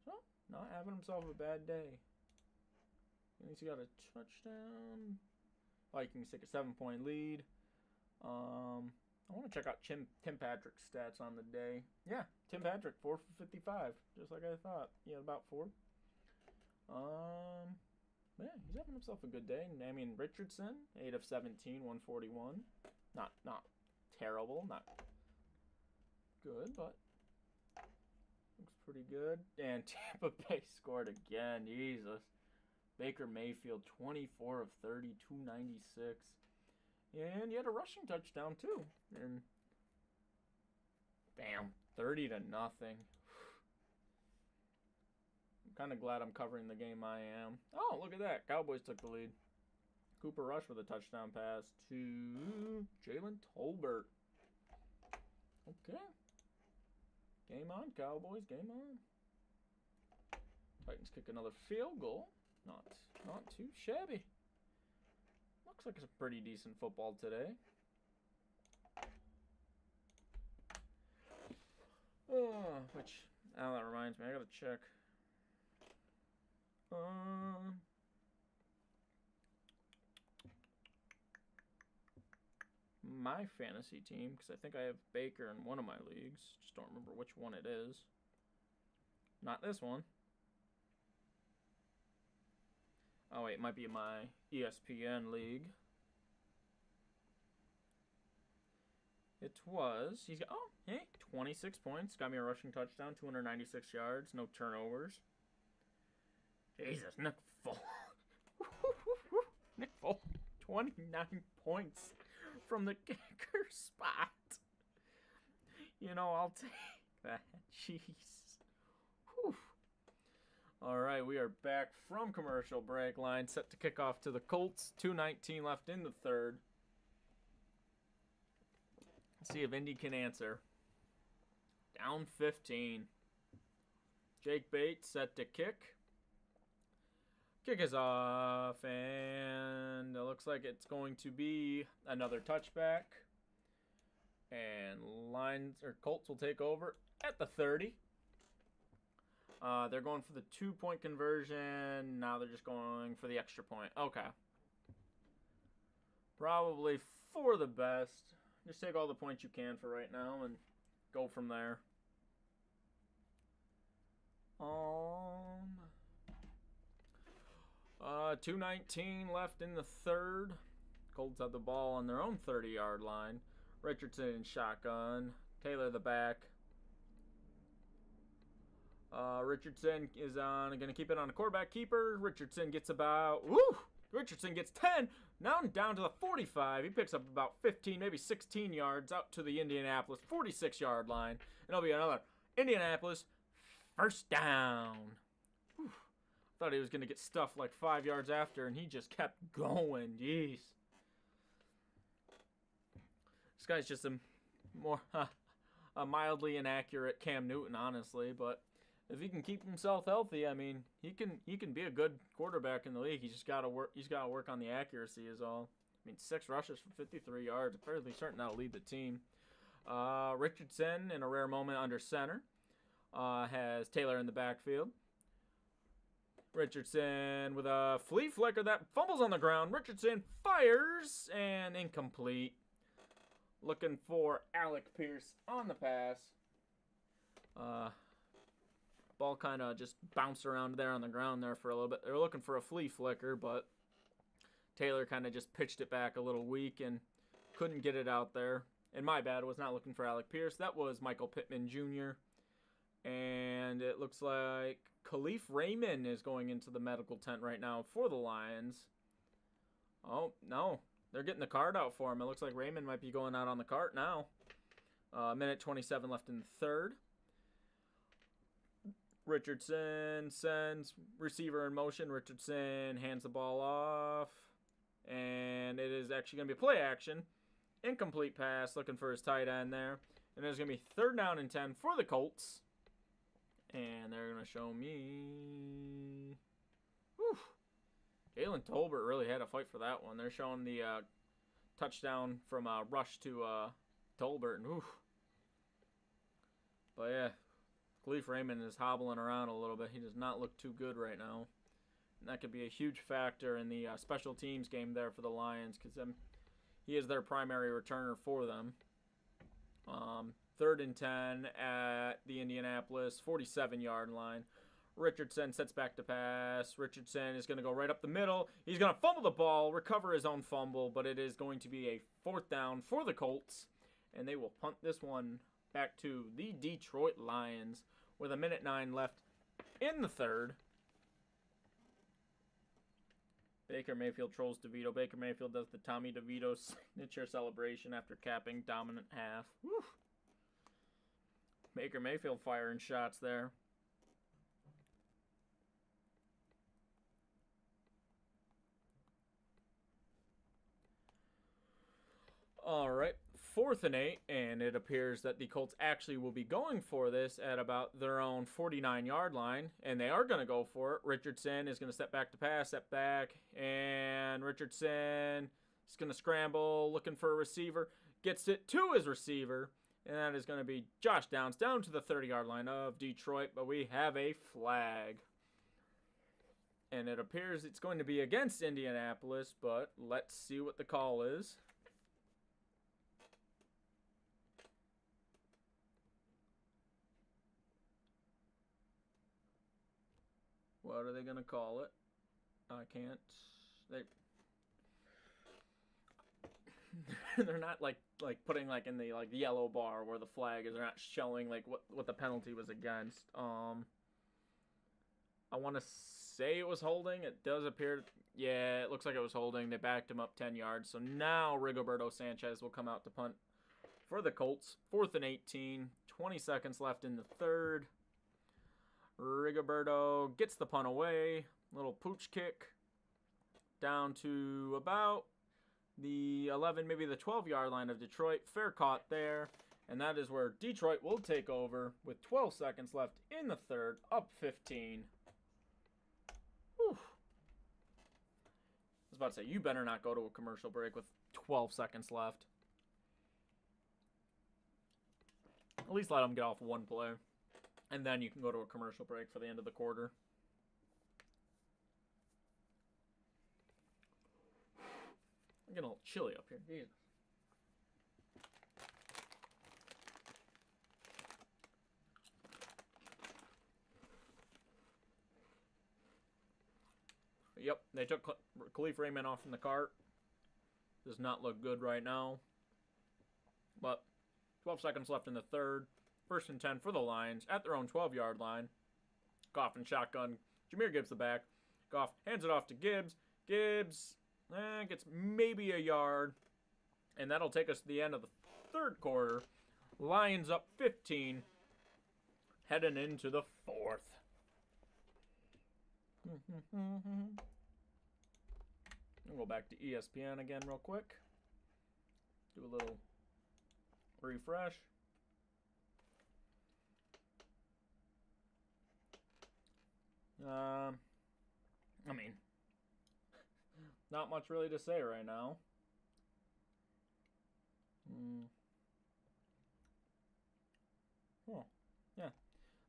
So not having himself a bad day. At least he got a touchdown. Vikings take a 7-point lead. I want to check out Tim Patrick's stats on the day. Yeah, Tim Patrick, 4 for 55, just like I thought. He had about 4. Yeah, he's having himself a good day. Damian Richardson, 8 of 17, 141. Not terrible, not good, but looks pretty good. And Tampa Bay scored again. Jesus. Baker Mayfield, 24 of 30, 296. And he had a rushing touchdown, too. And bam, 30-0. I'm kind of glad I'm covering the game I am. Oh, look at that. Cowboys took the lead. Cooper Rush with a touchdown pass to Jalen Tolbert. Okay. Game on, Cowboys. Game on. Titans kick another field goal. Not too shabby. Looks like it's a pretty decent football today. That reminds me, I gotta check. My fantasy team, because I think I have Baker in one of my leagues. Just don't remember which one it is. Not this one. Oh wait, it might be my ESPN league. He's got, 26 points. Got me a rushing touchdown, 296 yards, no turnovers. Jesus, Nick Foles. Nick Foles, 29 points from the kicker spot. I'll take that. Jeez. Whew. All right, we are back from commercial break. Line set to kick off to the Colts. 2:19 left in the third. Let's see if Indy can answer. Down 15. Jake Bates set to kick. Kick is off, and it looks like it's going to be another touchback. And Colts will take over at the 30. They're going for the 2-point conversion. Now they're just going for the extra point. Okay. Probably for the best. Just take all the points you can for right now and go from there. 2:19 left in the third. Colts have the ball on their own 30-yard line. Richardson in shotgun. Taylor the back. Richardson is going to keep it on a quarterback keeper. Richardson gets 10. Now down to the 45. He picks up about 15, maybe 16 yards out to the Indianapolis 46-yard line. And it'll be another Indianapolis first down. Whew. Thought he was going to get stuffed like 5 yards after, and he just kept going. Jeez. This guy's just a mildly inaccurate Cam Newton, honestly, but if he can keep himself healthy, I mean, he can be a good quarterback in the league. He's got to work on the accuracy is all. I mean, 6 rushes for 53 yards. Fairly certain that'll lead the team. Richardson, in a rare moment under center, has Taylor in the backfield. Richardson with a flea flicker that fumbles on the ground. Richardson fires and incomplete. Looking for Alec Pierce on the pass. Ball kind of just bounced around there on the ground there for a little bit. They were looking for a flea flicker, but Taylor kind of just pitched it back a little weak and couldn't get it out there. And my bad, was not looking for Alec Pierce. That was Michael Pittman Jr. And it looks like Khalif Raymond is going into the medical tent right now for the Lions. Oh, no. They're getting the card out for him. It looks like Raymond might be going out on the cart now. Minute 27 left in the third. Richardson sends receiver in motion. Richardson hands the ball off. And it is actually going to be play action. Incomplete pass, looking for his tight end there. And there's going to be 3rd down and 10 for the Colts. And they're going to show me... Whew. Jalen Tolbert really had a fight for that one. They're showing the touchdown from rush to Tolbert. And, whew. But yeah, Khalif Raymond is hobbling around a little bit. He does not look too good right now. And that could be a huge factor in the special teams game there for the Lions, because he is their primary returner for them. 3rd and 10 at the Indianapolis 47-yard line. Richardson sets back to pass. Richardson is going to go right up the middle. He's going to fumble the ball, recover his own fumble, but it is going to be a 4th down for the Colts. And they will punt this one back to the Detroit Lions with 1:09 left in the third. Baker Mayfield trolls DeVito. Baker Mayfield does the Tommy DeVito signature celebration after capping dominant half. Whew. Baker Mayfield firing shots there. All right, 4th and 8, and it appears that the Colts actually will be going for this at about their own 49-yard line, and they are going to go for it. Richardson is going to step back to pass, step back, and Richardson is going to scramble, looking for a receiver, gets it to his receiver, and that is going to be Josh Downs down to the 30-yard line of Detroit, but we have a flag. And it appears it's going to be against Indianapolis, but let's see what the call is. What are they going to call it? I can't. They're not like putting like in the yellow bar where the flag is. They're not showing like what the penalty was against. I want to say it was holding. It does appear. Yeah, it looks like it was holding. They backed him up 10 yards. So now Rigoberto Sanchez will come out to punt for the Colts. 4th and 18. 20 seconds left in the third. Rigoberto gets the punt away. Little pooch kick down to about the 11, maybe the 12-yard line of Detroit. Fair caught there. And that is where Detroit will take over with 12 seconds left in the third, up 15. Whew. I was about to say, you better not go to a commercial break with 12 seconds left. At least let them get off one play. And then you can go to a commercial break for the end of the quarter. I'm getting a little chilly up here. Jesus. Yep, they took Khalif Raymond off from the cart. Does not look good right now. But 12 seconds left in the third. 1st and 10 for the Lions at their own 12-yard line. Goff and shotgun. Jahmyr Gibbs the back. Goff hands it off to Gibbs. Gibbs gets maybe a yard. And that'll take us to the end of the third quarter. Lions up 15. Heading into the fourth. I'll go back to ESPN again real quick. Do a little refresh. I mean, not much really to say right now. Oh, yeah.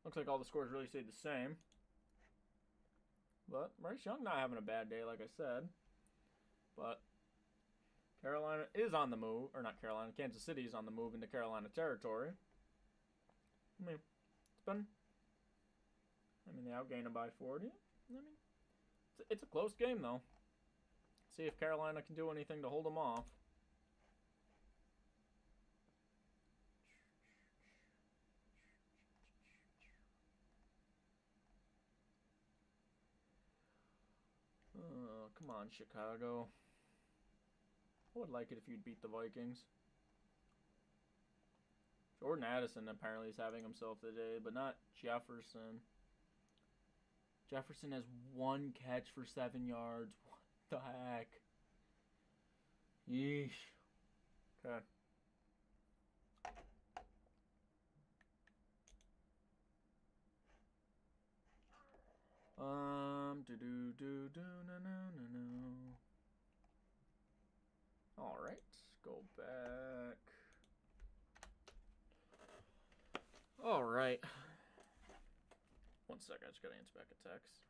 Looks like all the scores really stayed the same. But Bryce Young not having a bad day, like I said. But Carolina is on the move. Or not Carolina, Kansas City is on the move into Carolina territory. I mean, they outgained them by 40. I mean, it's a close game, though. See if Carolina can do anything to hold them off. Come on, Chicago. I would like it if you'd beat the Vikings. Jordan Addison apparently is having himself today, but not Jefferson. Jefferson has 1 catch for 7 yards. What the heck? Yeesh. Okay. All right, go back. All right. 1 sec, I just gotta answer back a text.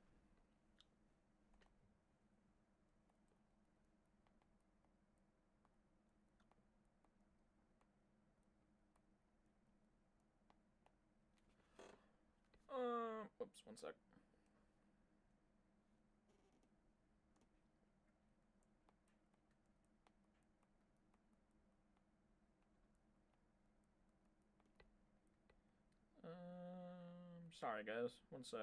Oops, 1 sec. Sorry guys, 1 sec.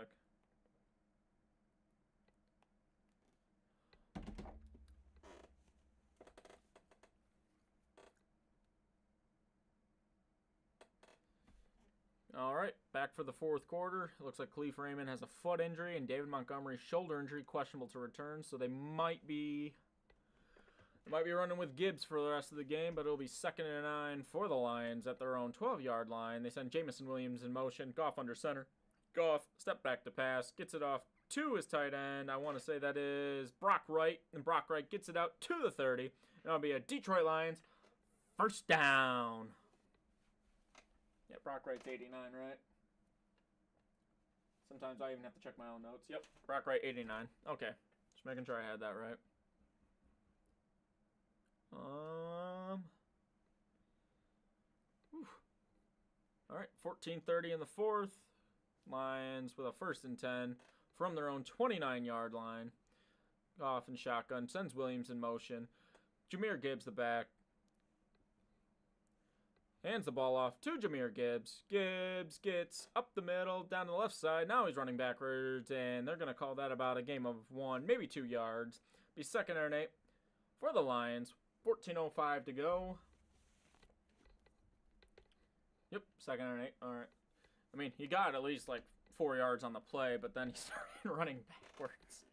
All right, back for the 4th quarter. It looks like Khalif Raymond has a foot injury and David Montgomery's shoulder injury, questionable to return. So they might be running with Gibbs for the rest of the game, but it'll be 2nd and 9 for the Lions at their own 12-yard line. They send Jamison Williams in motion. Goff under center. Goff, step back to pass, gets it off to his tight end. I want to say that is Brock Wright, and Brock Wright gets it out to the 30. And it'll be a Detroit Lions 1st down. Yeah, Brock Wright's 89, right? Sometimes I even have to check my own notes. Yep, Brock Wright 89. Okay, just making sure I had that right. All right, 14:30 in the 4th. Lions with a 1st and 10 from their own 29-yard line. Off in shotgun, sends Williams in motion. Jahmyr Gibbs, the back, hands the ball off to Jahmyr Gibbs. Gibbs gets up the middle, down to the left side. Now he's running backwards, and they're going to call that about a game of 1, maybe 2 yards. Be 2nd and 8 for the Lions. 14:05 to go. Yep, 2nd and 8. All right. I mean, he got at least like 4 yards on the play, but then he started running backwards.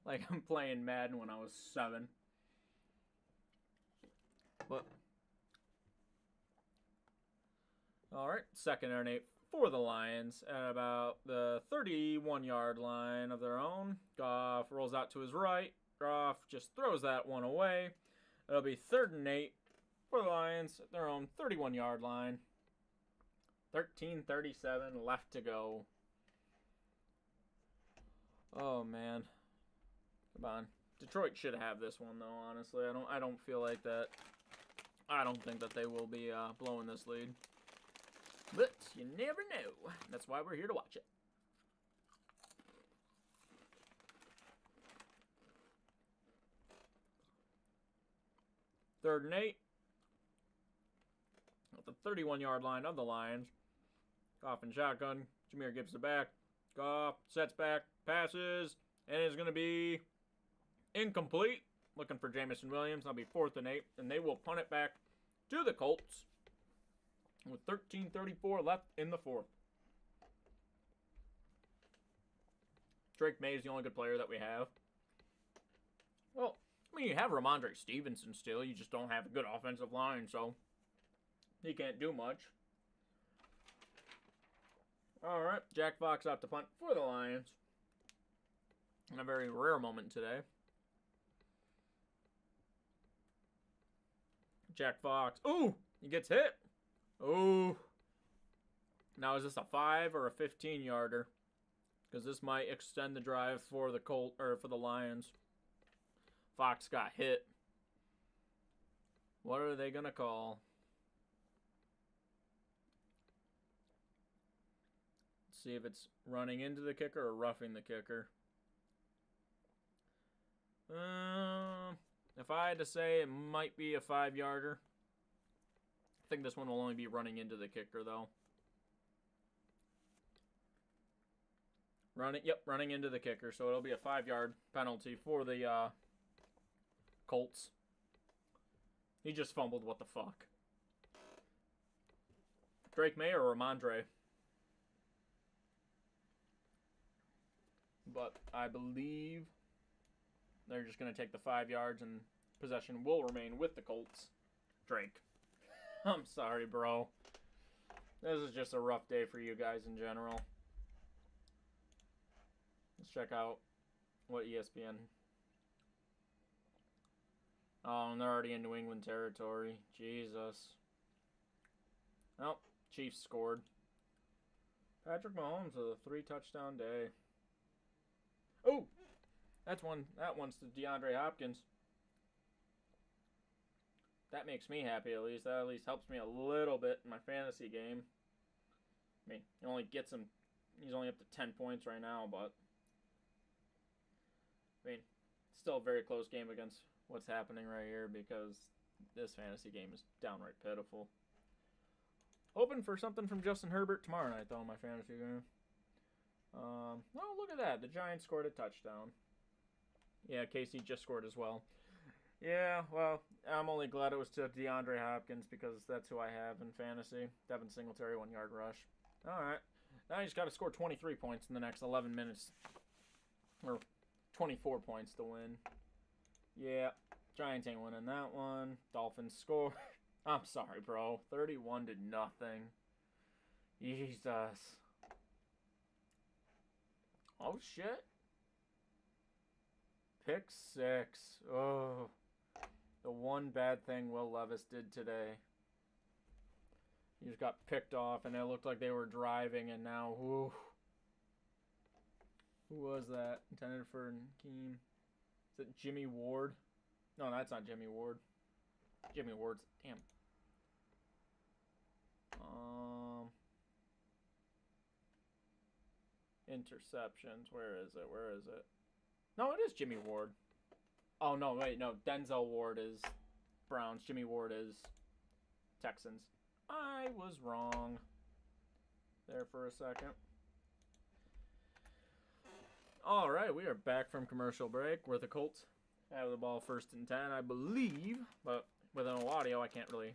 Like I'm playing Madden when I was 7. But all right, 2nd and 8 for the Lions at about the 31-yard line of their own. Goff rolls out to his right. Goff just throws that one away. It'll be 3rd and 8 for the Lions at their own 31-yard line. 13:37 left to go. Oh man, come on. Detroit should have this one though. Honestly, I don't feel like that. I don't think that they will be blowing this lead. But you never know. That's why we're here to watch it. Third and 8 at the 31-yard line of the Lions. Goff and shotgun. Jahmyr Gibbs the back. Goff sets back, passes, and it's going to be incomplete. Looking for Jamison Williams. That'll be 4th and 8, and they will punt it back to the Colts with 13:34 left in the 4th. Drake May is the only good player that we have. Well, I mean, you have Ramondre Stevenson still. You just don't have a good offensive line, so he can't do much. All right, Jack Fox out to punt for the Lions. In a very rare moment today. Jack Fox. Ooh, he gets hit. Ooh. Now, is this a 5 or a 15-yarder? Because this might extend the drive for the for the Lions. Fox got hit. What are they gonna call? Let's see if it's running into the kicker or roughing the kicker. If I had to say, it might be a 5-yarder. I think this one will only be running into the kicker, though. Running into the kicker, so it'll be a 5-yard penalty for the Colts. He just fumbled, what the fuck. Drake May or Ramondre. But I believe they're just going to take the 5 yards and possession will remain with the Colts. Drake. I'm sorry, bro. This is just a rough day for you guys in general. Let's check out what ESPN. Oh, and they're already in New England territory. Jesus. Oh, Chiefs scored. Patrick Mahomes with a 3-touchdown day. Oh, that one's to DeAndre Hopkins. That makes me happy at least. That at least helps me a little bit in my fantasy game. I mean, he only gets him. He's only up to 10 points right now, but I mean, still a very close game against what's happening right here because this fantasy game is downright pitiful. Hoping for something from Justin Herbert tomorrow night, though, in my fantasy game. Oh, look at that. The Giants scored a touchdown. Yeah, KC just scored as well. Yeah, well, I'm only glad it was to DeAndre Hopkins because that's who I have in fantasy. Devin Singletary, 1-yard rush. All right. Now he's got to score 23 points in the next 11 minutes. Or 24 points to win. Yeah, Giants ain't winning that one. Dolphins score. I'm sorry, bro. 31-0. Jesus. Oh, shit. Pick 6. Oh. The one bad thing Will Levis did today. He just got picked off, and it looked like they were driving, and now, who was that? Intended for Keem. Is it Jimmy Ward? No, that's not Jimmy Ward. Jimmy Ward's, damn. Interceptions. Where is it? No, it is Jimmy Ward. Oh, no, wait, no. Denzel Ward is Browns. Jimmy Ward is Texans. I was wrong there for a second. All right, we are back from commercial break where the Colts have the ball 1st and 10, I believe. But with no audio, I can't really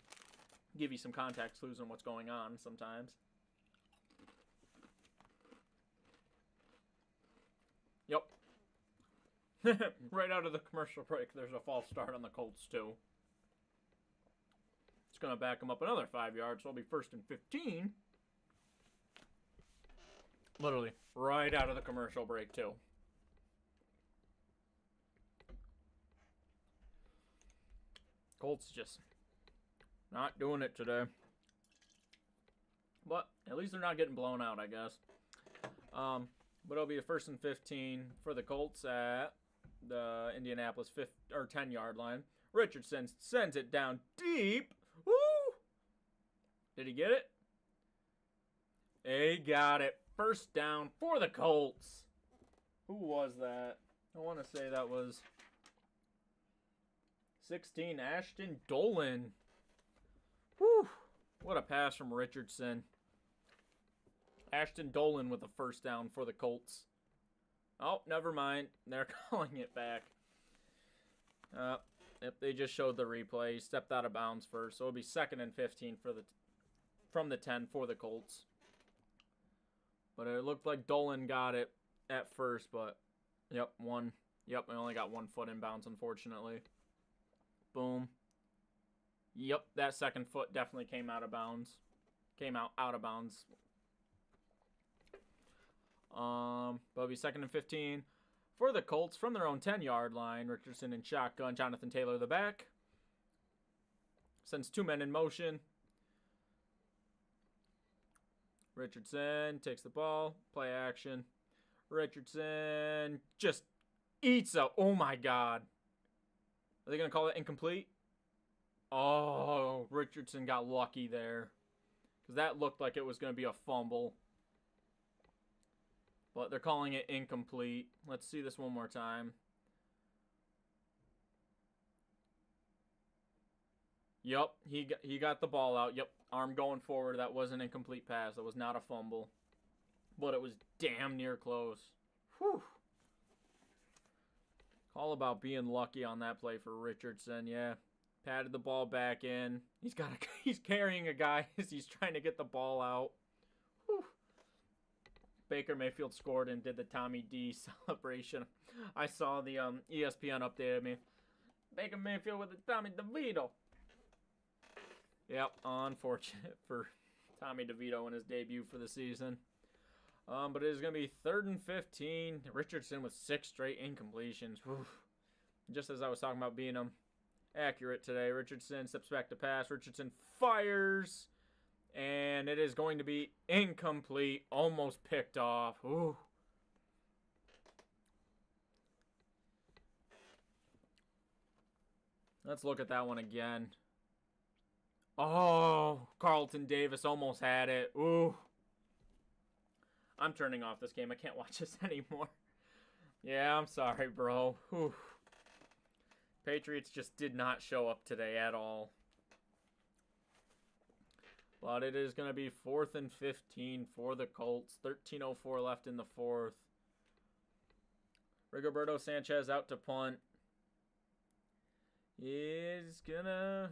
give you some context clues on what's going on sometimes. Yep. Right out of the commercial break, there's a false start on the Colts, too. It's going to back them up another 5 yards, so it'll be 1st and 15. Literally, right out of the commercial break, too. Colts just not doing it today. But at least they're not getting blown out, I guess. But it'll be a 1st and 15 for the Colts at the Indianapolis 10-yard line. Richardson sends it down deep. Woo! Did he get it? He got it. 1st down for the Colts. Who was that? I want to say that was 16, Ashton Dolan. Whew. What a pass from Richardson. Ashton Dolan with the 1st down for the Colts. Oh, never mind. They're calling it back. Yep, they just showed the replay. He stepped out of bounds first, so it'll be 2nd and 15 from the 10 for the Colts. But it looked like Dolan got it at first, but yep, one. Yep, I only got 1 foot in bounds, unfortunately. Boom. Yep, that 2nd foot definitely came out of bounds. Came out of bounds. But it'll be 2nd and 15 for the Colts from their own 10-yard line. Richardson in shotgun. Jonathan Taylor the back. Sends 2 men in motion. Richardson takes the ball. Play action. Richardson just eats a... Oh, my God. Are they going to call it incomplete? Oh, Richardson got lucky there. Because that looked like it was going to be a fumble. But they're calling it incomplete. Let's see this one more time. Yep, he got the ball out. Yep, arm going forward. That was an incomplete pass. That was not a fumble. But it was damn near close. Whew. All about being lucky on that play for Richardson, yeah. Patted the ball back in. He's carrying a guy as he's trying to get the ball out. Whew. Baker Mayfield scored and did the Tommy D celebration. I saw the ESPN updated me. Baker Mayfield with the Tommy DeVito. Yep, unfortunate for Tommy DeVito in his debut for the season. But it is going to be 3rd and 15. Richardson with 6 straight incompletions. Whew. Just as I was talking about being accurate today, Richardson steps back to pass. Richardson fires. And it is going to be incomplete. Almost picked off. Ooh. Let's look at that one again. Oh, Carlton Davis almost had it. Ooh. I'm turning off this game. I can't watch this anymore. Yeah, I'm sorry, bro. Whew. Patriots just did not show up today at all. But it is going to be 4th and 15 for the Colts. 13:04 left in the 4th. Rigoberto Sanchez out to punt. Is gonna...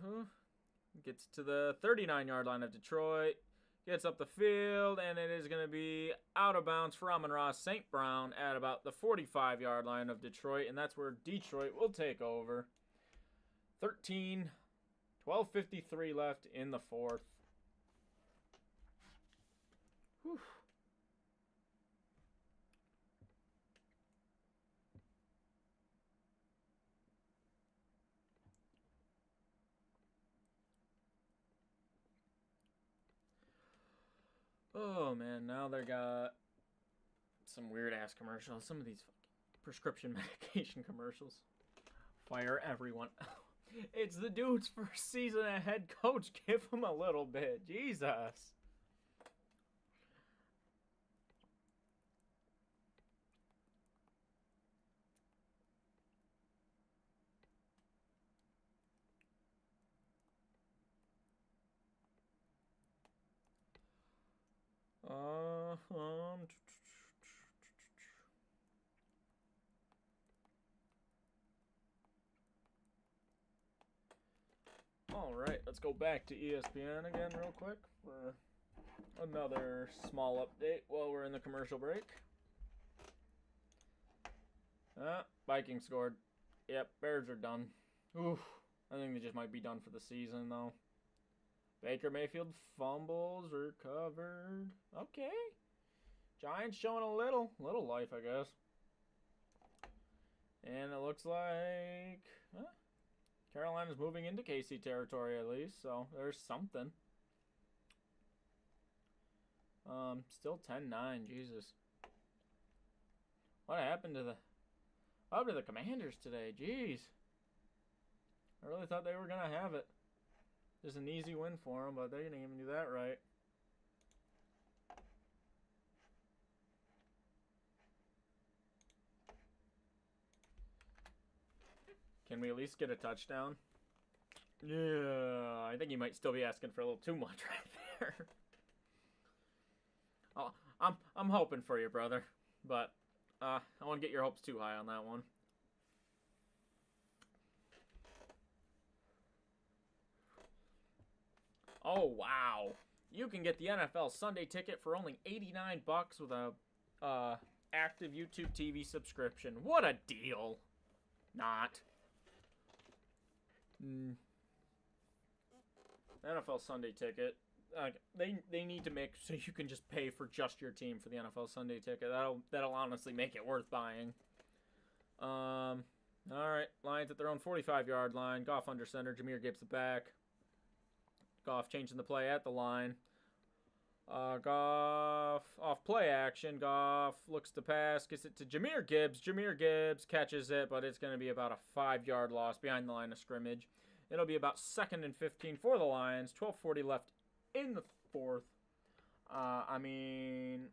Gets to the 39-yard line of Detroit. Gets up the field, and it is going to be out of bounds for Amon-Ra St. Brown at about the 45-yard line of Detroit, and that's where Detroit will take over. 12:53 left in the 4th. Whew. Oh, man, now they got some weird-ass commercials. Some of these prescription medication commercials. Fire everyone. It's the dude's first season as head coach. Give him a little bit. Jesus. Alright, let's go back to ESPN again real quick for another small update while we're in the commercial break. Vikings scored. Yep, Bears are done. Oof, I think they just might be done for the season though. Baker Mayfield fumbles, recovered. Okay. Giants showing a little life, I guess. And it looks like Carolina's moving into KC territory at least, so there's something. Still 10-9, Jesus. What happened to the Commanders today? Jeez. I really thought they were gonna have it. Just an easy win for them, but they didn't even do that right. Can we at least get a touchdown? Yeah, I think you might still be asking for a little too much right there. Oh, I'm hoping for you, brother, but I won't get your hopes too high on that one. Oh wow! You can get the NFL Sunday Ticket for only $89 with a active YouTube TV subscription. What a deal! Not. NFL Sunday Ticket. They need to make so you can just pay for just your team for the NFL Sunday Ticket. That'll honestly make it worth buying. All right, Lions at their own 45-yard line. Goff under center. Jahmyr Gibbs the back. Goff changing the play at the line. Goff off play action. Goff looks to pass, gets it to Jahmyr Gibbs. Jahmyr Gibbs catches it, but it's going to be about a 5-yard loss behind the line of scrimmage. It'll be about 2nd and 15 for the Lions. 12:40 left in the 4th. I mean,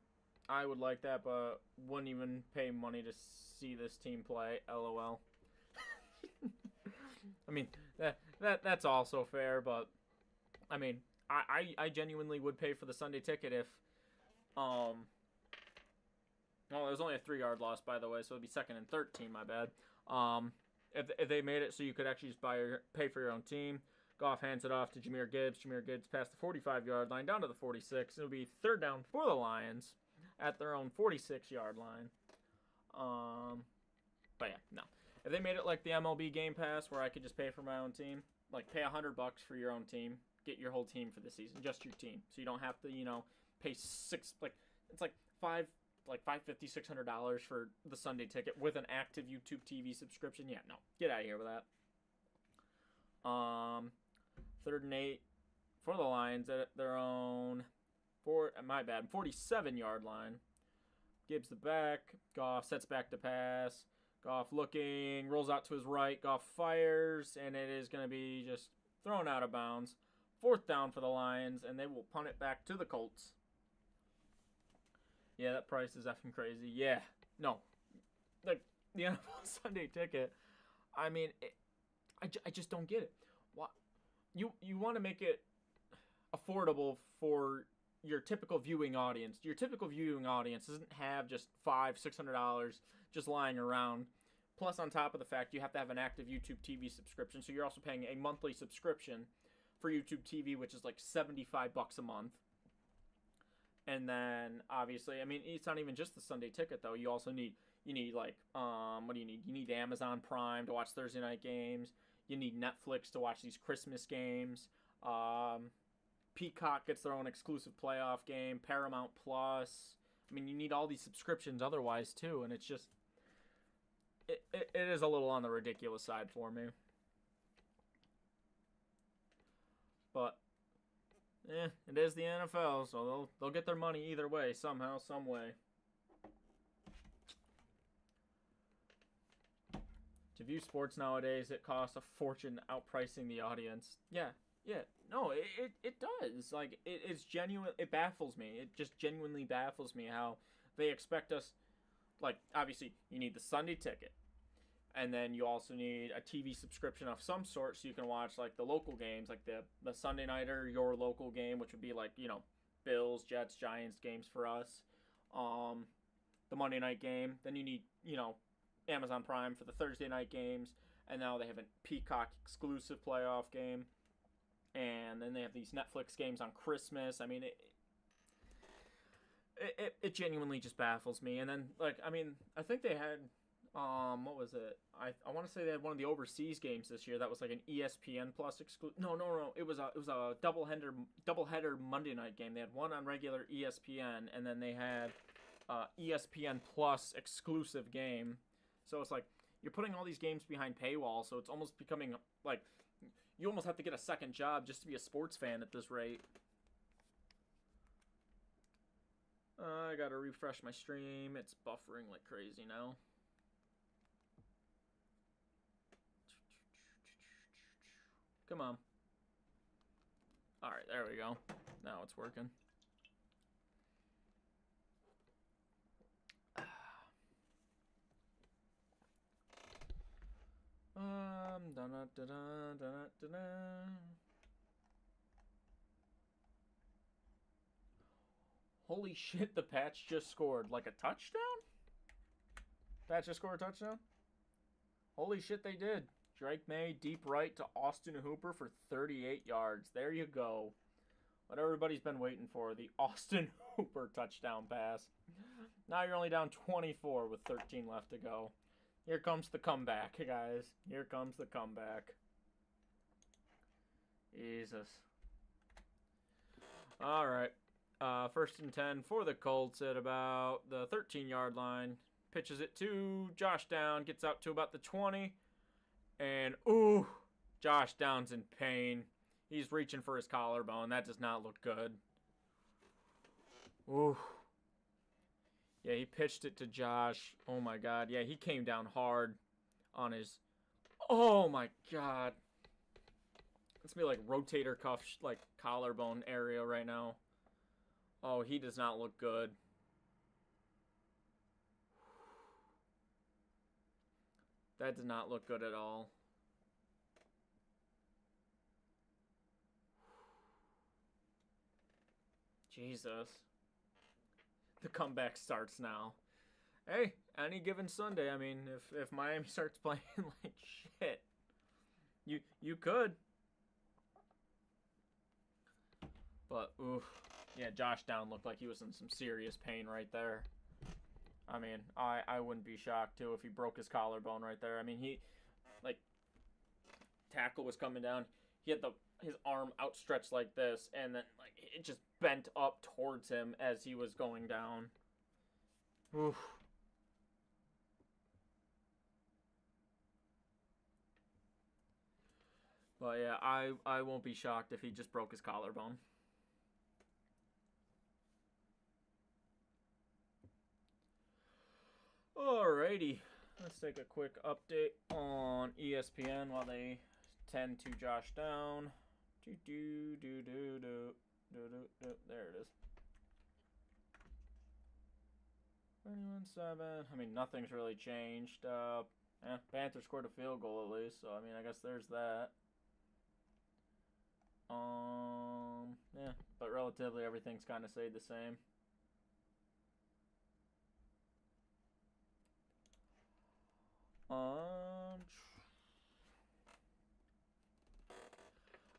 I would like that, but wouldn't even pay money to see this team play. LOL. I mean, that's also fair, but I mean, I genuinely would pay for the Sunday Ticket if well, it was only a 3-yard loss, by the way, so it'd be 2nd and 13, my bad. If they made it so you could actually just pay for your own team. Goff hands it off to Jahmyr Gibbs. Jahmyr Gibbs past the 45-yard line down to the 46. It'll be third down for the Lions at their own 46-yard line. But yeah, no. If they made it like the MLB Game Pass where I could just pay for my own team, like pay $100 for your own team, get your whole team for the season, just your team, so you don't have to, pay it's like $550, $600 for the Sunday ticket with an active YouTube TV subscription. Yeah, no, get out of here with that. 3rd and 8 for the Lions at their own 47-yard line. Gibbs the back. Goff sets back to pass. Goff looking, rolls out to his right. Goff fires, and it is going to be just thrown out of bounds. 4th down for the Lions, and they will punt it back to the Colts. Yeah, that price is effing crazy. Yeah, no. The NFL Sunday ticket, I mean, I just don't get it. Why? You want to make it affordable for your typical viewing audience. Your typical viewing audience doesn't have just $500-$600 just lying around. Plus, on top of the fact, you have to have an active YouTube TV subscription, so you're also paying a monthly subscription for YouTube TV, which is like $75 a month. And then, obviously, I mean, it's not even just the Sunday ticket, though. You also need like, what do you need? You need Amazon Prime to watch Thursday night games. You need Netflix to watch these Christmas games. Peacock gets their own exclusive playoff game. Paramount Plus. I mean, you need all these subscriptions otherwise, too. And it's just, it is a little on the ridiculous side for me. But, it is the NFL, so they'll get their money either way, somehow, some way. To view sports nowadays, it costs a fortune outpricing the audience. Yeah, no, it does. Like, it's genuine. It baffles me. It just genuinely baffles me how they expect us. Like, obviously, you need the Sunday ticket, and then you also need a TV subscription of some sort so you can watch, like, the local games, like the Sunday nighter, your local game, which would be, like, Bills, Jets, Giants games for us. The Monday night game. Then you need, Amazon Prime for the Thursday night games. And now they have a Peacock exclusive playoff game. And then they have these Netflix games on Christmas. I mean, it genuinely just baffles me. And then, like, I mean, I think they had... what was it? I want to say they had one of the overseas games this year that was like an ESPN Plus exclusive. No. It was a doubleheader Monday night game. They had one on regular ESPN, and then they had ESPN Plus exclusive game. So it's like you're putting all these games behind paywall. So it's almost becoming like you almost have to get a second job just to be a sports fan at this rate. I gotta refresh my stream. It's buffering like crazy now. Come on. Alright, there we go. Now it's working. Holy shit, the Pats just scored like a touchdown? Pats just scored a touchdown? Holy shit, they did. Drake May, deep right to Austin Hooper for 38 yards. There you go. What everybody's been waiting for, the Austin Hooper touchdown pass. Now you're only down 24 with 13 left to go. Here comes the comeback, guys. Here comes the comeback. Jesus. All right. 1st and 10 for the Colts at about the 13-yard line. Pitches it to Josh Downs. Gets out to about the 20. And, ooh, Josh Downs in pain. He's reaching for his collarbone. That does not look good. Ooh. Yeah, he pitched it to Josh. Oh, my God. Yeah, he came down hard on his... Oh, my God. It's me like rotator cuff, like collarbone area right now. Oh, he does not look good. That did not look good at all. Jesus. The comeback starts now. Hey, any given Sunday. I mean, if Miami starts playing like shit, you could. But oof, yeah, Josh Down looked like he was in some serious pain right there. I mean, I wouldn't be shocked too if he broke his collarbone right there. I mean, he like tackle was coming down. He had his arm outstretched like this, and then like it just bent up towards him as he was going down. Oof. But yeah, I won't be shocked if he just broke his collarbone. Alrighty, let's take a quick update on ESPN while they tend to Josh Down. There it is. 31-7. I mean, nothing's really changed. Panthers scored a field goal at least, so I mean, I guess there's that. Yeah, but relatively everything's kind of stayed the same.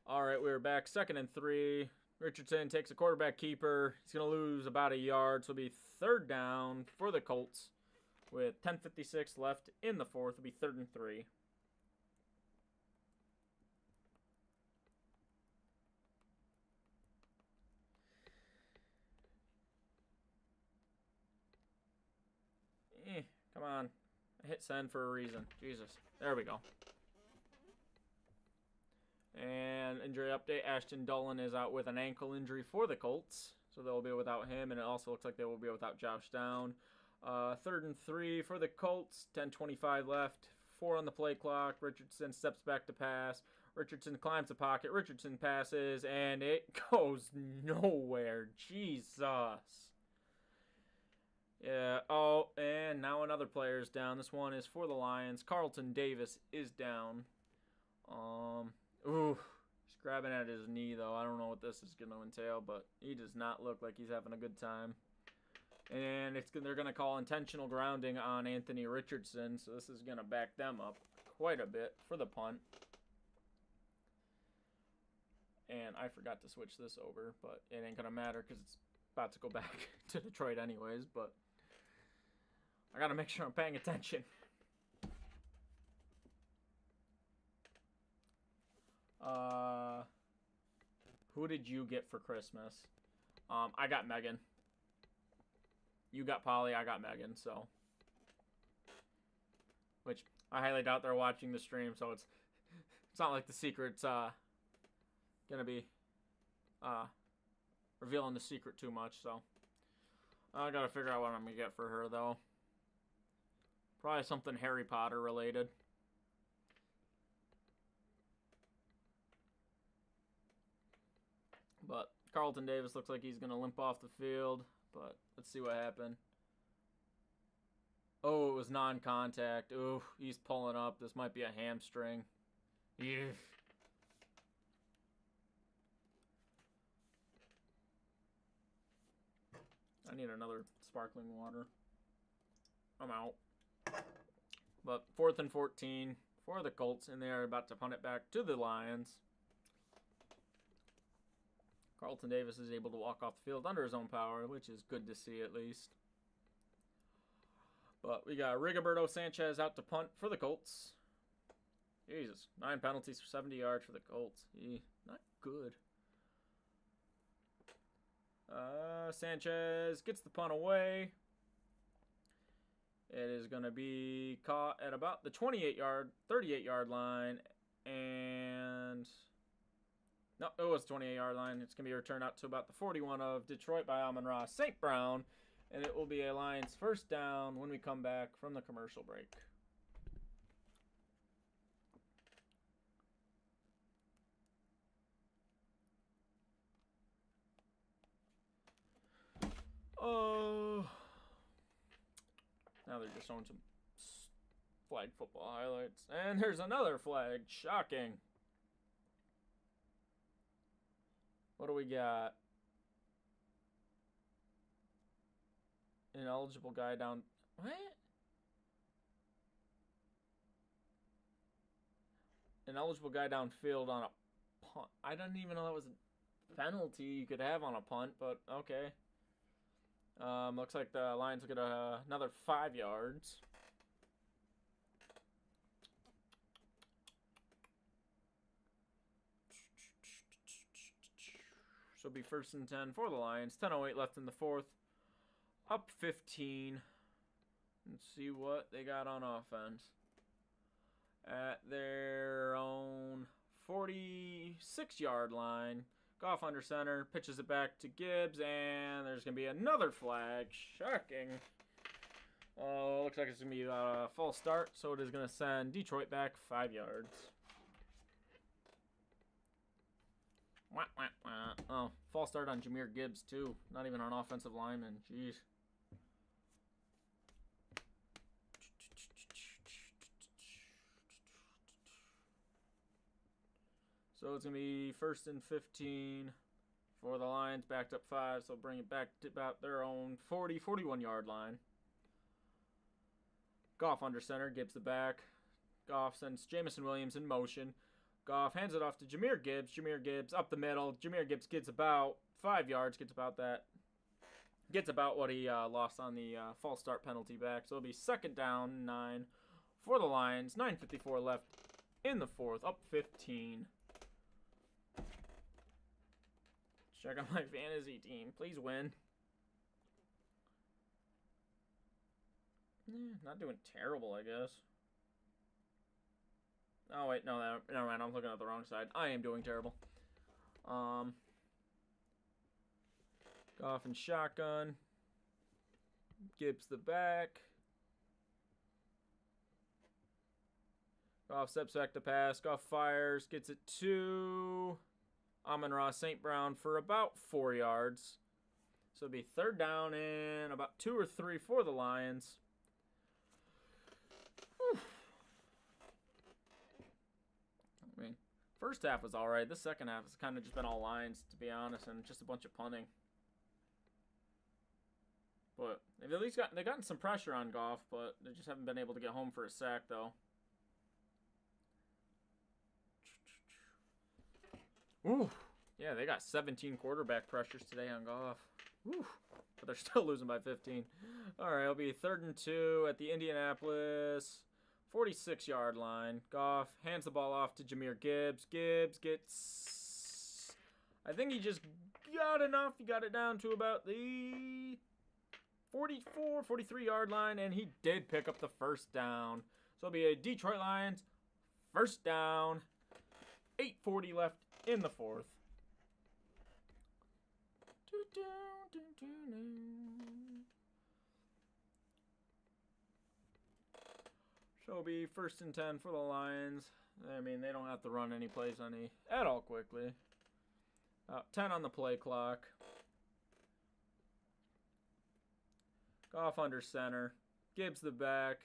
All right, we're back. 2nd and 3. Richardson takes a quarterback keeper. He's going to lose about a yard, so it'll be 3rd down for the Colts. With 10:56 left in the 4th, it'll be 3rd and 3. Come on. I hit send for a reason. Jesus. There we go. And injury update, Ashton Dolan is out with an ankle injury for the Colts. So they'll be without him, and it also looks like they will be without Josh Down. 3rd and 3 for the Colts, 10:25 left, 4 on the play clock. Richardson steps back to pass. Richardson climbs the pocket. Richardson passes, and it goes nowhere. Jesus. Yeah, oh, and now another player is down. This one is for the Lions. Carlton Davis is down. Ooh, he's grabbing at his knee, though. I don't know what this is going to entail, but he does not look like he's having a good time. And they're going to call intentional grounding on Anthony Richardson, so this is going to back them up quite a bit for the punt. And I forgot to switch this over, but it ain't going to matter because it's about to go back to Detroit anyways, but I got to make sure I'm paying attention. Who did you get for Christmas? I got Megan. You got Polly, I got Megan, so. Which I highly doubt they're watching the stream, so it's not like the secret's gonna be revealing the secret too much, so. I gotta figure out what I'm gonna get for her, though. Probably something Harry Potter related. But Carlton Davis looks like he's going to limp off the field. But let's see what happened. Oh, it was non-contact. Ooh, he's pulling up. This might be a hamstring. Yeah. I need another sparkling water. I'm out. But 4th and 14 for the Colts, and they are about to punt it back to the Lions. Carlton Davis is able to walk off the field under his own power, which is good to see at least. But we got Rigoberto Sanchez out to punt for the Colts. Jesus, 9 penalties for 70 yards for the Colts. Not good. Sanchez gets the punt away. It is going to be caught at about the 38-yard line. And no, it was 28-yard line. It's going to be returned out to about the 41 of Detroit by Amon-Ra St. Brown. And it will be a Lions 1st down when we come back from the commercial break. Oh. Now they're just showing some flag football highlights. And there's another flag. Shocking. What do we got? Ineligible guy down. What? An eligible guy downfield on a punt. I didn't even know that was a penalty you could have on a punt, but okay. Looks like the Lions will get another 5 yards. So it'll be 1st and 10 for the Lions. 10:08 left in the 4th. Up 15. Let's see what they got on offense. At their own 46-yard line. Goff under center, pitches it back to Gibbs, and there's going to be another flag. Shocking. Looks like it's going to be a false start, so it is going to send Detroit back 5 yards. Wah, wah, wah. Oh, false start on Jahmyr Gibbs, too. Not even on offensive lineman. Jeez. So it's going to be 1st and 15 for the Lions, backed up 5, so bring it back to about their own 41-yard line. Goff under center, Gibbs the back. Goff sends Jamison Williams in motion. Goff hands it off to Jahmyr Gibbs. Jahmyr Gibbs up the middle. Jahmyr Gibbs gets about 5 yards, gets about what he lost on the false start penalty back. So it'll be 2nd down, 9 for the Lions. 9:54 left in the 4th, up 15. Check out my fantasy team. Please win. Not doing terrible, I guess. Oh, wait. No, never mind. I'm looking at the wrong side. I am doing terrible. Goff and shotgun. Gibbs the back. Goff steps back to pass. Goff fires. Gets it to Amon-Ra St. Brown for about 4 yards. So it'll be 3rd down and about 2 or 3 for the Lions. Whew. I mean, first half was alright. The second half has kind of just been all Lions, to be honest, and just a bunch of punting. But they've at least gotten some pressure on Goff, but they just haven't been able to get home for a sack, though. Ooh, yeah, they got 17 quarterback pressures today on Goff. Ooh, but they're still losing by 15. All right, it'll be 3rd and 2 at the Indianapolis 46-yard line. Goff hands the ball off to Jahmyr Gibbs. Gibbs gets, I think he just got enough. He got it down to about the 43-yard line, and he did pick up the 1st down. So it'll be a Detroit Lions 1st down. 8:40 left in the 4th. So it'll be 1st and 10 for the Lions. I mean, they don't have to run any plays at all quickly. 10 on the play clock. Goff under center. Gibbs the back.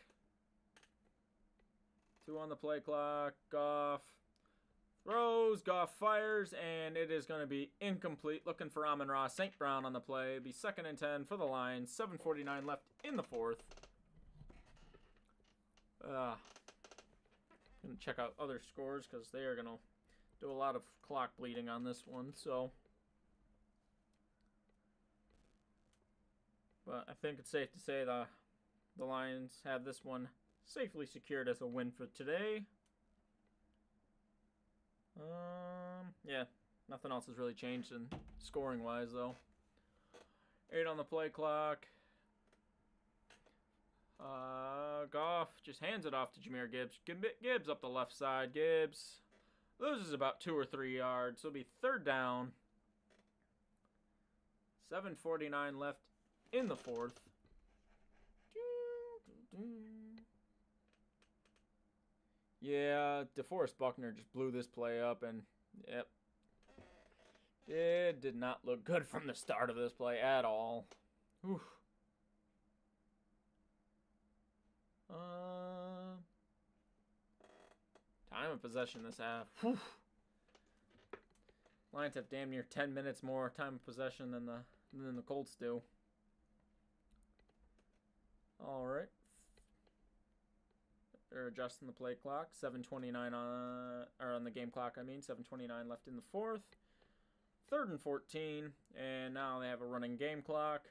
2 on the play clock. Goff throws. Goff fires, and it is going to be incomplete. Looking for Amon-Ra St. Brown on the play. It'll be 2nd and 10 for the Lions. 7:49 left in the 4th. Gonna check out other scores because they are gonna do a lot of clock bleeding on this one. So, but I think it's safe to say the Lions have this one safely secured as a win for today. Yeah, nothing else has really changed in scoring wise though. 8 on the play clock. Goff just hands it off to Jahmyr Gibbs. Gibbs up the left side. Gibbs loses about 2 or 3 yards. So it'll be 3rd down. 7:49 left in the 4th. Yeah, DeForest Buckner just blew this play up, and yep, it did not look good from the start of this play at all. Oof. Time of possession this half. Whew. Lions have damn near 10 minutes more time of possession than the Colts do. All right. They're adjusting the play clock. 7:29 on the game clock. 7:29 left in the fourth. 3rd and 14, and now they have a running game clock.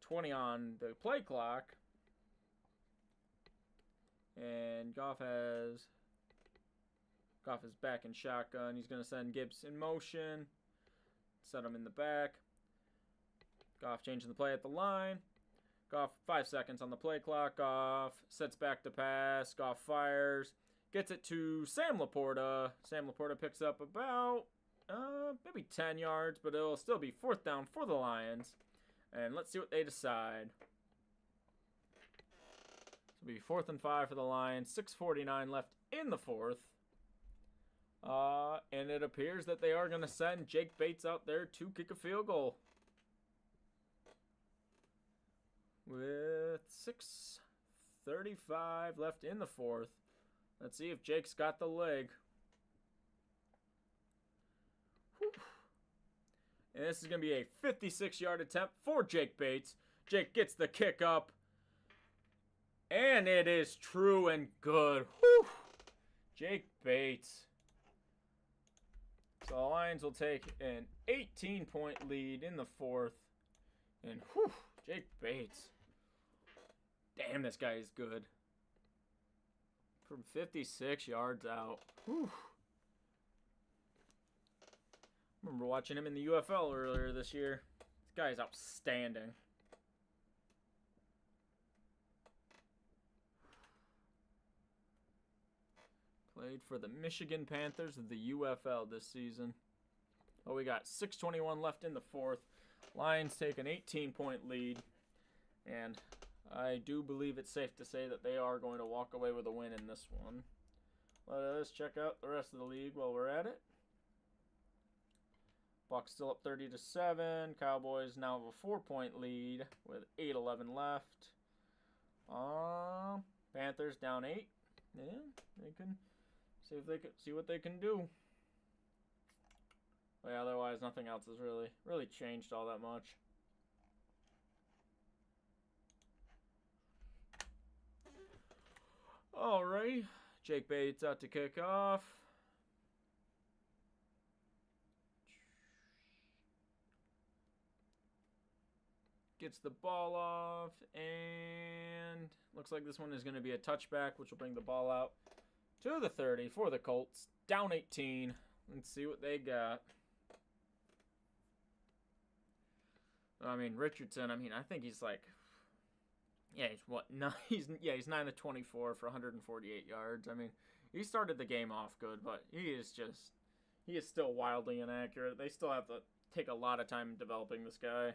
20 on the play clock. And Goff is back in shotgun. He's going to send Gibbs in motion. Set him in the back. Goff changing the play at the line. Goff, 5 seconds on the play clock. Goff sets back to pass. Goff fires. Gets it to Sam Laporta. Sam Laporta picks up about maybe 10 yards, but it'll still be 4th down for the Lions. And let's see what they decide. It'll be 4th and 5 for the Lions. 6:49 left in the 4th. And it appears that they are going to send Jake Bates out there to kick a field goal. With 6:35 left in the 4th. Let's see if Jake's got the leg. Whew. And this is going to be a 56-yard attempt for Jake Bates. Jake gets the kick up. And it is true and good. Whew. Jake Bates. So the Lions will take an 18-point lead in the 4th. And whew, Jake Bates. Damn, this guy is good. From 56 yards out. Whew. Remember watching him in the UFL earlier this year. This guy is outstanding. Played for the Michigan Panthers of the UFL this season. Oh, we got 6:21 left in the 4th. Lions take an 18-point lead. And I do believe it's safe to say that they are going to walk away with a win in this one. Let us check out the rest of the league while we're at it. Bucs still up 30-7. Cowboys now have a 4-point lead with 8:11 left. Panthers down 8. Yeah, they can see what they can do. But yeah, otherwise nothing else has really changed all that much. Alright, Jake Bates out to kick off. Gets the ball off, and looks like this one is going to be a touchback, which will bring the ball out to the 30 for the Colts. Down 18. Let's see what they got. Richardson, I think he's like, yeah, he's what? No, he's 9-24 for 148 yards. He started the game off good, but he is still wildly inaccurate. They still have to take a lot of time developing this guy.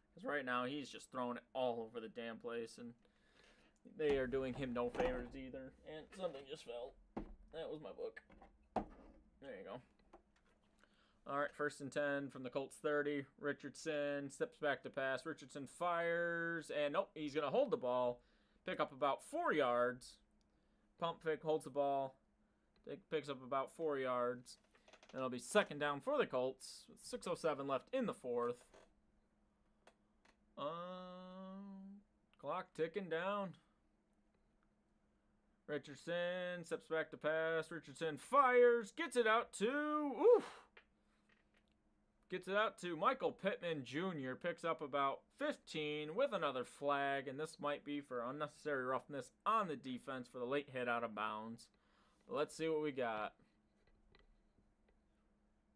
Because right now, he's just throwing it all over the damn place, and they are doing him no favors either. And something just fell. That was my book. There you go. All right, 1st and 10 from the Colts 30. Richardson steps back to pass. Richardson fires, and nope, he's going to hold the ball. Pick up about 4 yards. Pump fake holds the ball. Picks up about 4 yards. And it'll be 2nd down for the Colts with 6:07 left in the 4th. Clock ticking down. Richardson steps back to pass. Richardson fires. Gets it out to... Gets it out to Michael Pittman Jr. Picks up about 15 with another flag. And this might be for unnecessary roughness on the defense for the late hit out of bounds. But let's see what we got.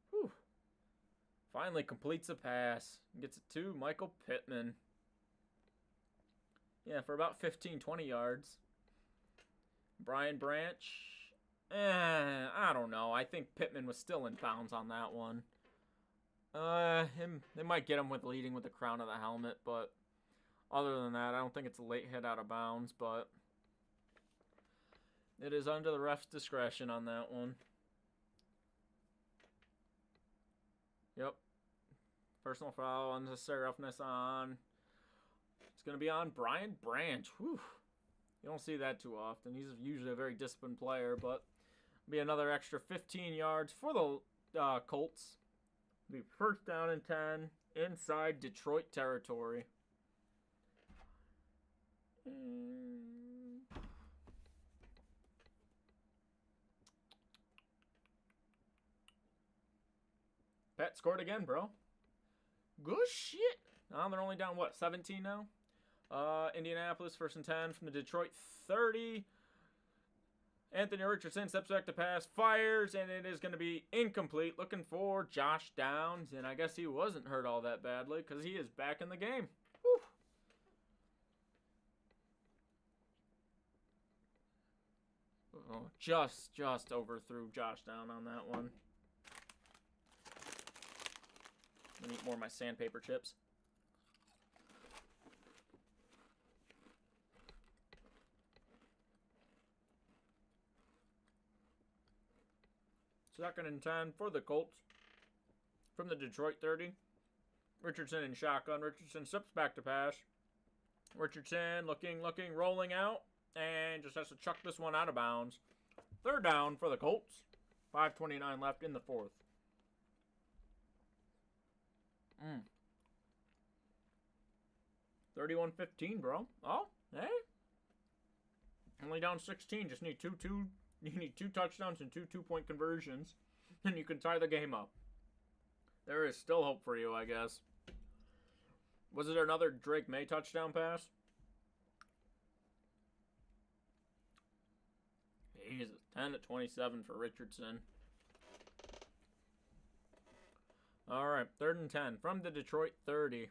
Whew. Finally completes a pass. Gets it to Michael Pittman. Yeah, for about 15-20 yards. Brian Branch. I don't know. I think Pittman was still in bounds on that one. They might get him with leading with the crown of the helmet, but other than that, I don't think it's a late hit out of bounds, but it is under the ref's discretion on that one. Yep. Personal foul, unnecessary roughness on. It's going to be on Brian Branch. Whew. You don't see that too often. He's usually a very disciplined player, but be another extra 15 yards for the Colts. Be 1st down and 10 inside Detroit territory. Pat scored again, bro. Good shit. Oh, they're only down, what, 17 now? Indianapolis, 1st and 10 from the Detroit 30. Anthony Richardson steps back to pass, fires, and it is going to be incomplete. Looking for Josh Downs, and I guess he wasn't hurt all that badly because he is back in the game. Whew. Oh, just overthrew Josh Down on that one. I'm gonna eat more of my sandpaper chips. Second and 10 for the Colts. From the Detroit 30. Richardson in shotgun. Richardson steps back to pass. Richardson looking, rolling out. And just has to chuck this one out of bounds. Third down for the Colts. 5:29 left in the fourth. 31-15, bro. Oh, hey. Only down 16. Just need you need 2 touchdowns and 2 2-point conversions, and you can tie the game up. There is still hope for you, I guess. Was it another Drake May touchdown pass? Jesus, 10-27 for Richardson. All right, 3rd and 10 from the Detroit 30.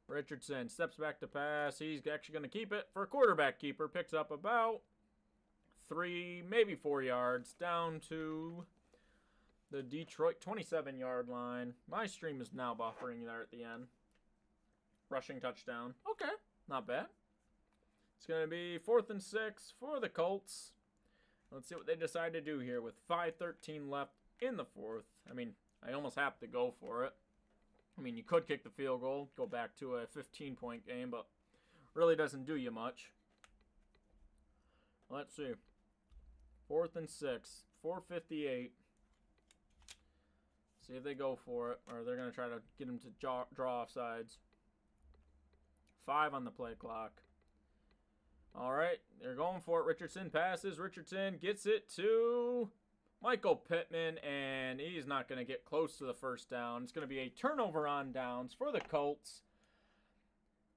Richardson steps back to pass. He's actually going to keep it for a quarterback keeper. Picks up about 3, maybe 4 yards down to the Detroit 27-yard line. My stream is now buffering there at the end. Rushing touchdown. Okay, not bad. It's going to be 4th and 6 for the Colts. Let's see what they decide to do here with 5:13 left in the fourth. I mean, I almost have to go for it. I mean, you could kick the field goal, go back to a 15-point game, but really doesn't do you much. Let's see. 4th and 6, 4:58. See if they go for it, or they're going to try to get him to draw off sides. 5 on the play clock. All right, they're going for it. Richardson passes. Richardson gets it to Michael Pittman, and he's not going to get close to the first down. It's going to be a turnover on downs for the Colts.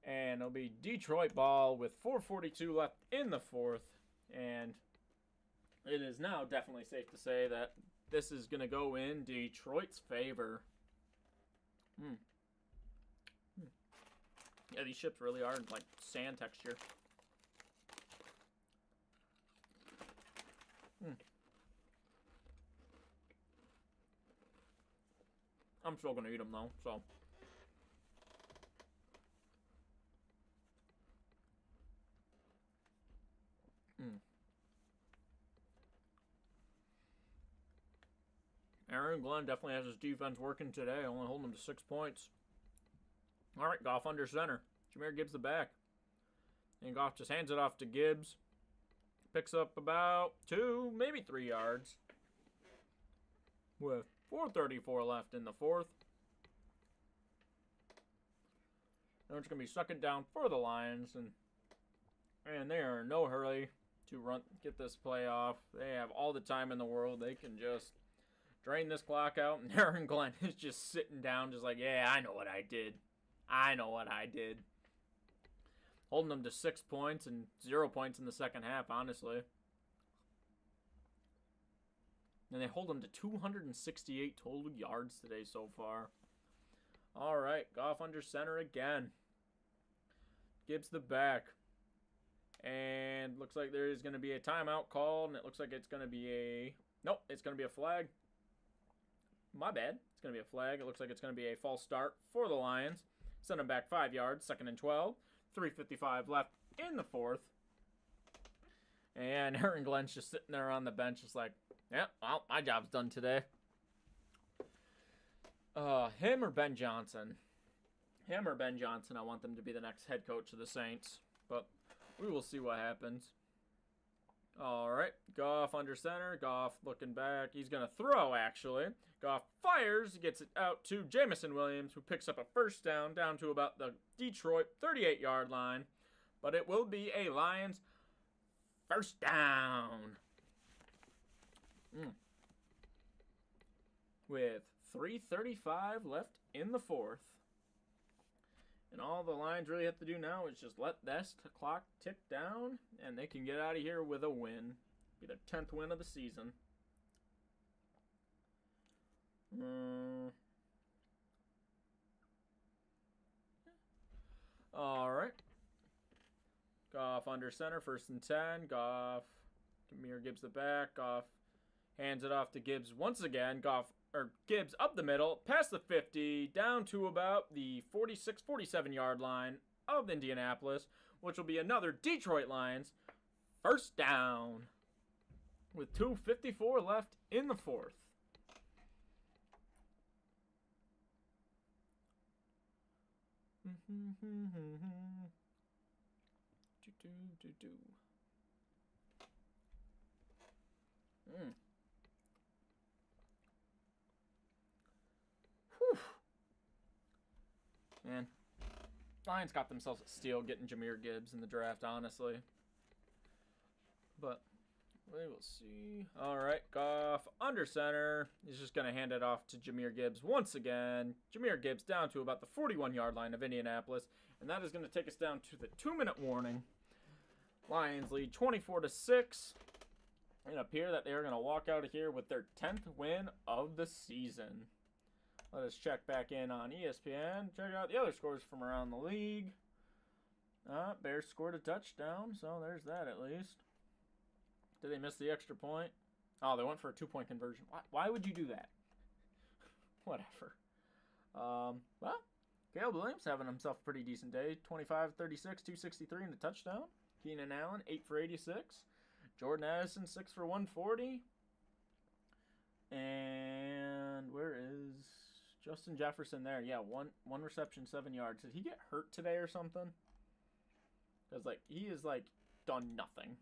And it'll be Detroit ball with 4:42 left in the fourth. And it is now definitely safe to say that this is going to go in Detroit's favor. Yeah, these chips really are like sand texture. I'm still going to eat them though, so. Aaron Glenn definitely has his defense working today, only holding him to 6 points. All right, Goff under center. Jahmyr Gibbs the back. And Goff just hands it off to Gibbs. Picks up about 2, maybe 3 yards. With 4:34 left in the fourth. And it's going to be second down for the Lions. And they are in no hurry to get this play off. They have all the time in the world. They can just drain this clock out. And Aaron Glenn is just sitting down just like, yeah, I know what I did. I know what I did. Holding them to 6 points and 0 points in the second half, honestly. And they hold them to 268 total yards today so far. All right, Goff under center again. Gibbs the back. And looks like there is going to be a timeout called. And it looks like it's going to be a... Nope, it's going to be a flag. My bad. It's going to be a flag. It looks like it's going to be a false start for the Lions. Send them back 5 yards, 2nd and 12. 3:55 left in the fourth. And Aaron Glenn's just sitting there on the bench just like, yeah, well, my job's done today. Him or Ben Johnson? Him or Ben Johnson, I want them to be the next head coach of the Saints. But we will see what happens. All right, Goff under center. Goff looking back. He's going to throw, actually. Goff fires, gets it out to Jamison Williams, who picks up a first down to about the Detroit 38-yard line. but it will be a Lions first down. With 3:35 left in the fourth. And all the Lions really have to do now is just let this clock tick down, and they can get out of here with a win. Be their 10th win of the season. All right. Goff under center, 1st and 10. Goff, Jameer Gibbs the back. Goff hands it off to Gibbs once again. Gibbs up the middle, past the 50, down to about the 46, 47-yard line of Indianapolis, which will be another Detroit Lions first down with 2:54 left in the fourth. Man, Lions got themselves a steal getting Jameer Gibbs in the draft, honestly. But we will see. All right, Goff under center. He's just going to hand it off to Jameer Gibbs once again. Jameer Gibbs down to about the 41-yard line of Indianapolis. And that is going to take us down to the 2-minute warning. Lions lead 24-6. And appear that they are going to walk out of here with their 10th win of the season. Let us check back in on ESPN. Check out the other scores from around the league. Bears scored a touchdown, so there's that at least. Did they miss the extra point? Oh, they went for a 2-point conversion. Why would you do that? Whatever. Well, Caleb Williams having himself a pretty decent day. 25, 36, 263 and a touchdown. Keenan Allen, 8 for 86. Jordan Addison, 6 for 140. And where is Justin Jefferson there? Yeah, one reception, 7 yards. Did he get hurt today or something? Because, he is, done nothing.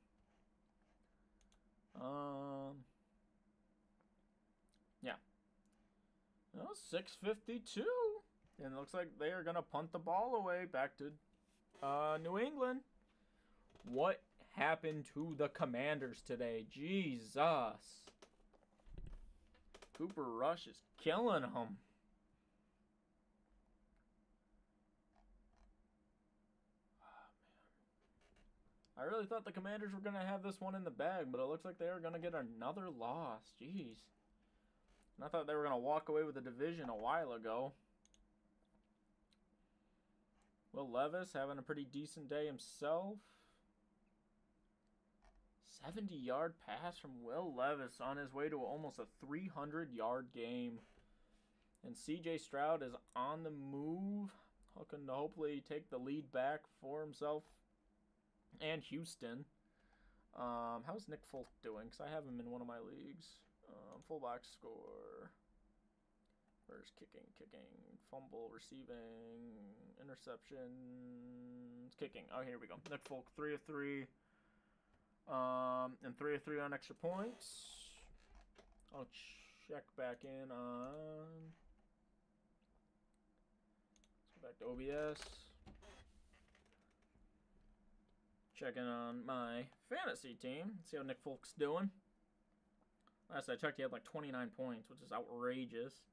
Yeah. Well, 6:52. And it looks like they are going to punt the ball away back to New England. What happened to the Commanders today? Jesus. Cooper Rush is killing them. Oh, man. I really thought the Commanders were going to have this one in the bag, but it looks like they are going to get another loss. Jeez. And I thought they were going to walk away with the division a while ago. Will Levis having a pretty decent day himself. 70-yard pass from Will Levis on his way to almost a 300-yard game. And C.J. Stroud is on the move, looking to hopefully take the lead back for himself and Houston. How's Nick Folk doing? Because I have him in one of my leagues. Fullback score. Where's kicking, fumble, receiving, interceptions, kicking. Oh, here we go. Nick Folk, 3 of 3. And 3 of 3 on extra points. I'll check back in on. Let's go back to OBS. Checking on my fantasy team. See how Nick Folk's doing. Last I checked, he had 29 points, which is outrageous.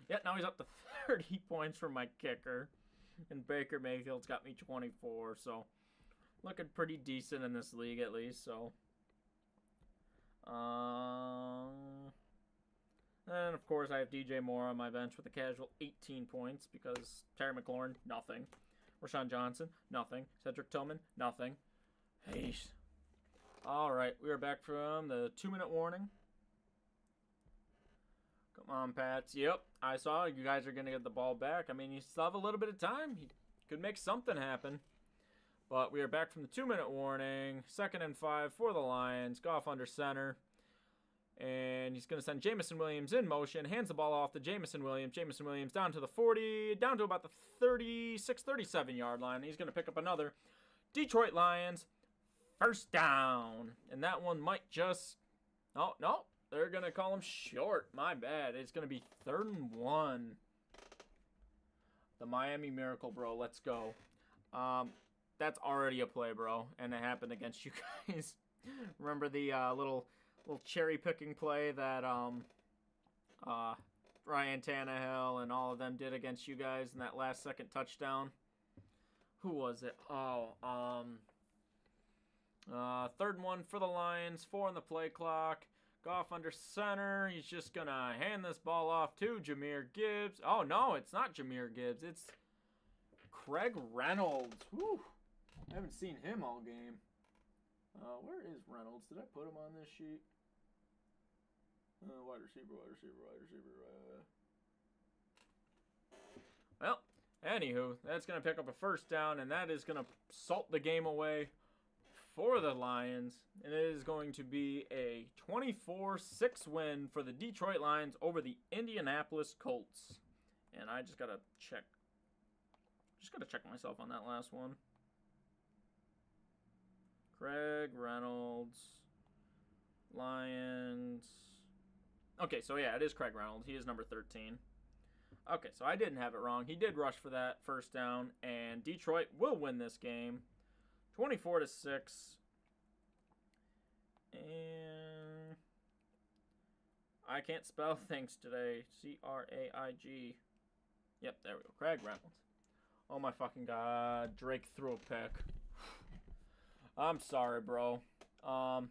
Yet now he's up to 30 points for my kicker. And Baker Mayfield's got me 24, so looking pretty decent in this league at least, so. And of course I have DJ Moore on my bench with a casual 18 points because Terry McLaurin, nothing. Rashawn Johnson, nothing. Cedric Tillman, nothing. Hey. Alright, we are back from the 2-minute warning. Come on, Pats. Yep, I saw you guys are going to get the ball back. I mean, you still have a little bit of time. You could make something happen. But we are back from the 2-minute warning. 2nd and 5 for the Lions. Goff under center. And he's going to send Jamison Williams in motion. Hands the ball off to Jamison Williams. Jamison Williams down to the 40. Down to about the 36, 37-yard line. He's going to pick up another Detroit Lions first down. And that one might just. Oh, no. They're going to call him short. My bad. It's going to be 3rd and 1. The Miami Miracle, bro. Let's go. that's already a play, bro, and it happened against you guys. Remember the little cherry picking play that Ryan Tannehill and all of them did against you guys in that last second touchdown? Who was it? Third one for the Lions, 4 on the play clock. Goff under center. He's just going to hand this ball off to Jahmyr Gibbs. Oh, no, it's not Jahmyr Gibbs. It's Craig Reynolds. Whew. I haven't seen him all game. Where is Reynolds? Did I put him on this sheet? Wide receiver. Well, anywho, that's going to pick up a first down, and that is going to salt the game away for the Lions. And it is going to be a 24-6 win for the Detroit Lions over the Indianapolis Colts. And I just got to check. Myself on that last one. Craig Reynolds. Lions. Okay, so yeah, it is Craig Reynolds. He is number 13. Okay, so I didn't have it wrong. He did rush for that first down, and Detroit will win this game 24-6. And I can't spell things today. Craig. Yep, there we go. Craig Reynolds. Oh my fucking god. Drake threw a pick. I'm sorry, bro. But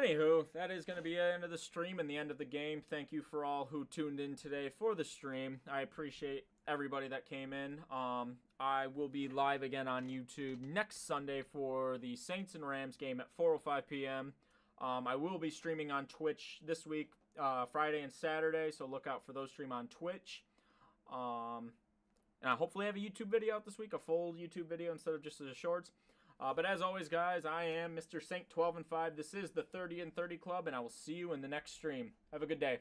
anywho, that is going to be the end of the stream and the end of the game. Thank you for all who tuned in today for the stream. I appreciate everybody that came in. I will be live again on YouTube next Sunday for the Saints and Rams game at 4:05 p.m. I will be streaming on Twitch this week, Friday and Saturday, so look out for those stream on Twitch. And I hopefully have a YouTube video out this week, a full YouTube video instead of just the shorts. But as always, guys, I am Mr. Saint 12 and 5. This is the 30 and 30 Club, and I will see you in the next stream. Have a good day.